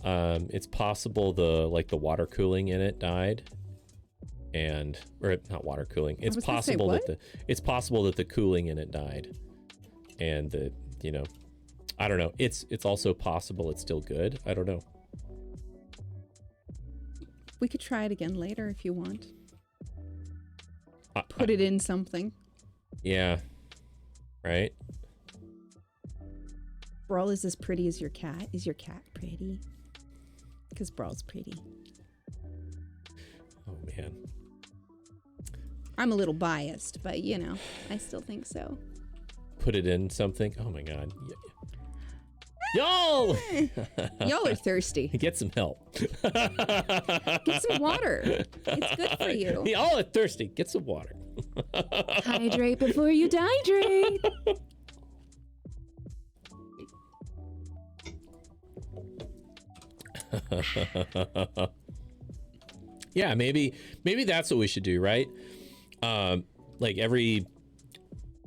It's possible the water cooling in it died, or not water cooling. It's possible it's possible that the cooling in it died, and I don't know. It's also possible it's still good. I don't know. We could try it again later if you want. Put it in something. Yeah. Right? Brawl is as pretty as your cat. Is your cat pretty? Because Brawl's pretty. Oh, man. I'm a little biased, but I still think so. Put it in something. Oh, my God. Y'all! Y'all are thirsty. Get some help. Get some water. It's good for you. Y'all are thirsty. Get some water. Hydrate before you dehydrate. Yeah, maybe that's what we should do, right? Like every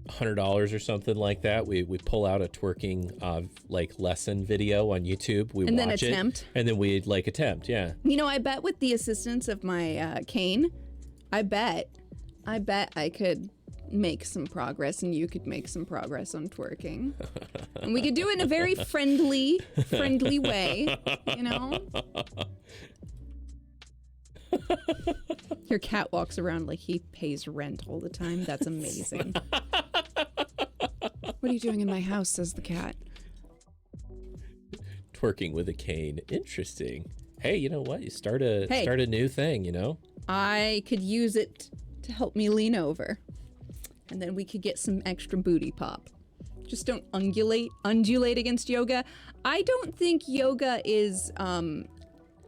$100 or something like that, we pull out a twerking lesson video on YouTube. We and watch then attempt. it, and then we attempt. Yeah. I bet with the assistance of my cane, I bet I could make some progress, and you could make some progress on twerking, and we could do it in a very friendly way. Your cat walks around like he pays rent all the time. That's amazing. What are you doing in my house? Says the cat. Twerking with a cane. Interesting. Hey, you know what? You start a new thing, I could use it to help me lean over. And then we could get some extra booty pop. Just don't undulate against yoga. I don't think yoga is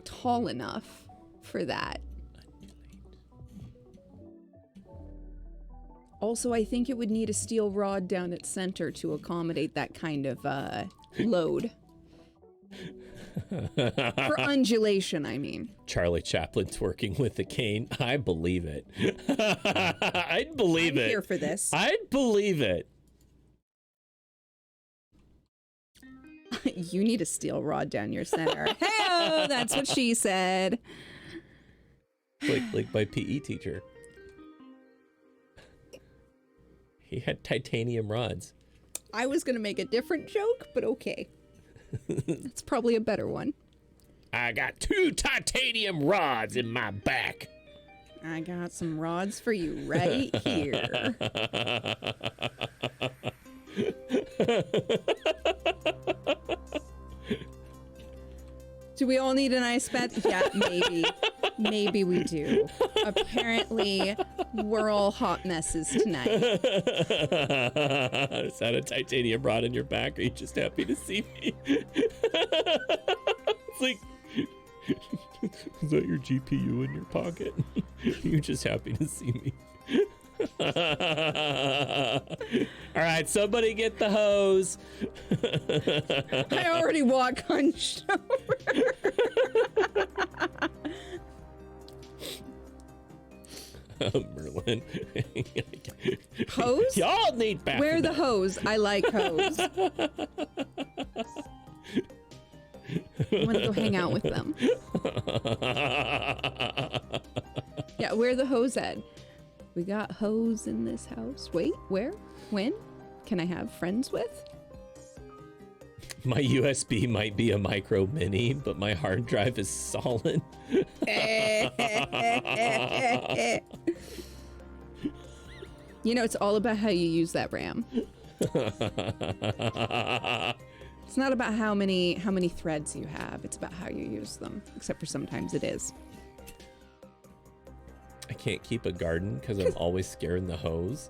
tall enough for that. Also, I think it would need a steel rod down its center to accommodate that kind of load. For undulation, I mean. Charlie Chaplin's working with the cane. I believe it. I'd believe it. I'm here for this. I'd believe it. You need a steel rod down your center. Hey-oh, that's what she said. Like my PE teacher. He had titanium rods. I was going to make a different joke, but okay. That's probably a better one. I got 2 titanium rods in my back. I got some rods for you right here. Do we all need an ice bath? Yeah, maybe. Maybe we do. Apparently, we're all hot messes tonight. Is that a titanium rod in your back? Are you just happy to see me? It's like, is that your GPU in your pocket? You're just happy to see me. All right, somebody get the hose. I already walk on shoulder. Merlin. Hose? Y'all need back. Where the hose? I like hose. I want to go hang out with them. Yeah, where the hose at? We got hose in this house. Wait, where? When? Can I have friends with? My USB might be a micro mini, but my hard drive is solid. You know, it's all about how you use that RAM. It's not about how many threads you have. It's about how you use them. Except for sometimes it is. I can't keep a garden because I'm always scaring the hose.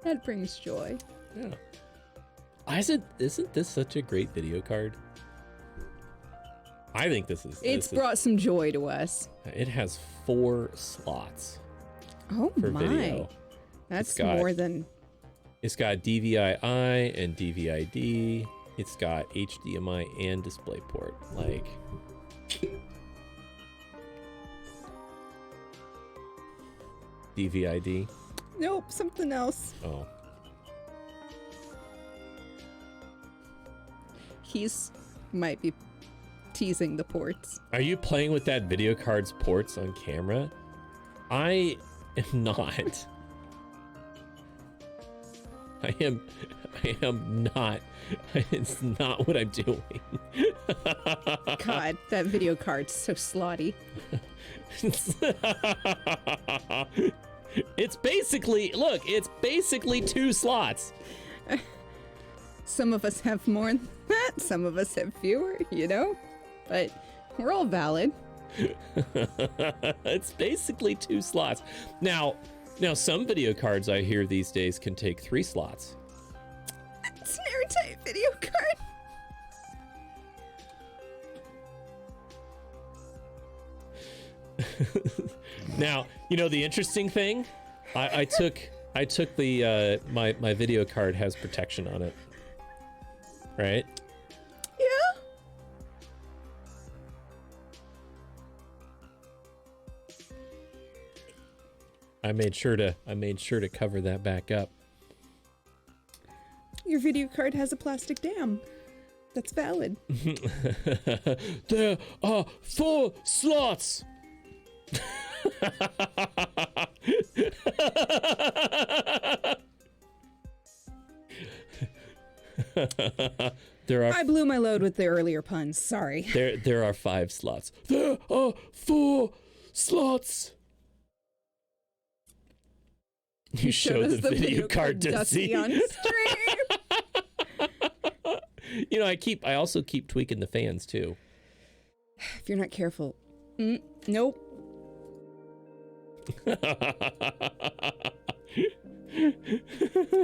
That brings joy. Yeah. Isn't this such a great video card? I think this is. It's brought some joy to us. It has 4 slots. Oh for my. Video. That's more than. It's got DVI-I and DVI-D. It's got HDMI and DisplayPort. Like. DVI-D? Nope, something else. Oh. He's might be teasing the ports. Are you playing with that video card's ports on camera? I am not. I am not. It's not what I'm doing. God, that video card's so slotty. It's basically, look, it's basically 2 slots. Some of us have more than that, some of us have fewer, you know? But we're all valid. It's basically 2 slots. Now some video cards I hear these days can take 3 slots. It's an airtight video card. Now, you know the interesting thing? I took the my video card has protection on it. Right? Yeah. I made sure to cover that back up. Your video card has a plastic dam. That's valid. There are 4 slots. I blew my load with the earlier puns. Sorry. There are 5 slots. There are 4 slots. You show the video card to see on stream. You know, I also keep tweaking the fans too. If you're not careful. Nope.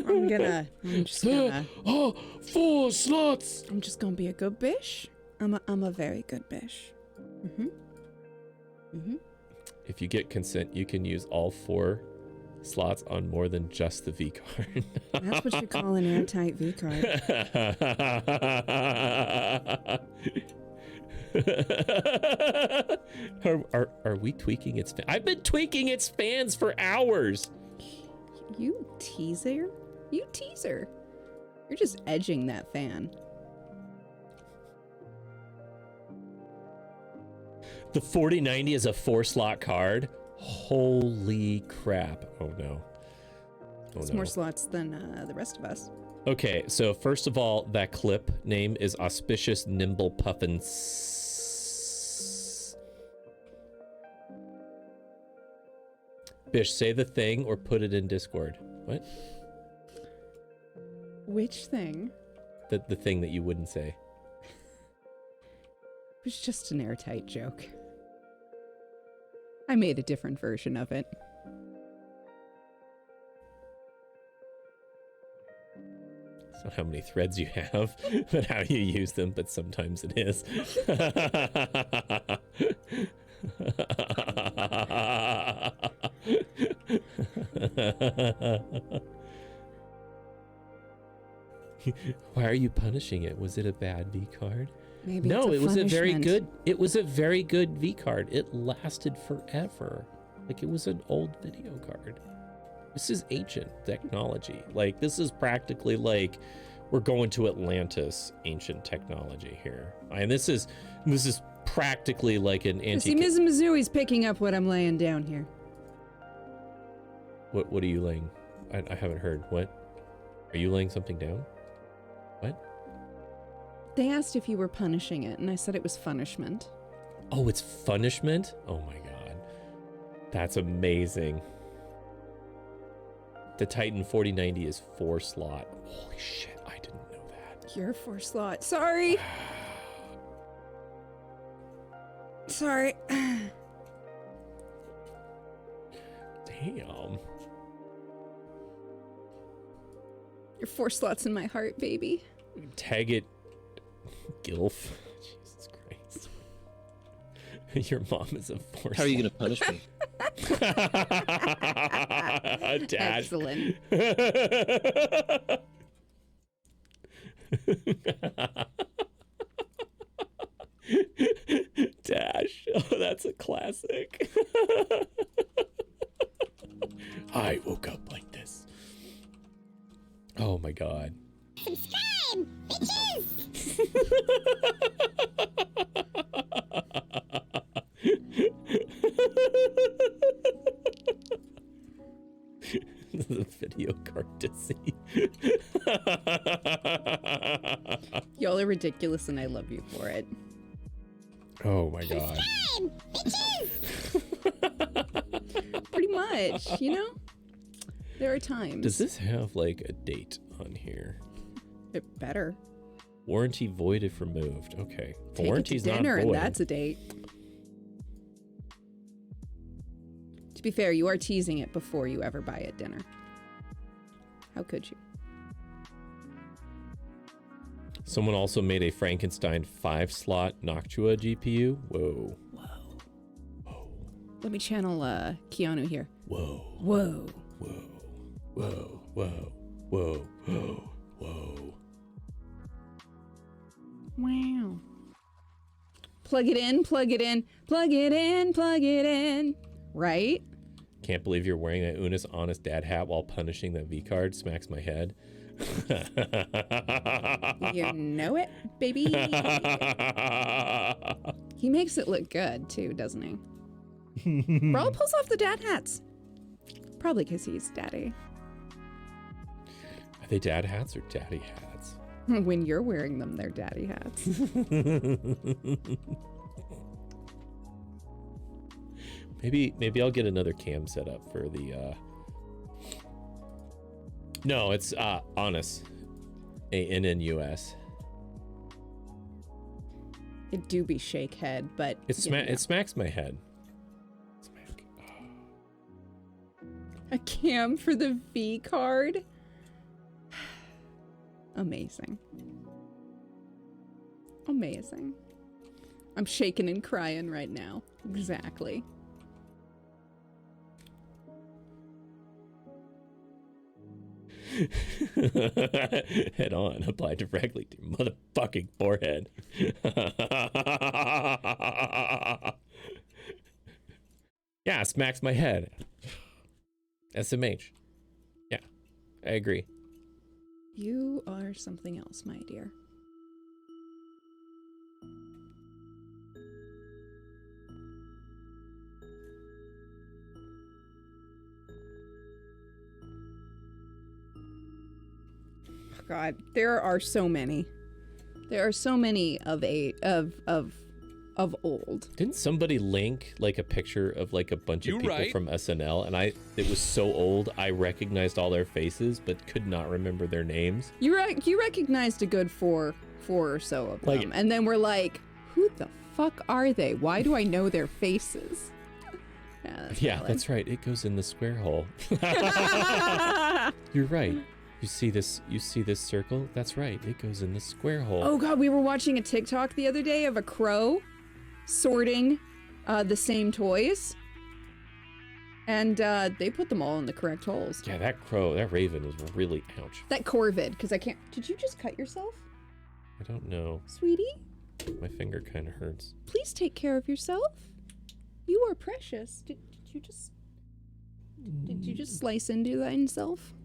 I'm just gonna. Oh, 4 slots. I'm just gonna be a good bish. I'm a very good bish. If you get consent, you can use all 4 slots on more than just the V card. That's what you call an airtight V card. Are we tweaking its fan? I've been tweaking its fans for hours. You teaser? You teaser. You're just edging that fan. The 4090 is a 4-slot card. Holy crap. Oh no. It's more slots than the rest of us. Okay, so first of all, that clip name is Auspicious Nimble Puffins. Bish, say the thing or put it in Discord. What? Which thing? The thing that you wouldn't say. It was just an airtight joke. I made a different version of it. It's not how many threads you have, but how you use them, but sometimes it is. Why are you punishing it? Was it a bad V card? Maybe No, it's it was a very punishment. good. It was a very good V card. It lasted forever. Like it was an old video card. This is ancient technology. Like this is practically like we're going to Atlantis ancient technology here. And this is practically like an See, antique. Ms. Mizoui's picking up what I'm laying down here. What are you laying? I haven't heard. What? Are you laying something down? What? They asked if you were punishing it, and I said it was punishment. Oh, it's punishment? Oh my god. That's amazing. The Titan 4090 is 4 slot. Holy shit, I didn't know that. You're 4 slot. Sorry. Sorry. Damn. You're 4 slots in my heart, baby. Tag it Gilf. Jesus Christ. Your mom is a 4 How are you going to punish me? Dad. Excellent. Dash. Oh, that's a classic. I woke up like this. Oh my god. Subscribe, bitches! This is a video card to see. Y'all are ridiculous, and I love you for it. Oh my god. Subscribe, bitches! Pretty much, you know? There are times. Does this have like a date on here? It better. Warranty void if removed. Okay. Take Warranty's it to dinner, not and void. that's a date. To be fair, you are teasing it before you ever buy it dinner. How could you? Someone also made a Frankenstein 5-slot Noctua GPU. Whoa. Let me channel Keanu here. Whoa. Whoa. Whoa. Whoa. Whoa. Whoa. Whoa. Whoa. Wow. Plug it in, plug it in, plug it in, plug it in. Right? Can't believe you're wearing that Unis Honest Dad hat while punishing that V card. Smacks my head. You know it, baby. He makes it look good, too, doesn't he? Brawl pulls off the dad hats. Probably because he's daddy. Are they dad hats or daddy hats? When you're wearing them, they're daddy hats. Maybe I'll get another cam set up for the No, it's Honest. ANNUS. It do be shake head, but It smacks my head. Smack. a cam for the V card. Amazing. Amazing. I'm shaking and crying right now. Exactly. Head on, apply directly to your motherfucking forehead. Yeah, smacks my head. SMH. Yeah, I agree. You are something else, my dear. God, there are so many. There are so many of old. Didn't somebody link like a picture of like a bunch of people from SNL, and it was so old I recognized all their faces but could not remember their names. You recognized a good four or so of them, and then we're like, who the fuck are they? Why do I know their faces? Yeah, that's right. It goes in the square hole. You're right. You see this circle? That's right. It goes in the square hole. Oh God, we were watching a TikTok the other day of a crow sorting the same toys, and they put them all in the correct holes. Yeah, that raven was really ouch. That corvid, because I can't. Did you just cut yourself? I don't know. Sweetie? My finger kind of hurts. Please take care of yourself. You are precious. Did you just slice into that yourself?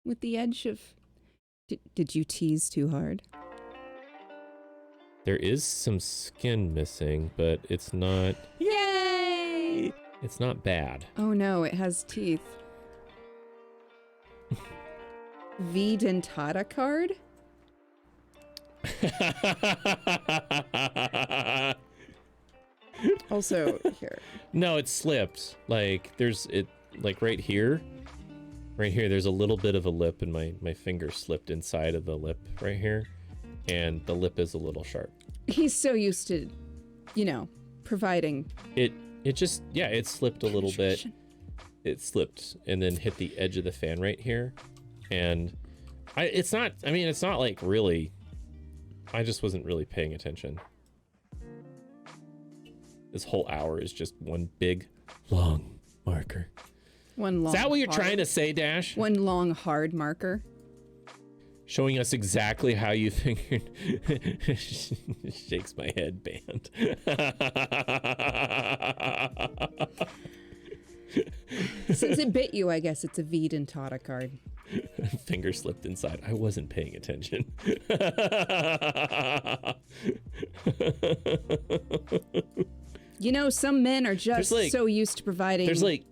With the edge of... Did you tease too hard? There is some skin missing, but it's not... Yay! It's not bad. Oh no, it has teeth. V dentata card? Also, here. No, it slipped. Like, right here. Right here, there's a little bit of a lip, and my finger slipped inside of the lip right here. And the lip is a little sharp. He's so used to, providing. It just, it slipped a little bit. It slipped and then hit the edge of the fan right here. And it's not like really, I just wasn't really paying attention. This whole hour is just one big, long marker. One long. Is that what you're trying to say, Dash? One long, hard marker. Showing us exactly how you figured. Shakes my head, band. Since it bit you, I guess it's a V dentata card. Finger slipped inside. I wasn't paying attention. Some men are just so used to providing. There's like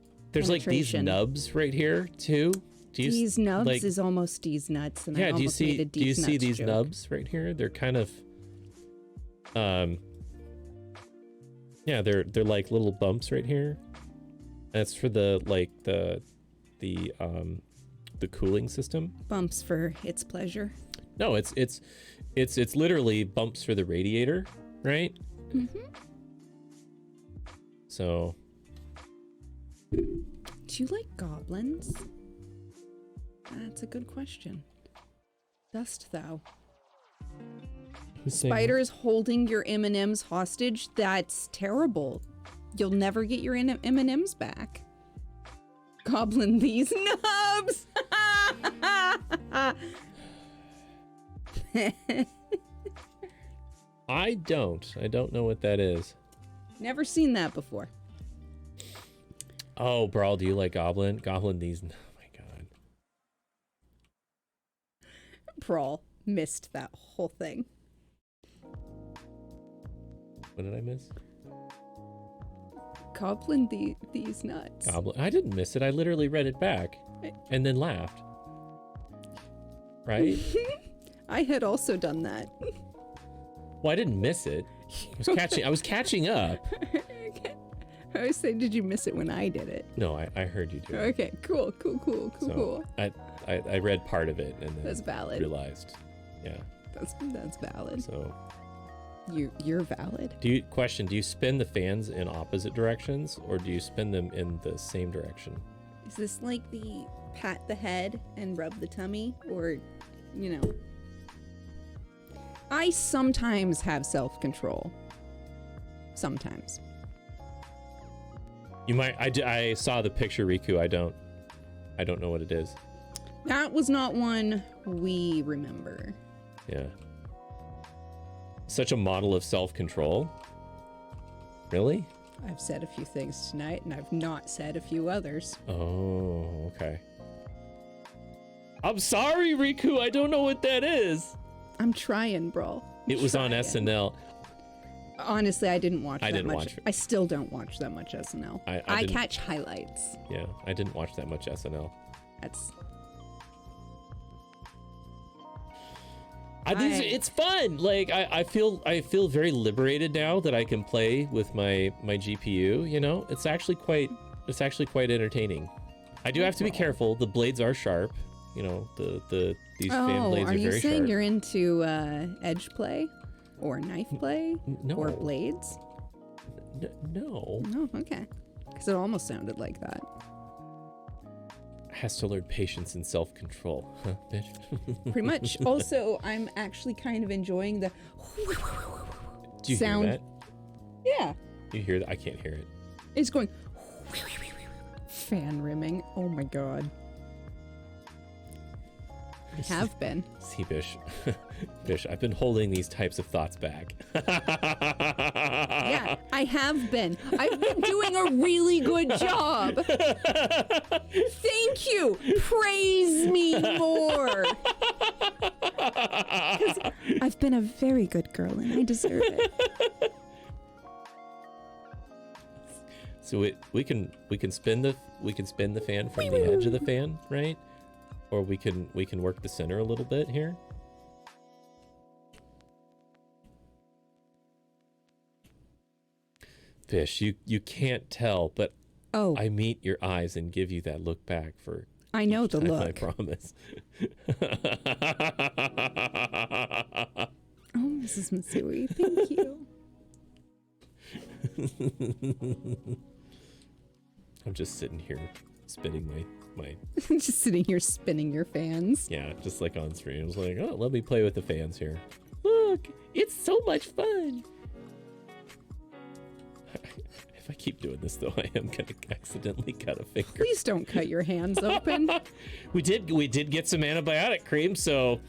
these nubs right here too. These nubs is almost these nuts, and I almost made a do you see these joke. nubs right here? They're kind of, they're like little bumps right here. That's for the cooling system. Bumps for its pleasure. No, it's literally bumps for the radiator, right? Mm-hmm. So. Do you like goblins? That's a good question. Dost thou? Spiders holding your M&Ms hostage? That's terrible. You'll never get your M&Ms back. Goblin these nubs! I don't know what that is. Never seen that before. Oh, Brawl, do you like Goblin? Goblin these... Oh my god. Brawl missed that whole thing. What did I miss? Goblin these nuts. Goblin... I didn't miss it. I literally read it back. And then laughed. Right? I had also done that. Well, I didn't miss it. I was catching up. I was saying, did you miss it when I did it? No, I heard you do it. Okay, cool. I read part of it and then that's valid. Realized, yeah. That's valid. So you're valid. Do you spin the fans in opposite directions or do you spin them in the same direction? Is this like the pat the head and rub the tummy, or I sometimes have self-control. Sometimes. You might. I saw the picture, Riku. I don't know what it is. That was not one we remember. Yeah. Such a model of self-control. Really? I've said a few things tonight, and I've not said a few others. Oh, okay. I'm sorry, Riku. I don't know what that is. I'm trying, bro. It was on SNL. Honestly, I didn't watch that much. Watch it. I still don't watch that much SNL. I catch highlights. Yeah, I didn't watch that much SNL. That's... It's fun. Like I feel very liberated now that I can play with my GPU. You know, it's actually quite entertaining. I do have to be careful. The blades are sharp. You know, these fan blades are very sharp. Are you saying you're into edge play or knife play No. or blades? No. Oh, okay. Because it almost sounded like that. Has to learn patience and self-control, huh, bitch? Pretty much. Also, I'm actually kind of enjoying the Do you sound. hear that? Yeah. You hear that? I can't hear it. It's going fan rimming. Oh my god. I have been. See, Bish. Bish, I've been holding these types of thoughts back. Yeah, I have been. I've been doing a really good job. Thank you. Praise me more. 'Cause I've been a very good girl and I deserve it. So we can spin the fan from the edge of the fan, right? Or we can work the center a little bit here. Fish, you can't tell, but Oh, I meet your eyes and give you that look back for I know each the time, look. I promise. Oh, Mrs. Matsui, thank you. I'm just sitting here spinning my Just sitting here spinning your fans. yeah, just like on stream. I was like, oh, let me play with the fans here. Look, it's so much fun. If I keep doing this though, I am gonna accidentally cut a finger. Please don't cut your hands open. We did get some antibiotic cream, so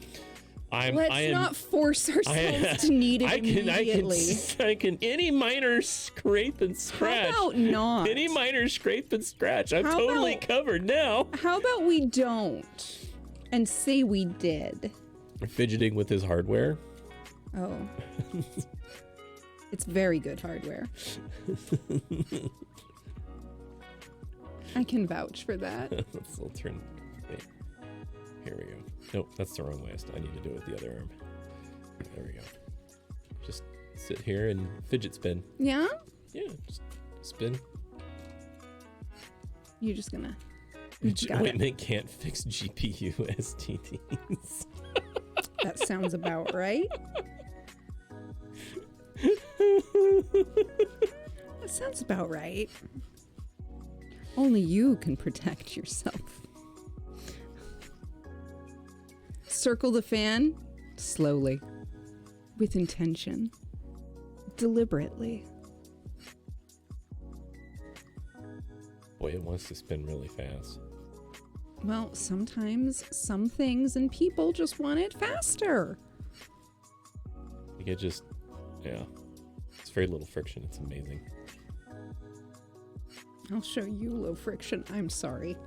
Let's not force ourselves to need it immediately. I can any minor scrape and scratch. How about not? Any minor scrape and scratch. I'm How totally about- covered now. How about we don't and say we did? Fidgeting with his hardware. Oh. It's very good hardware. I can vouch for that. I'll turn. Wait. Here we go. Nope, that's the wrong way. I need to do it with the other arm. There we go. Just sit here and fidget spin. Yeah? Yeah, just spin. You're just gonna. Equipment can't fix GPU STDs. That sounds about right. That sounds about right. Only you can protect yourself. Circle the fan slowly, with intention, deliberately. Boy, it wants to spin really fast. Well, sometimes some things and people just want it faster. You get just, yeah. It's very little friction. It's amazing. I'll show you low friction. I'm sorry.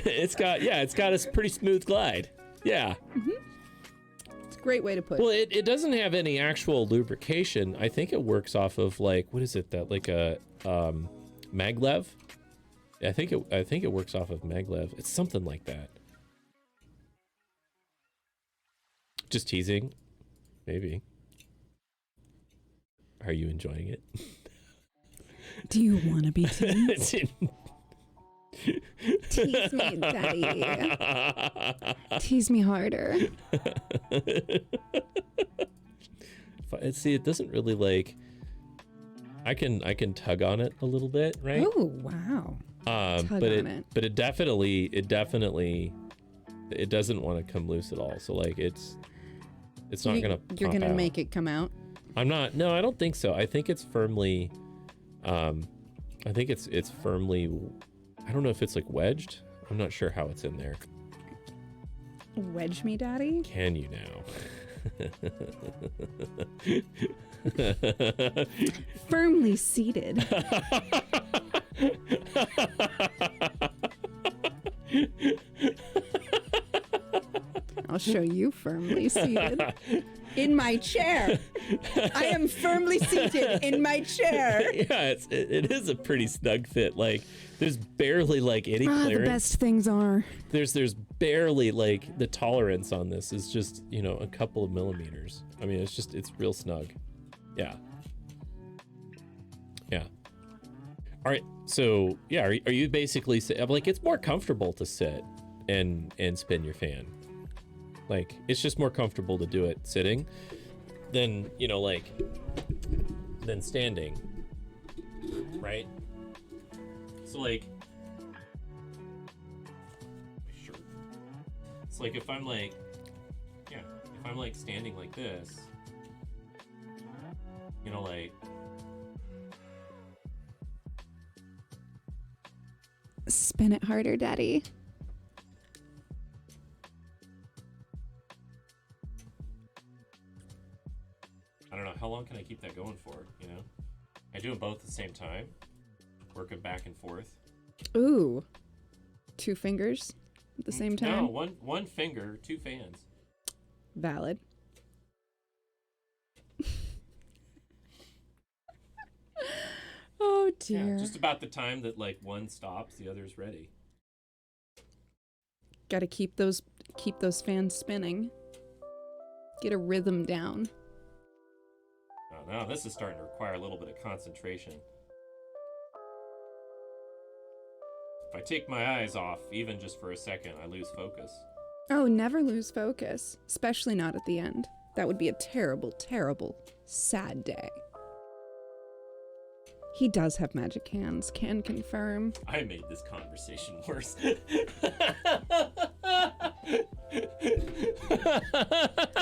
It's got a pretty smooth glide. Yeah. Mm-hmm. It's a great way to put Well, it. it doesn't have any actual lubrication. I think it works off of like, what is it, that like a maglev? I think it works off of maglev. It's something like that. Just teasing. Maybe. Are you enjoying it? Do you want to be teased? Tease me, daddy. Tease me harder. See, it doesn't really like. I can tug on it a little bit, right? Oh, wow. Tug but on it. But it definitely it doesn't want to come loose at all. So like it's not gonna. You're pop gonna out. make it come out. I'm not. No, I don't think so. I think it's firmly. I think it's firmly. I don't know if it's like wedged. I'm not sure how it's in there. Wedge me, daddy. Can you now? Firmly seated. I'll show you firmly seated. in my chair. I am firmly seated in my chair. Yeah, it is a pretty snug fit. Like, there's barely like any The clearance. best things are. There's barely like the tolerance on this is just, you know, a couple of millimeters. I mean, it's real snug. Yeah. Yeah. All right. So yeah, are you basically like, it's more comfortable to sit and spin your fan. Like, it's just more comfortable to do it sitting than, you know, like, than standing, right? So like, sure. It's like if I'm like, yeah, if I'm like standing like this, you know, like, Spin it harder, Daddy. I don't know, how long can I keep that going for, you know? I do them both at the same time, work it back and forth. Ooh. 2 fingers at the same time? No, one finger, 2 fans. Valid. Oh dear. Yeah, just about the time that like one stops, the other's ready. Gotta keep those fans spinning. Get a rhythm down. Oh, now this is starting to require a little bit of concentration. If I take my eyes off, even just for a second, I lose focus. Oh, never lose focus. Especially not at the end. That would be a terrible, terrible, sad day. He does have magic hands, can confirm. I made this conversation worse.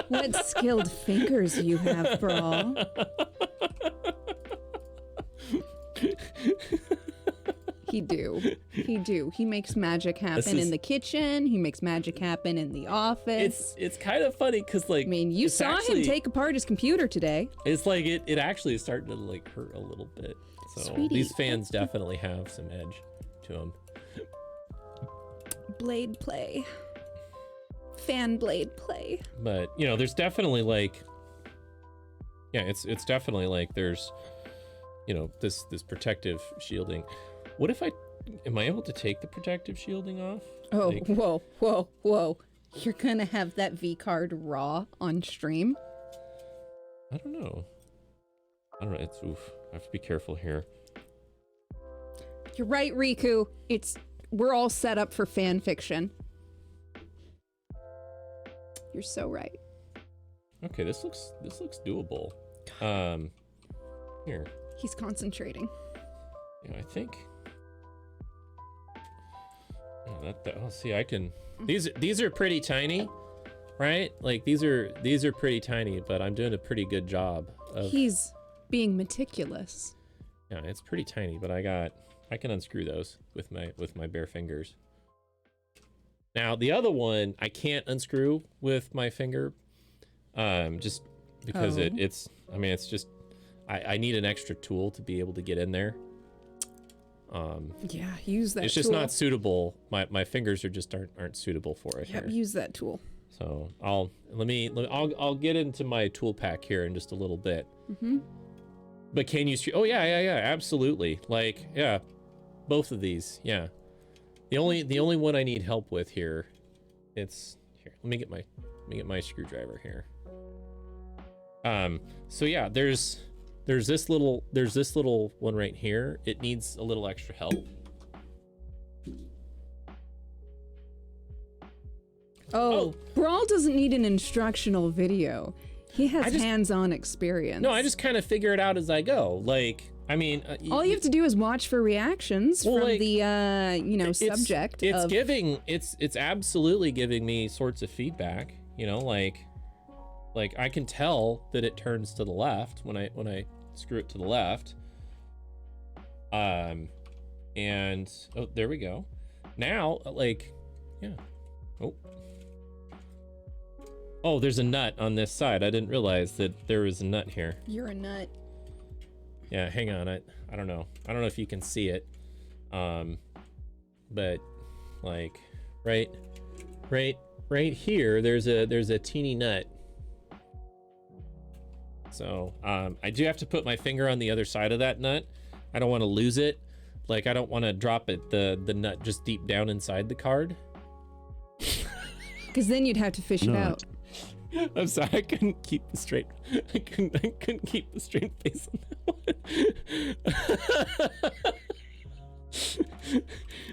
What skilled fingers you have, Brawl. He do. He makes magic happen in the kitchen. He makes magic happen in the office. It's kind of funny because, like, I mean, you saw him take apart his computer today. It's like it actually is starting to like hurt a little bit. So Sweetie, these fans definitely have some edge to them. Blade play. Fan blade play. But you know, there's definitely like, yeah, it's definitely like there's, you know, this protective shielding. What if am I able to take the protective shielding off? Oh, Like, whoa. You're gonna have that V card raw on stream? I don't know. It's oof. I have to be careful here. You're right, Riku. We're all set up for fan fiction. You're so right. Okay, this looks doable. Here. He's concentrating. Yeah, I think. Yeah, oh, see, I can. These are pretty tiny, right? Like these are pretty tiny, but I'm doing a pretty good job of. He's being meticulous. Yeah, it's pretty tiny, but I can unscrew those with my bare fingers. Now the other one I can't unscrew with my finger, just because it's just I need an extra tool to be able to get in there. Yeah, use that. It's just not suitable. My fingers aren't suitable for it. Yep, here. use that tool. So I'll get into my tool pack here in just a little bit. Mm-hmm. But can you? Oh yeah, absolutely. Like yeah, both of these. Yeah. The only one I need help with here, it's here. Let me get my screwdriver here. So yeah, there's this little one right here. It needs a little extra help. Oh, Brawl doesn't need an instructional video. He has hands-on experience. No, I just kind of figure it out as I go. Like, I mean, all you have to do is watch for reactions from like, the subject. It's absolutely giving me sorts of feedback. You know, like I can tell that it turns to the left when I screw it to the left. And oh, there we go. Now, like, yeah. Oh, there's a nut on this side. I didn't realize that there was a nut here. You're a nut. Yeah, hang on. I don't know. I don't know if you can see it. But like right here, there's a teeny nut. So I do have to put my finger on the other side of that nut. I don't want to lose it. Like, I don't want to drop it, the nut just deep down inside the card. Because then you'd have to fish it out. I'm sorry, I couldn't keep the straight. I couldn't keep the straight face on that one.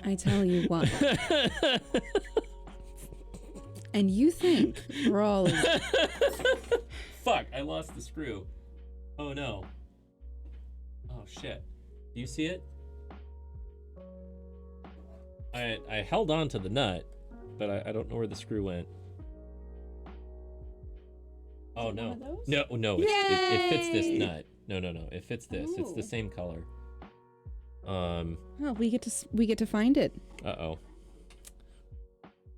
I tell you what. And you think Brawl is... Fuck, I lost the screw. Oh no. Oh shit. Do you see it? I held on to the nut, but I don't know where the screw went. Oh no. No, it fits this nut. No, it fits this. It's the same color. Oh, we get to find it. Uh-oh.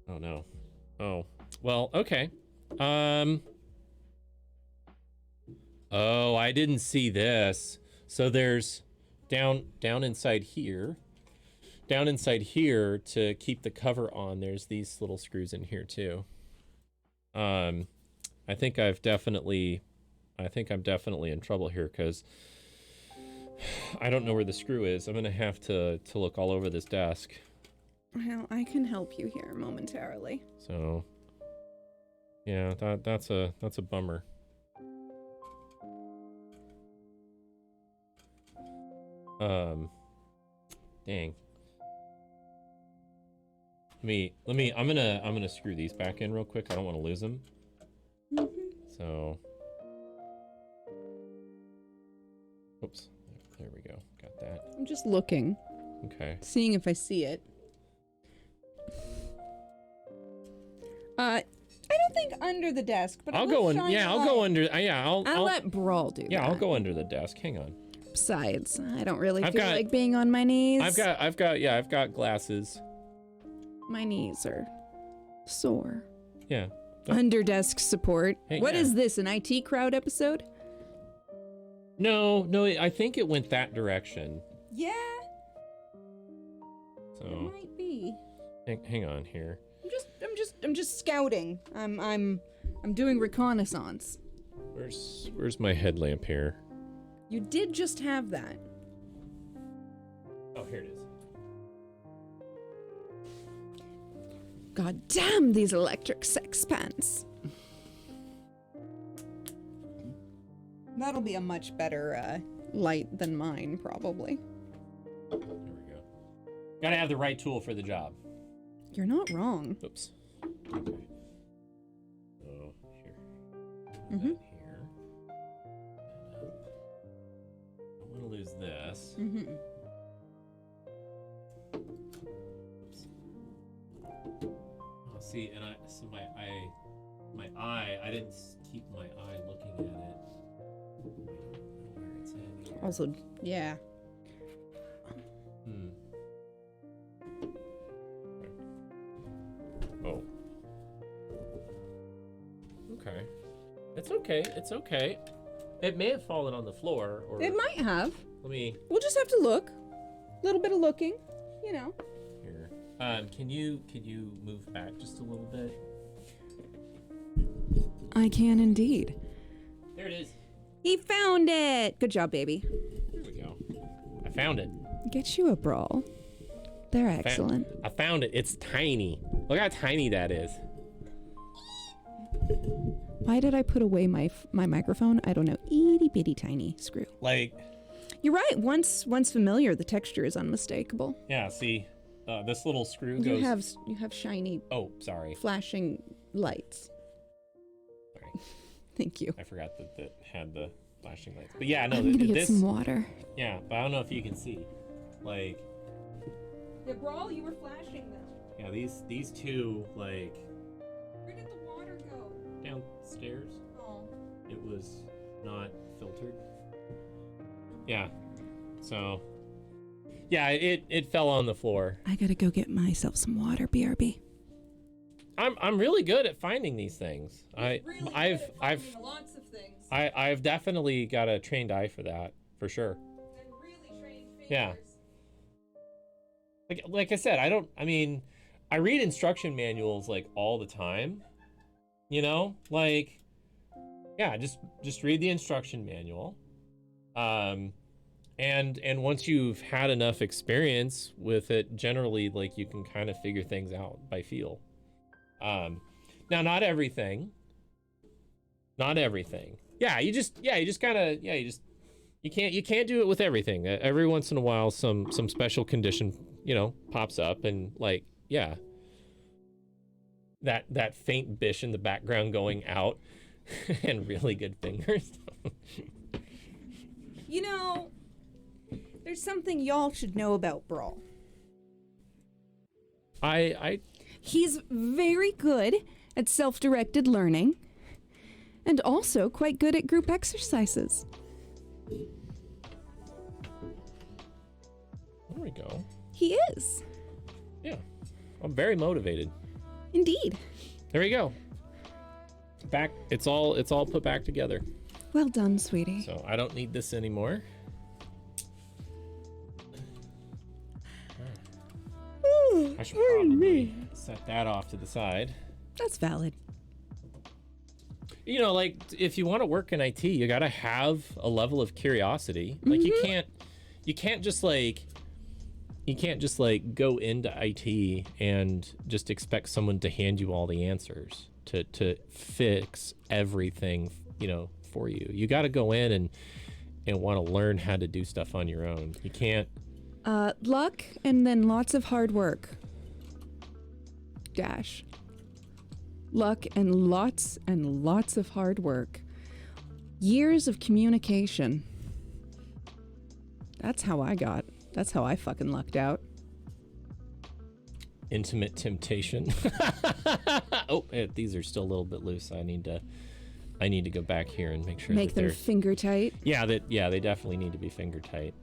Oh no. Oh. Well, okay. Oh, I didn't see this. So there's down inside here. Down inside here, to keep the cover on, there's these little screws in here too. I think I'm definitely in trouble here, because I don't know where the screw is. I'm gonna have to look all over this desk. Well, I can help you here momentarily. So, yeah, that's a bummer. Dang. Let me. I'm gonna screw these back in real quick. I don't want to lose them. So, oops. There we go. Got that. I'm just looking. Okay. Seeing if I see it. I don't think under the desk, but I'll go in. Yeah, I'll go under. Yeah, I'll let Brawl do that. Yeah, I'll go under the desk. Hang on. Besides, I don't really feel like being on my knees. I've got glasses. My knees are sore. Yeah. Under desk support. Hey, What yeah. is this, an IT crowd episode? No, I think it went that direction. Yeah. So It might be. hang on here. I'm just scouting. I'm doing reconnaissance. Where's my headlamp here? You did just have that. Oh, here it is. God damn these electric sex pants. That'll be a much better light than mine, probably. There we go. Gotta have the right tool for the job. You're not wrong. Oops. Okay. So here. Mm-hmm. That here. I want to lose this. Mm-hmm. Oops. Oh, see, and my eye. I didn't keep my eye looking at it. I don't know where it's at here. Also, yeah. Oh. Okay. It's okay. It's okay. It may have fallen on the floor, or It might have. let me We'll just have to look. A little bit of looking, you know. here. Can you move back just a little bit? I can indeed. There it is. He found it. Good job, baby. There we go. I found it. Get you a Brawl. They're excellent. I found it. It's tiny. Look how tiny that is. Why did I put away my microphone? I don't know. Itty bitty tiny screw. Like, You're right. Once familiar, the texture is unmistakable. yeah. See, this little screw You goes. have shiny, Oh, sorry. flashing lights. Sorry. Thank you. I forgot that that had the flashing lights. But yeah, no. I'm gonna get This. some water. Yeah, but I don't know if you can see. Like, Yeah, Brawl, you were flashing them. yeah, these two, like, Where did the water go? downstairs. Oh. It was not filtered. Yeah. So, yeah, it fell on the floor. I gotta go get myself some water, BRB. I'm really good at finding these things. I've lots of things. I've definitely got a trained eye for that, for sure. And really trained fingers. Yeah. Like I said, I read instruction manuals like all the time. You know? Like, Yeah, just read the instruction manual. And once you've had enough experience with it, generally, like, you can kind of figure things out by feel. Now, not everything. Yeah, you can't do it with everything. Every once in a while, some special condition, pops up, and like, yeah, that faint bish in the background going out, and really good fingers. There's something y'all should know about Brawl. He's very good at self-directed learning, and also quite good at group exercises. There we go. He is. Yeah, I'm very motivated. Indeed. There we go. Back. It's all put back together. Well done, sweetie. So I don't need this anymore. I should probably set that off to the side. That's valid. Like, if you want to work in IT, you got to have a level of curiosity. Like, you can't just go into IT and just expect someone to hand you all the answers to fix everything, for you. You got to go in and want to learn how to do stuff on your own. You can't. Luck and then lots of hard work. Dash. Luck and lots of hard work. Years of communication. That's how I fucking lucked out. Intimate temptation. Oh, these are still a little bit loose. I need to go back here and make sure Make them finger tight. Yeah, they definitely need to be finger tight.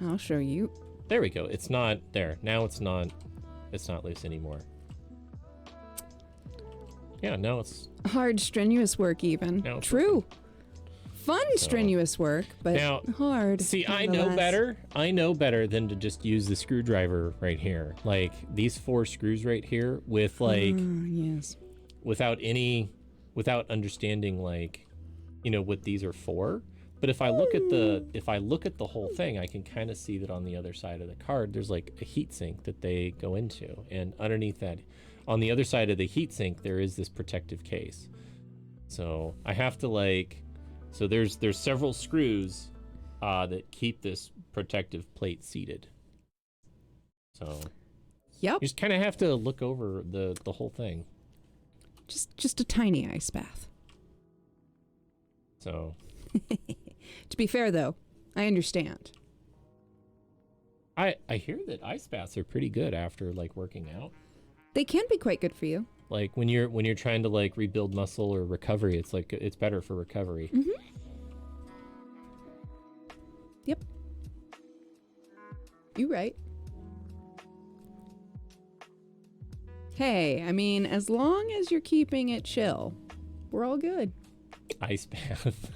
I'll show you. There we go. It's not there. Now it's not loose anymore. Yeah, now it's hard, strenuous work even. Now it's true. working. Fun, strenuous work, but now, hard. See, I know better than to just use the screwdriver right here. Like, these 4 screws right here with yes. without understanding what these are for. But if I look at the whole thing, I can kind of see that on the other side of the card, there's like a heat sink that they go into, and underneath that, on the other side of the heat sink, there is this protective case. So I have to so there's several screws that keep this protective plate seated. So yep, you just kind of have to look over the whole thing. Just a tiny ice bath. So. To be fair, though, I understand. I hear that ice baths are pretty good after working out. They can be quite good for you. Like when you're trying to rebuild muscle or recovery, it's better for recovery. Mm-hmm. Yep. You're right. Hey, I mean, as long as you're keeping it chill, we're all good. Ice bath.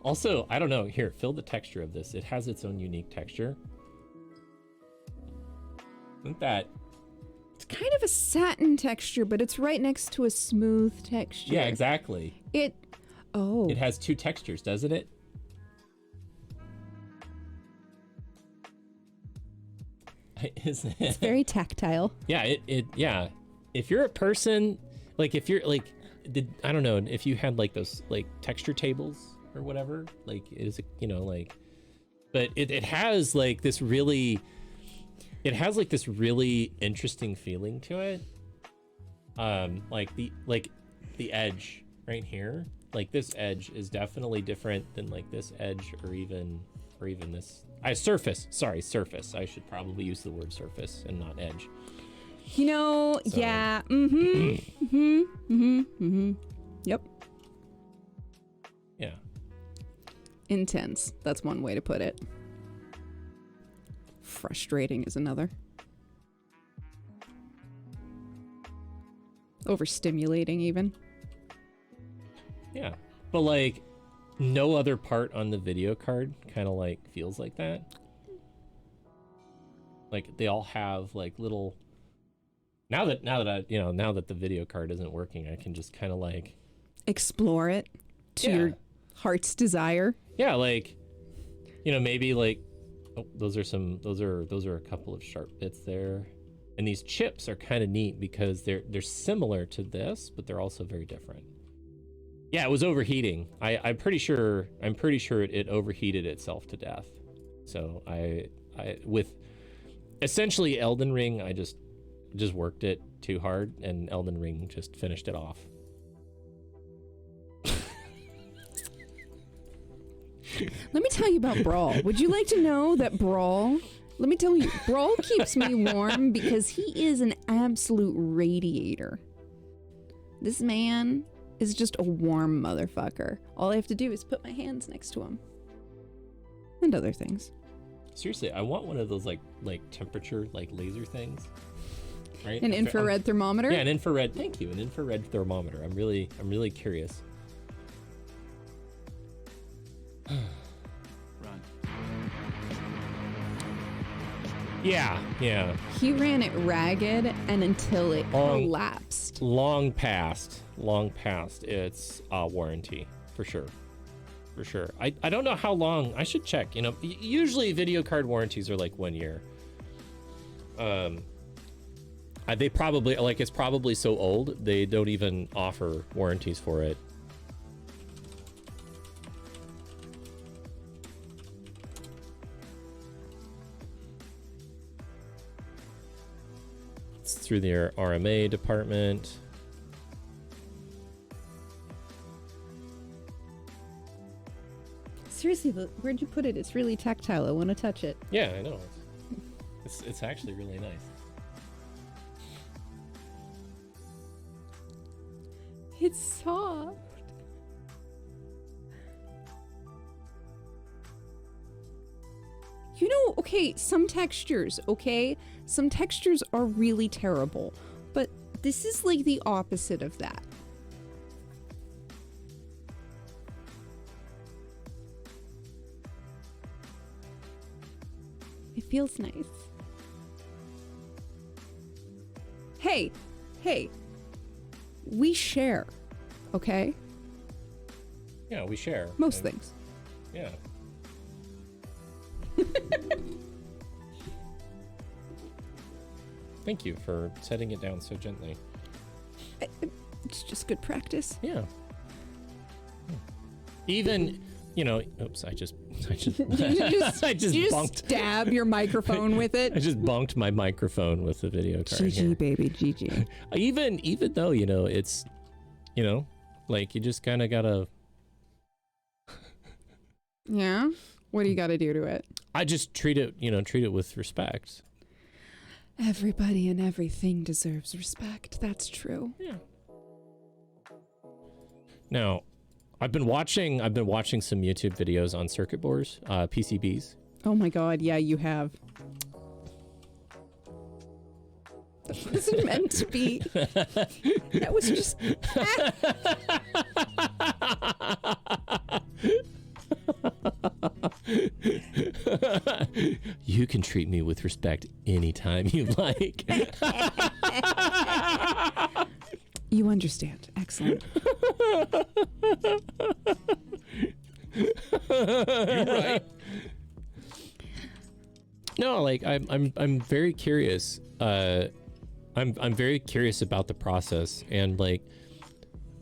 Also, I don't know. Here, feel the texture of this. It has its own unique texture. Isn't that? It's kind of a satin texture, but it's right next to a smooth texture. Yeah, exactly. It has 2 textures, doesn't it? Isn't it? It's very tactile. Yeah, yeah. If you're a person, if you're I don't know, if you had those texture tables or whatever, but it has this really, this really interesting feeling to it. The edge right here, this edge is definitely different than this edge or even this surface. Sorry, surface. I should probably use the word surface and not edge. Yeah. Yep. Yeah. Intense. That's one way to put it. Frustrating is another. Overstimulating even. Yeah. But no other part on the video card kind of feels like that. They all have little Now that now that the video card isn't working, I can just kind of like explore it to your heart's desire. Yeah, like, maybe like, oh, those are a couple of sharp bits there, and these chips are kind of neat because they're similar to this, but they're also very different. Yeah, it was overheating. I'm pretty sure it overheated itself to death. So I with essentially Elden Ring, I just worked it too hard, and Elden Ring just finished it off. Let me tell you about Brawl. Would you like to know that Brawl? Let me tell you, Brawl keeps me warm because he is an absolute radiator. This man is just a warm motherfucker. All I have to do is put my hands next to him. And other things. Seriously, I want one of those like temperature laser things. Right? An infrared thermometer? Yeah, an infrared. Thank you, an infrared thermometer. I'm really curious. Run. Yeah. He ran it ragged and until it collapsed. Long past its warranty, for sure. I don't know how long. I should check. Usually video card warranties are like 1 year. They probably it's probably so old they don't even offer warranties for it. It's through their RMA department. Seriously, where'd you put it? It's really tactile. I want to touch it. Yeah, I know. It's actually really nice. It's soft. Okay, some textures are really terrible, but this is like the opposite of that. It feels nice. Hey, we share, okay? Yeah, we share. Most things. Yeah. Thank you for setting it down so gently. It's just good practice. Yeah. Even, oops, I just bunked. Stab your microphone with it. I just bunked my microphone with the video card. GG, here. baby, GG. Even though, it's, like you just kind of gotta. Yeah? What do you gotta do to it? I just treat it with respect. Everybody and everything deserves respect. That's true. Yeah. Now, I've been watching some YouTube videos on circuit boards, PCBs. Oh my god, yeah, you have. That wasn't meant to be. That was just. You can treat me with respect anytime you like. You understand. Excellent. You're right. No, I'm very curious. I'm very curious about the process, and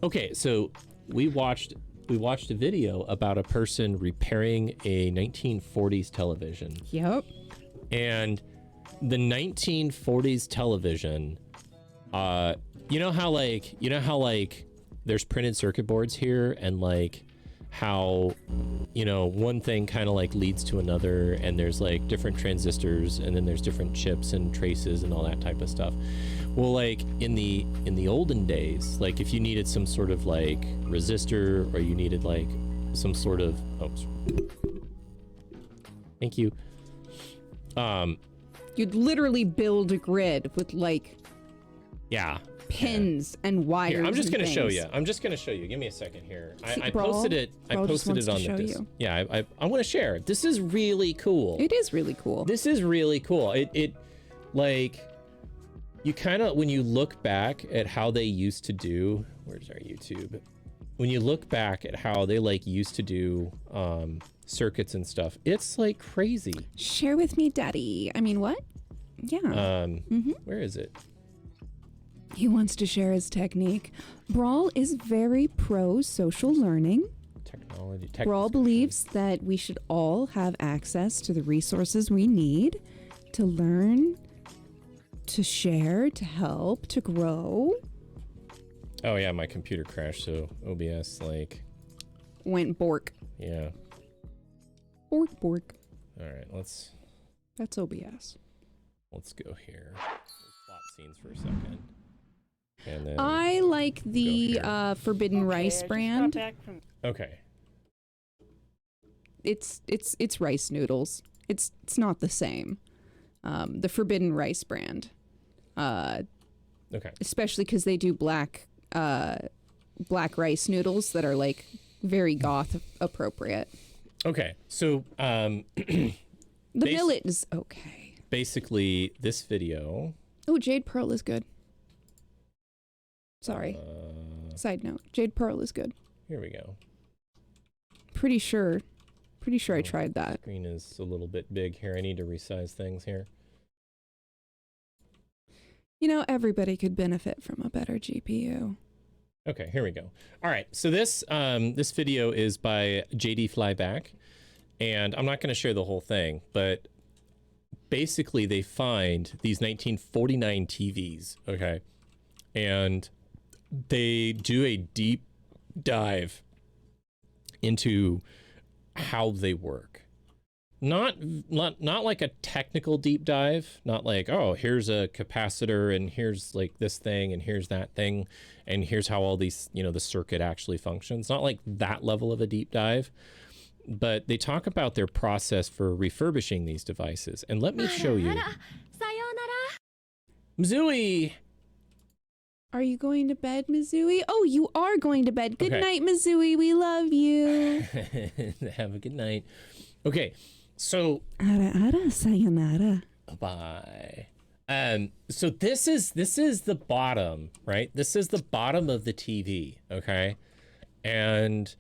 okay, so we watched a video about a person repairing a 1940s television. Yep. And the 1940s television, you know how there's printed circuit boards here, and how one thing kind of leads to another, and there's different transistors, and then there's different chips and traces and all that type of stuff. Well, in the olden days, if you needed some sort of resistor, or you needed some sort of thank you. You'd literally build a grid with yeah, pins and wires. Here, I'm just gonna show you. Give me a second here. I Brawl, posted it. I posted it on the disc. Yeah, I want to share. This is really cool. It is really cool. This is really cool. It you kind of, when you look back at how they used to do, where's our YouTube? When you look back at how they like used to do circuits and stuff, it's like crazy. Share with me, Daddy. I mean, what? Yeah. Where is it? He wants to share his technique. Brawl is very pro social learning. Technology. Brawl believes that we should all have access to the resources we need to learn, to share, to help, to grow. Oh yeah, my computer crashed, so OBS like Went bork. yeah. Bork, bork. All right, let's That's OBS. go here. Plot scenes for a second. And then I like the here. Forbidden Rice brand. okay. It's rice noodles. It's not the same. The Forbidden Rice brand. Okay. Especially because they do black rice noodles that are like very goth appropriate. Okay. So The millet is okay. basically this video Oh, Jade Pearl is good. Sorry. Side note, Jade Pearl is good. here we go. Pretty sure I tried that. Screen is a little bit big here. I need to resize things here. You know, everybody could benefit from a better GPU. Okay, here we go. All right, so this this video is by JD Flyback, and I'm not going to share the whole thing, but basically they find these 1949 TVs, okay, and they do a deep dive into how they work. Not like a technical deep dive, not like, oh, here's a capacitor and here's like this thing and here's that thing and here's how all these, you know, the circuit actually functions. Not like that level of a deep dive, but they talk about their process for refurbishing these devices. And let me show you. Mzui! Are you going to bed, Mizui? Oh, you are going to bed. Good Okay. night, Mizui. We love you. Have a good night. Okay, so Ara ara sayonara. bye. So this is the bottom, right? This is the bottom of the TV, okay? And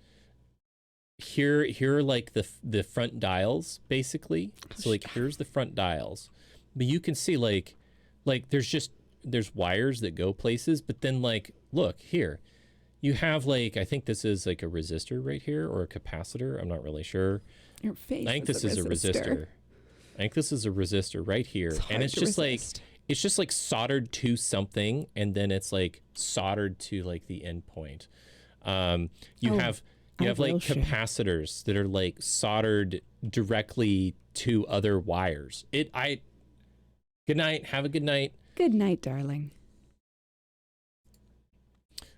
here are like the front dials, basically. So like here's the front dials. But you can see like there's wires that go places, but then like look here. You have like, I think this is like a resistor right here or a capacitor. I'm not really sure. Your face. I think this is a resistor. I think this is a resistor right here. And it's just like soldered to something, and then it's like soldered to like the end point. You have like capacitors that are like soldered directly to other wires. Good night. Have a good night. Good night, darling.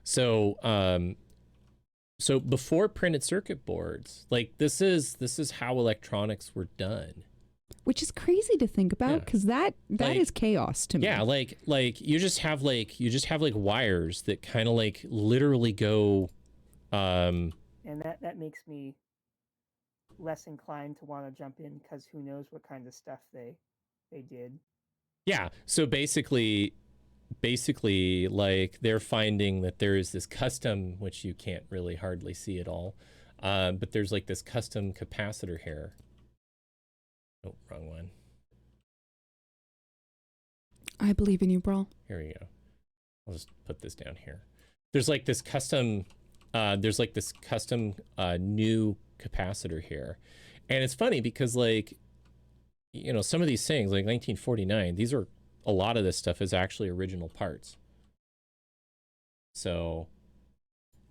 So so before printed circuit boards, like this is how electronics were done. Which is crazy to think about, Yeah. because that Like- is chaos to me. Yeah, like you just have like wires that kind of like literally go And that makes me less inclined to want to jump in because who knows what kinds of stuff they did. yeah, so basically like they're finding that there is this custom, which you can't really hardly see at all, but there's like this custom capacitor here. Oh, wrong one. I believe in you, Brawl. Here we go. I'll just put this down here. There's like this custom new capacitor here. And it's funny because like, you know, some of these things like 1949, a lot of this stuff is actually original parts. So,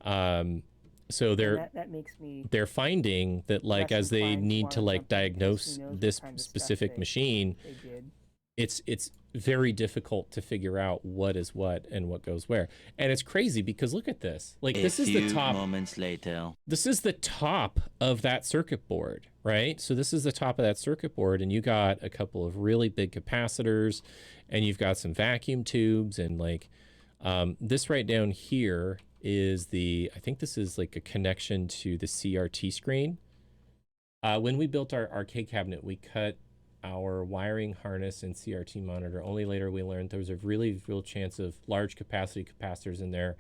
That makes me they're finding that like less as they inclined to need wanna to like jump in because diagnose who knows what this kind of stuff specific machine, they did. it's very difficult to figure out what is what and what goes where. And it's crazy because look at this. Like this is the top moments later. This is the top of that circuit board, right? So this is the top of that circuit board, and you got a couple of really big capacitors, and you've got some vacuum tubes, and like this right down here is I think this is like a connection to the CRT screen. When we built our arcade cabinet, we cut our wiring harness and CRT monitor. Only later we learned there was a real chance of large capacity capacitors in there.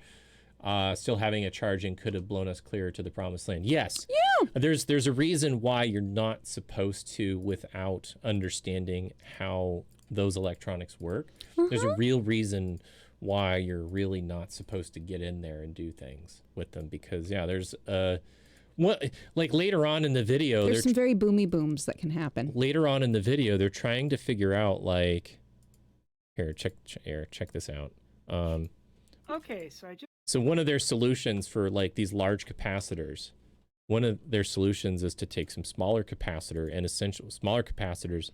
Still having a charging could have blown us clear to the promised land. Yes. Yeah. There's a reason why you're not supposed to without understanding how those electronics work. There's a real reason why you're really not supposed to get in there and do things with them, because there's what, like later on in the video, there's some very boomy booms that can happen. Later on in the video, they're trying to figure out, like, check this out. Okay, so one of their solutions for like these large capacitors, one of their solutions is to take some smaller capacitors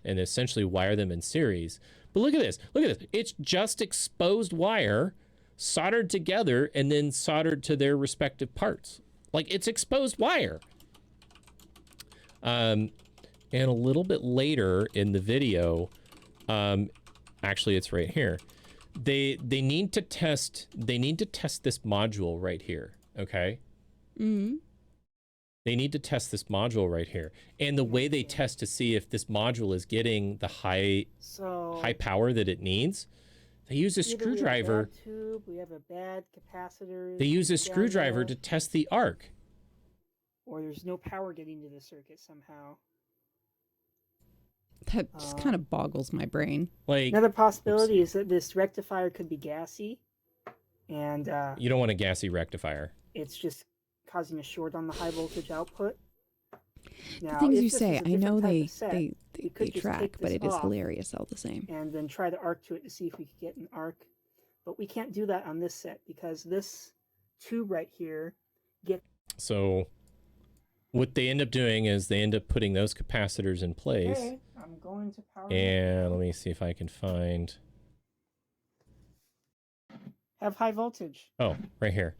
and essentially wire them in series. But look at this. It's just exposed wire soldered together and then soldered to their respective parts. Like, it's exposed wire. And a little bit later in the video, actually it's right here. They need to test this module right here, okay? Mm-hmm. They need to test this module right here. And the way they test to see if this module is getting the high power that it needs, they use a screwdriver. We have a bad capacitor. They use a screwdriver to test the arc. Or there's no power getting to the circuit somehow. That just kind of boggles my brain. Like, another possibility is that this rectifier could be gassy, and you don't want a gassy rectifier. It's just causing a short on the high voltage output. Now, the things you say, I know they track, but it is off hilarious all the same. And then try to arc to it to see if we could get an arc, but we can't do that on this set because this tube right here So what they end up doing is they end up putting those capacitors in place. Okay, I'm going to power. And let me see if I can find. Have high voltage. Oh, right here.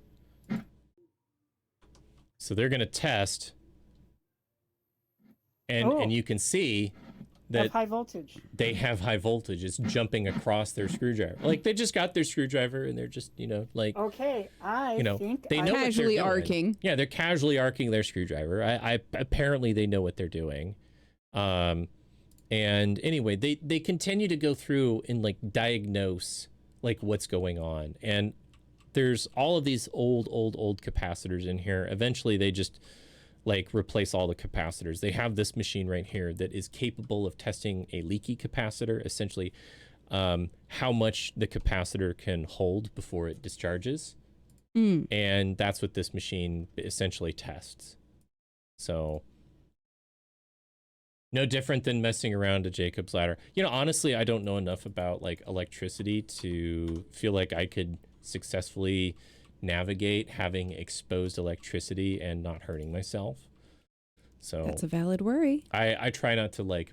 So they're going to test, and you can see that have high voltage. They have high voltage. It's jumping across their screwdriver. Like, they just got their screwdriver and they're just, like, okay, I think they know casually what they're arcing. Yeah, they're casually arcing their screwdriver. I apparently they know what they're doing. And anyway, they continue to go through and like diagnose like what's going on. And there's all of these old capacitors in here. Eventually they just like replace all the capacitors. They have this machine right here that is capable of testing a leaky capacitor, essentially how much the capacitor can hold before it discharges. And that's what this machine essentially tests. So no different than messing around a Jacob's ladder. Honestly, I don't know enough about like electricity to feel like I could successfully navigate having exposed electricity and not hurting myself. So that's a valid worry. I try not to like,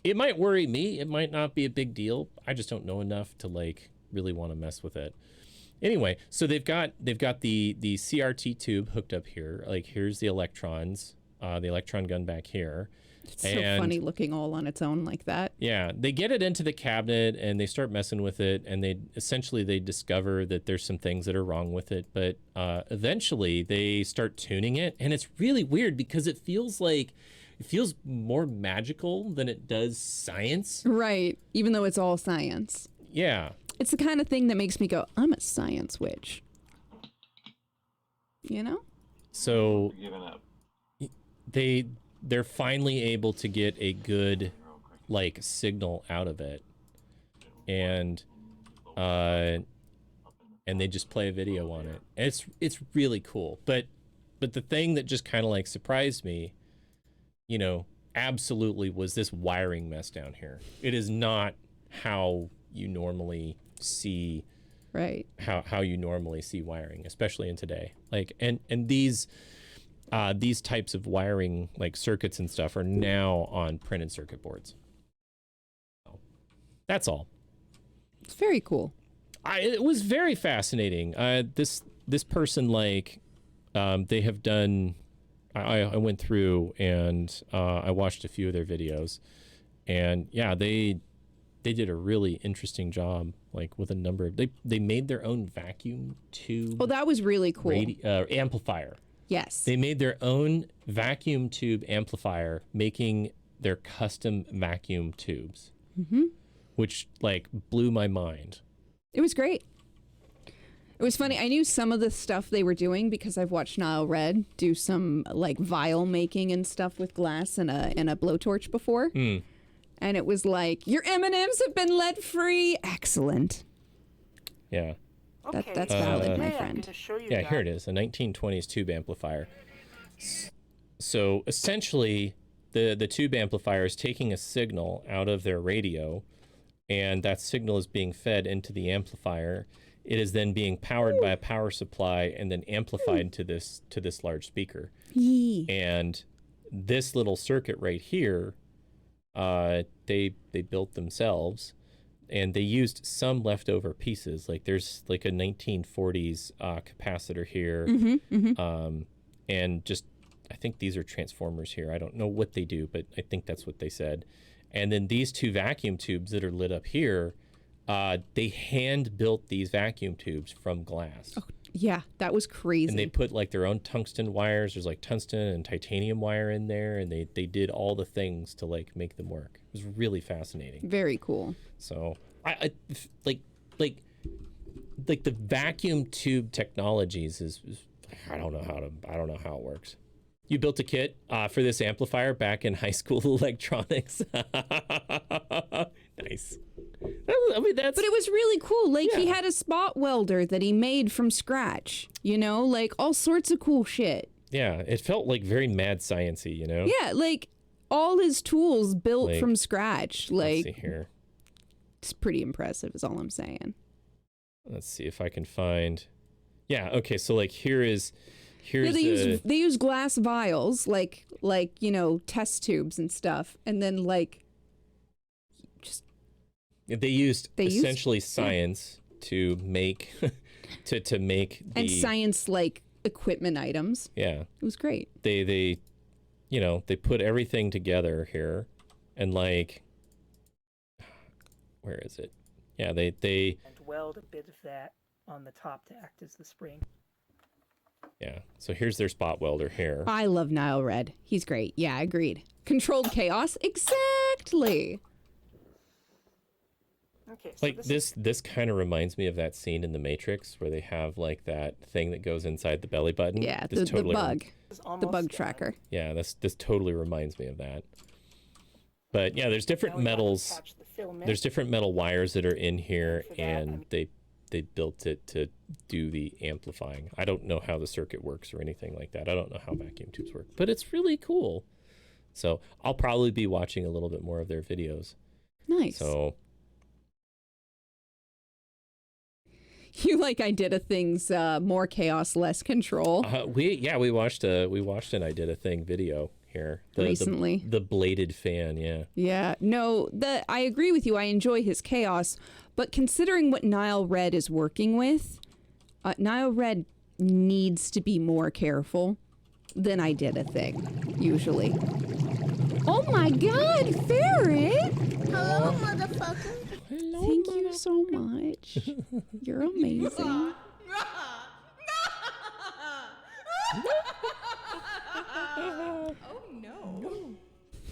it might worry me. It might not be a big deal. I just don't know enough to like really want to mess with it. Anyway, so they've got the CRT tube hooked up here. Like, here's the electrons, the electron gun back here. It's so funny looking all on its own like that. Yeah, they get it into the cabinet and they start messing with it, and they discover that there's some things that are wrong with it, but eventually they start tuning it, and it's really weird because it feels more magical than it does science. Right, even though it's all science. Yeah. It's the kind of thing that makes me go, I'm a science witch. So they're finally able to get a good like signal out of it, and they just play a video on it. It's really cool. But the thing that just kind of like surprised me, absolutely, was this wiring mess down here. It is not how you normally see how you normally see wiring, especially in today. Like, and these types of wiring, like circuits and stuff, are now on printed circuit boards. So, that's all. It's very cool. It was very fascinating. This person, like, they have done. I went through and I watched a few of their videos, and yeah, they did a really interesting job. Like, with a number of they made their own vacuum tube. Oh, that was really cool. Amplifier. Yes. They made their own vacuum tube amplifier, making they're custom vacuum tubes, which like blew my mind. It was great. It was funny. I knew some of the stuff they were doing because I've watched Nile Red do some like vial making and stuff with glass and a blowtorch before. And it was like, your M&Ms have been lead free. Excellent. Yeah. Okay, That's valid, my today I'm friend. gonna show you Yeah, guys- here it is, a 1920s tube amplifier. So essentially, the tube amplifier is taking a signal out of their radio, and that signal is being fed into the amplifier. It is then being powered by a power supply and then amplified to this large speaker. And this little circuit right here, they built themselves, and they used some leftover pieces. Like there's like a 1940s capacitor here, and just I think these are transformers here. I don't know what they do, but I think that's what they said. And then these two vacuum tubes that are lit up here, they hand built these vacuum tubes from glass. Oh, yeah, that was crazy. And they put like their own tungsten wires. There's like tungsten and titanium wire in there, and they did all the things to like make them work. It was really fascinating. Very cool. So I like the vacuum tube technologies is I don't know how it works. You built a kit for this amplifier back in high school electronics. Nice. I mean, that's. But it was really cool. Like he had a spot welder that he made from scratch. You know, like all sorts of cool shit. Yeah, it felt like very mad science-y, you know? Yeah, like all his tools built Like, from scratch. Let's Like see here. it's pretty impressive is all I'm saying. Let's see if I can find. Yeah, okay, so like here's Yeah, they use glass vials, like you know, test tubes and stuff, and then like they used essentially science to make to make the and science like equipment items. Yeah. It was great. They you know, they put everything together here, and like where is it? Yeah, they and weld a bit of that on the top to act as the spring. Yeah. So here's their spot welder here. I love Nile Red. He's great. Yeah, agreed. Controlled chaos. Exactly. Okay, so Like this kind of reminds me of that scene in The Matrix where they have like that thing that goes inside the belly button. Yeah, This the bug. is The almost bug done. tracker. Yeah, this totally reminds me of that. But yeah, there's different Now we want to metals. attach the filament. There's different metal wires that are in here, For that, and they built it to do the amplifying. I don't know how the circuit works or anything like that. I don't know how vacuum tubes work, but it's really cool. So I'll probably be watching a little bit more of their videos. Nice. So You like I did a thing's more chaos, less control. we watched an I Did a Thing video here Recently. the bladed fan. Yeah, no, I agree with you. I enjoy his chaos, but considering what Nile Red is working with, Nile Red needs to be more careful than I Did a Thing, usually. Oh my God, Ferret! Hello, motherfucker. Thank you so much. You're amazing.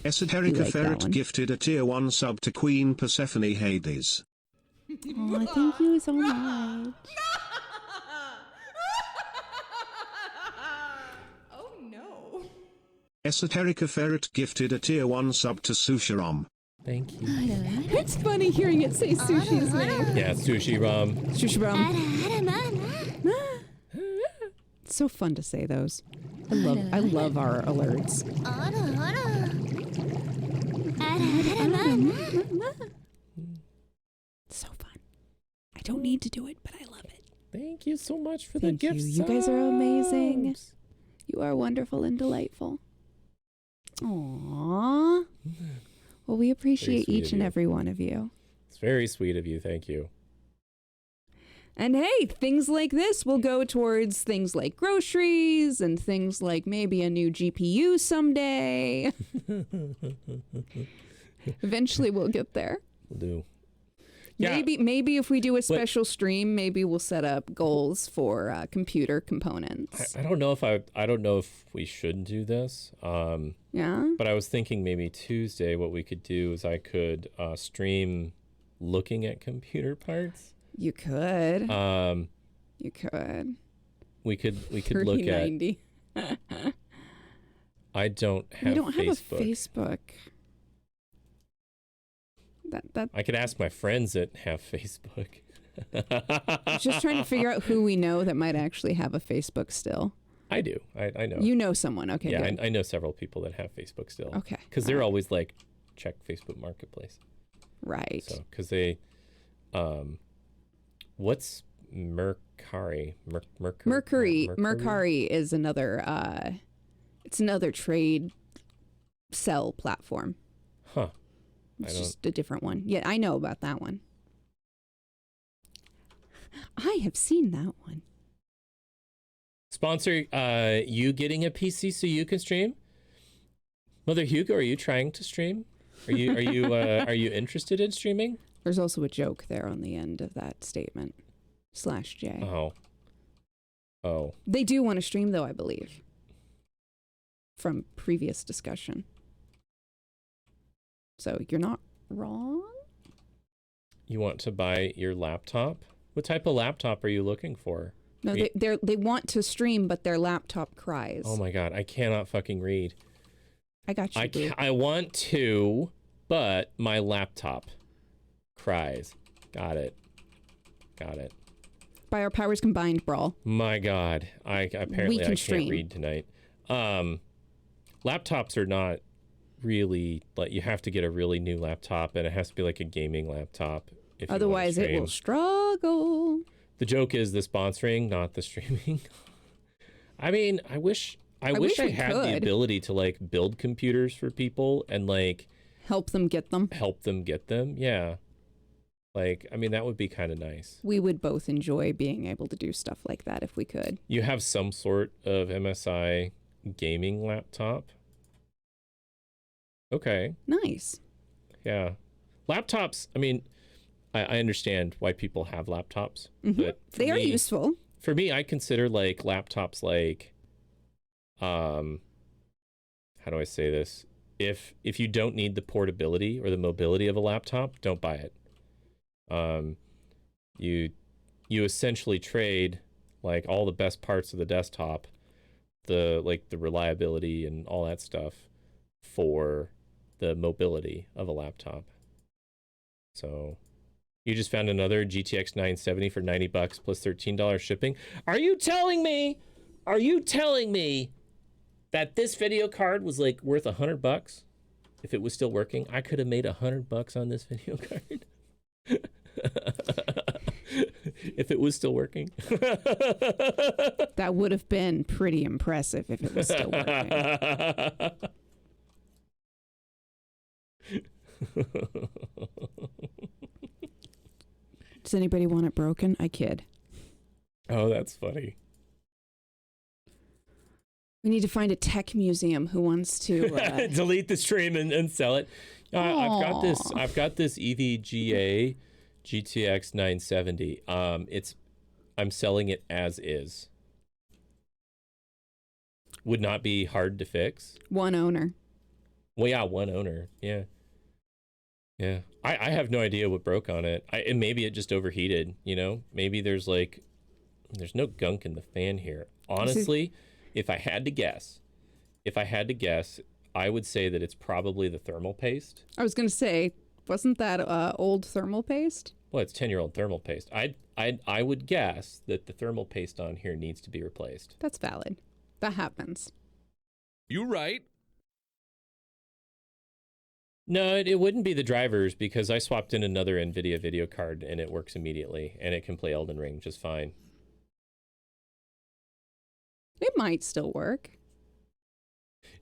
Esoterica You like that Ferret one? gifted a tier 1 sub to Queen Persephone Hades. Oh, thank you so much. Esoterica Ferret gifted a tier 1 sub to Sushiram. Thank you. It's funny hearing it say Sushi's name. Yeah, Sushi Ram. Sushi It's so fun to say those. I love our alerts. It's so fun. I don't need to do it, but I love it. Thank you so much for Thank the you. gifts. You guys are amazing. You are wonderful and delightful. Aww. Well, we appreciate sweet each of and you. every one of you. It's very sweet of you. Thank you. And hey, things like this will go towards things like groceries and things like maybe a new GPU someday. Eventually we'll get there. Will do. Yeah. Maybe if we do a special stream, maybe we'll set up goals for computer components. I don't know if I don't know if we should do this. Yeah. But I was thinking maybe Tuesday what we could do is I could stream looking at computer parts. You could. You could. We could look at. I don't have. We don't Facebook. have a Facebook. That I could ask my friends that have Facebook. Just trying to figure out who we know that might actually have a Facebook still. I do. I know. You know someone. Okay. Yeah, good. I know several people that have Facebook still. Okay. Because they're always like, check Facebook Marketplace. Right. So, because they, what's Mercari? Mercari is another. It's another trade sell platform. Huh. It's just a different one. Yeah, I know about that one. I have seen that one. Sponsor, you getting a PC so you can stream? Mother Hugo, are you trying to stream? Are you interested in streaming? There's also a joke there on the end of that statement. /J. Oh. They do want to stream though, I believe. From previous discussion. So you're not wrong? You want to buy your laptop? What type of laptop are you looking for? No, they want to stream, but their laptop cries. Oh my god, I cannot fucking read. I got you. I want to, but my laptop cries. Got it. By our powers combined, Brawl. My god, I can't read tonight. Laptops are not really, like, you have to get a really new laptop, and it has to be like a gaming laptop. Otherwise, it will struggle. The joke is the sponsoring, not the streaming. I mean, I wish I had the ability to like build computers for people and like help them get them. Yeah. Like, I mean, that would be kind of nice. We would both enjoy being able to do stuff like that if we could. You have some sort of MSI gaming laptop? Okay. Nice. Yeah. Laptops, I mean, I understand why people have laptops, but they are useful. For me, I consider like laptops like, how do I say this? If you don't need the portability or the mobility of a laptop, don't buy it. You essentially trade like all the best parts of the desktop, the reliability and all that stuff for the mobility of a laptop. So you just found another GTX 970 for $90 plus $13 shipping. Are you telling me that this video card was like worth $100 if it was still working? I could have made $100 on this video card. If it was still working. That would have been pretty impressive if it was still working. Does anybody want it broken? I kid. Oh, that's funny. We need to find a tech museum who wants to delete the stream and sell it. I've got this EVGA GTX 970. I'm selling it as is. Would not be hard to fix. One owner. Well, yeah, one owner. Yeah. I have no idea what broke on it. And maybe it just overheated, you know? Maybe there's no gunk in the fan here. Honestly, if I had to guess, I would say that it's probably the thermal paste. I was going to say, wasn't that old thermal paste? Well, it's 10-year-old thermal paste. I would guess that the thermal paste on here needs to be replaced. That's valid. That happens. You right. No, it wouldn't be the drivers because I swapped in another NVIDIA video card and it works immediately and it can play Elden Ring just fine. It might still work.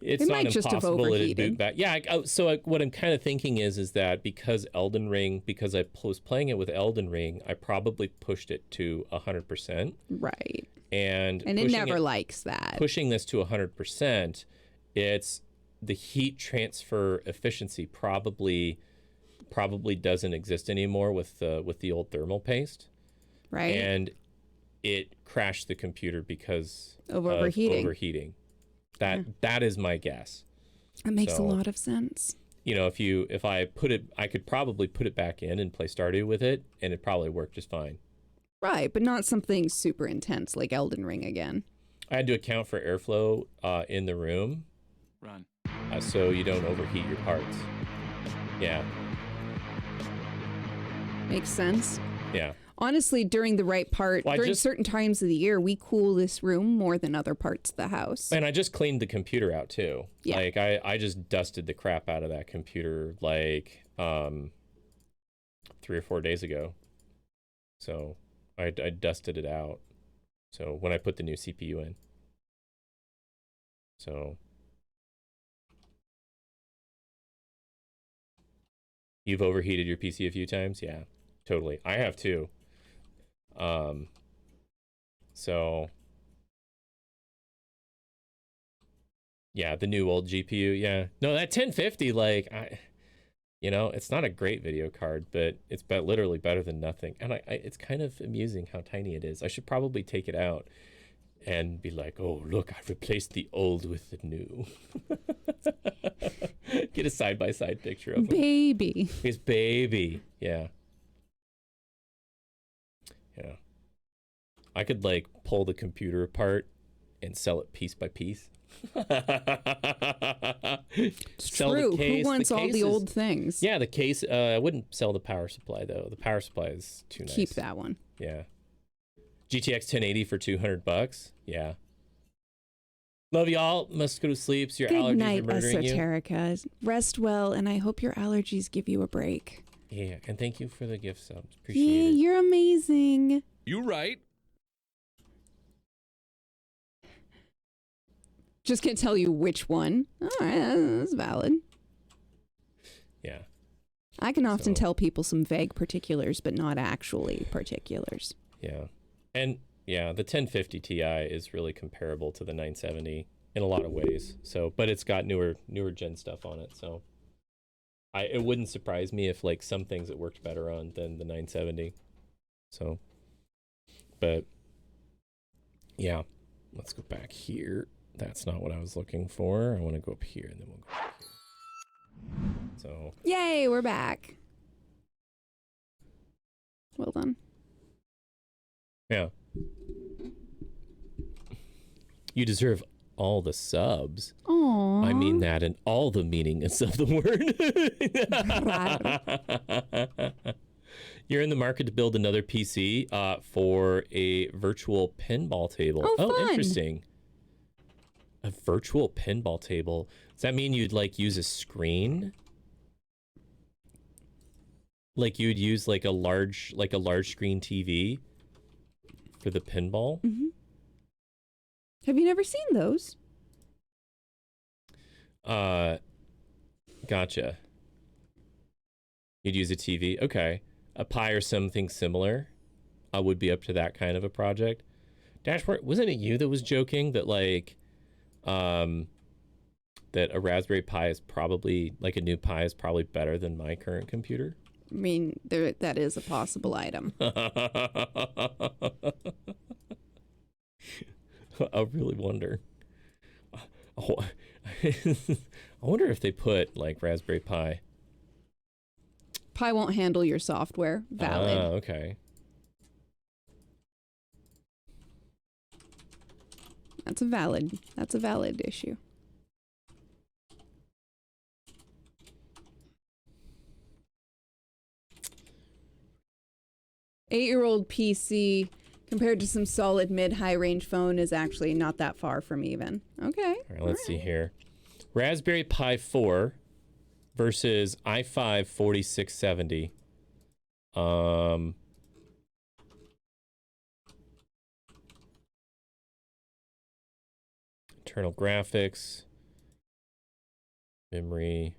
It's not impossible to boot back. Yeah, so what I'm kind of thinking is that because I was playing it with Elden Ring, I probably pushed it to 100%. Right. And it never likes that. Pushing this to 100%, it's the heat transfer efficiency probably probably doesn't exist anymore with the old thermal paste. Right. And it crashed the computer because of overheating. That is my guess. That makes a lot of sense. You know, if I put it, I could probably put it back in and play Stardew with it, and it probably worked just fine. Right, but not something super intense like Elden Ring again. I had to account for airflow in the room. Run. So you don't overheat your parts. Yeah. Makes sense. Yeah. Honestly, during the right part, during certain times of the year, we cool this room more than other parts of the house. And I just cleaned the computer out too. Yeah. Like I just dusted the crap out of that computer like 3 or 4 days ago. So I dusted it out. So when I put the new CPU in. So you've overheated your PC a few times? Yeah, totally. I have too. So yeah, the new old GPU, yeah. No, that 1050, like it's not a great video card, but it's literally better than nothing. And it's kind of amusing how tiny it is. I should probably take it out and be like, oh, look, I replaced the old with the new. Get a side-by-side picture of him. Baby. His baby. Yeah. Yeah. I could, like, pull the computer apart and sell it piece by piece. It's true. Who wants all the old things? Yeah, the case. I wouldn't sell the power supply, though. The power supply is too nice. Keep that one. Yeah. GTX 1080 for $200. Yeah. Love y'all. Must go to sleep. So your allergies night, are murdering you. Esoterica. Rest well, and I hope your allergies give you a break. Yeah, and thank you for the gift subs. Appreciate it. You're amazing. You right. Just can't tell you which one. All right, that's valid. Yeah. I can often tell people some vague particulars, but not actually particulars. Yeah. And yeah, the 1050 Ti is really comparable to the 970 in a lot of ways. So, but it's got newer gen stuff on it. So it wouldn't surprise me if like some things it worked better on than the 970. So, but yeah, let's go back here. That's not what I was looking for. I want to go up here and then we'll go back here. So. Yay, we're back. Well done. Yeah. You deserve all the subs. Aww. I mean that in all the meanings of the word. You're in the market to build another PC for a virtual pinball table. Oh, fun. Interesting. A virtual pinball table. Does that mean you'd like use a screen? Like you'd use like a large screen TV for the pinball? Mm-hmm. Have you never seen those? Gotcha. You'd use a TV. Okay. A Pi or something similar. I would be up to that kind of a project. Dashboard, wasn't it you that was joking that like that a Raspberry Pi is probably, like a new Pi is probably better than my current computer? I mean, that is a possible item. I really wonder. I wonder if they put like Raspberry Pi. Pi won't handle your software. Valid. Oh, okay. That's a valid issue. Eight-year-old PC compared to some solid mid-high range phone is actually not that far from even. Okay. All right, let's see here. Raspberry Pi 4 versus i5 4670. Internal graphics, memory,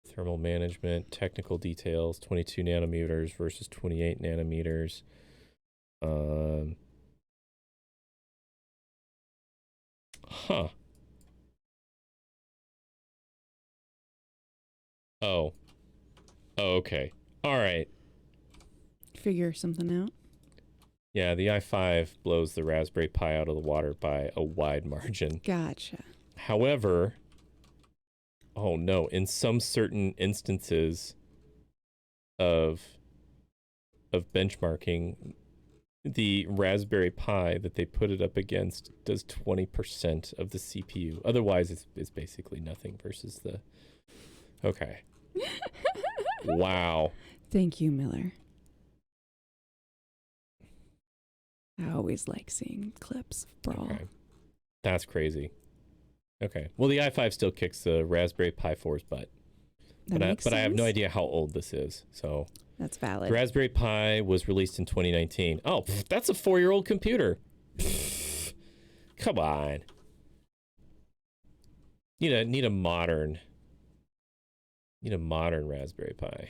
thermal management, technical details, 22 nanometers versus 28 nanometers. Huh. Oh. Oh, okay. All right. Figure something out. Yeah, the i5 blows the Raspberry Pi out of the water by a wide margin. Gotcha. However, oh no, in some certain instances of benchmarking, the Raspberry Pi that they put it up against does 20% of the CPU. Otherwise, it's basically nothing versus the... Okay. Wow. Thank you, Miller. I always like seeing clips of Brawl. Okay. That's crazy. Okay. Well, the i5 still kicks the Raspberry Pi 4's butt. But I have no idea how old this is, so... That's valid. The Raspberry Pi was released in 2019. Oh, that's a 4-year-old computer. Come on. Need a modern Raspberry Pi.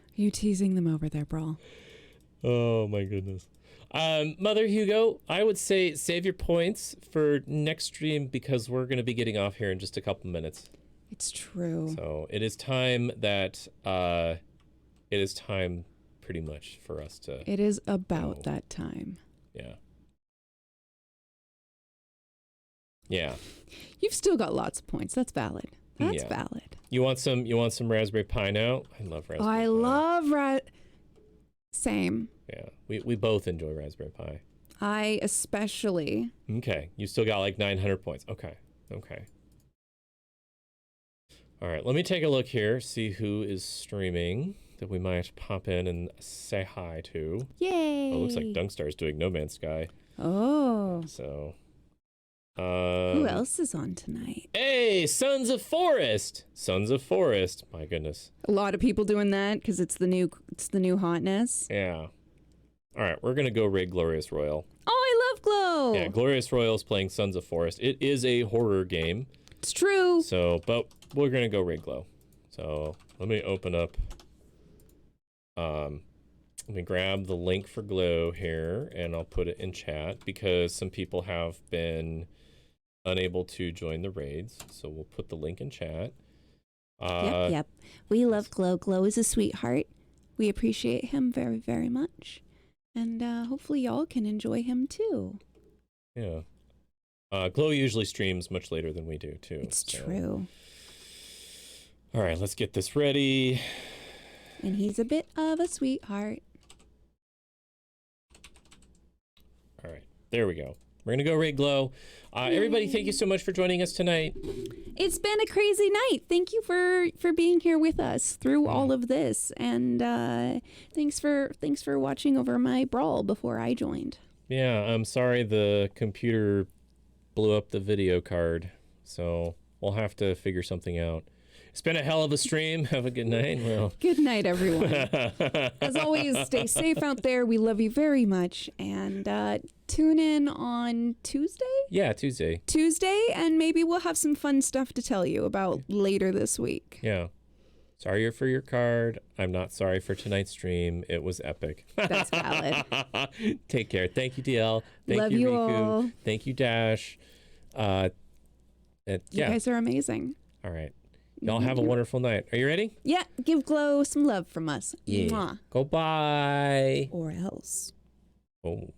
Are you teasing them over there, Brawl? Oh my goodness. Mother Hugo, I would say save your points for next stream because we're going to be getting off here in just a couple minutes. It's true. So it is time that it is time pretty much for us to... It is about that time. Yeah. Yeah. You've still got lots of points. That's valid. That's valid. You want some Raspberry Pi now? I love Raspberry Pi. I love Same. Yeah. We both enjoy Raspberry Pi. I especially. Okay. You still got like 900 points. Okay. Okay. All right. Let me take a look here, see who is streaming that we might pop in and say hi to. Yay. Oh, looks like Dunkstar's doing No Man's Sky. Oh. So... who else is on tonight? Hey, Sons of Forest. Sons of Forest. My goodness. A lot of people doing that because it's the new hotness. Yeah. All right, we're gonna go raid Glorious Royal. Oh, I love Glow. Yeah, Glorious Royal is playing Sons of Forest. It is a horror game. It's true. So, but we're gonna go raid Glow. So let me open up. Let me grab the link for Glow here, and I'll put it in chat because some people have been unable to join the raids, so we'll put the link in chat. Yep. We love Glow. Glow is a sweetheart. We appreciate him very, very much. And hopefully y'all can enjoy him too. Yeah. Glow usually streams much later than we do too. It's true. All right, let's get this ready. And he's a bit of a sweetheart. All right, there we go. We're gonna go raid Glow. Everybody, thank you so much for joining us tonight. It's been a crazy night. Thank you for being here with us through all of this, and thanks for watching over my Brawl before I joined. Yeah, I'm sorry the computer blew up the video card, so we'll have to figure something out. It's been a hell of a stream. Have a good night. Well, good night, everyone. As always, stay safe out there. We love you very much. And tune in on Tuesday? Yeah, Tuesday. Tuesday, and maybe we'll have some fun stuff to tell you about later this week. Yeah. Sorry for your card. I'm not sorry for tonight's stream. It was epic. That's valid. Take care. Thank you, DL. Thank love you, you Riku. all. Thank you, Dash. You guys are amazing. All right. Y'all have a wonderful night. Are you ready? Yeah, give Glow some love from us. Yeah. Mwah. Go bye. Or else. Oh.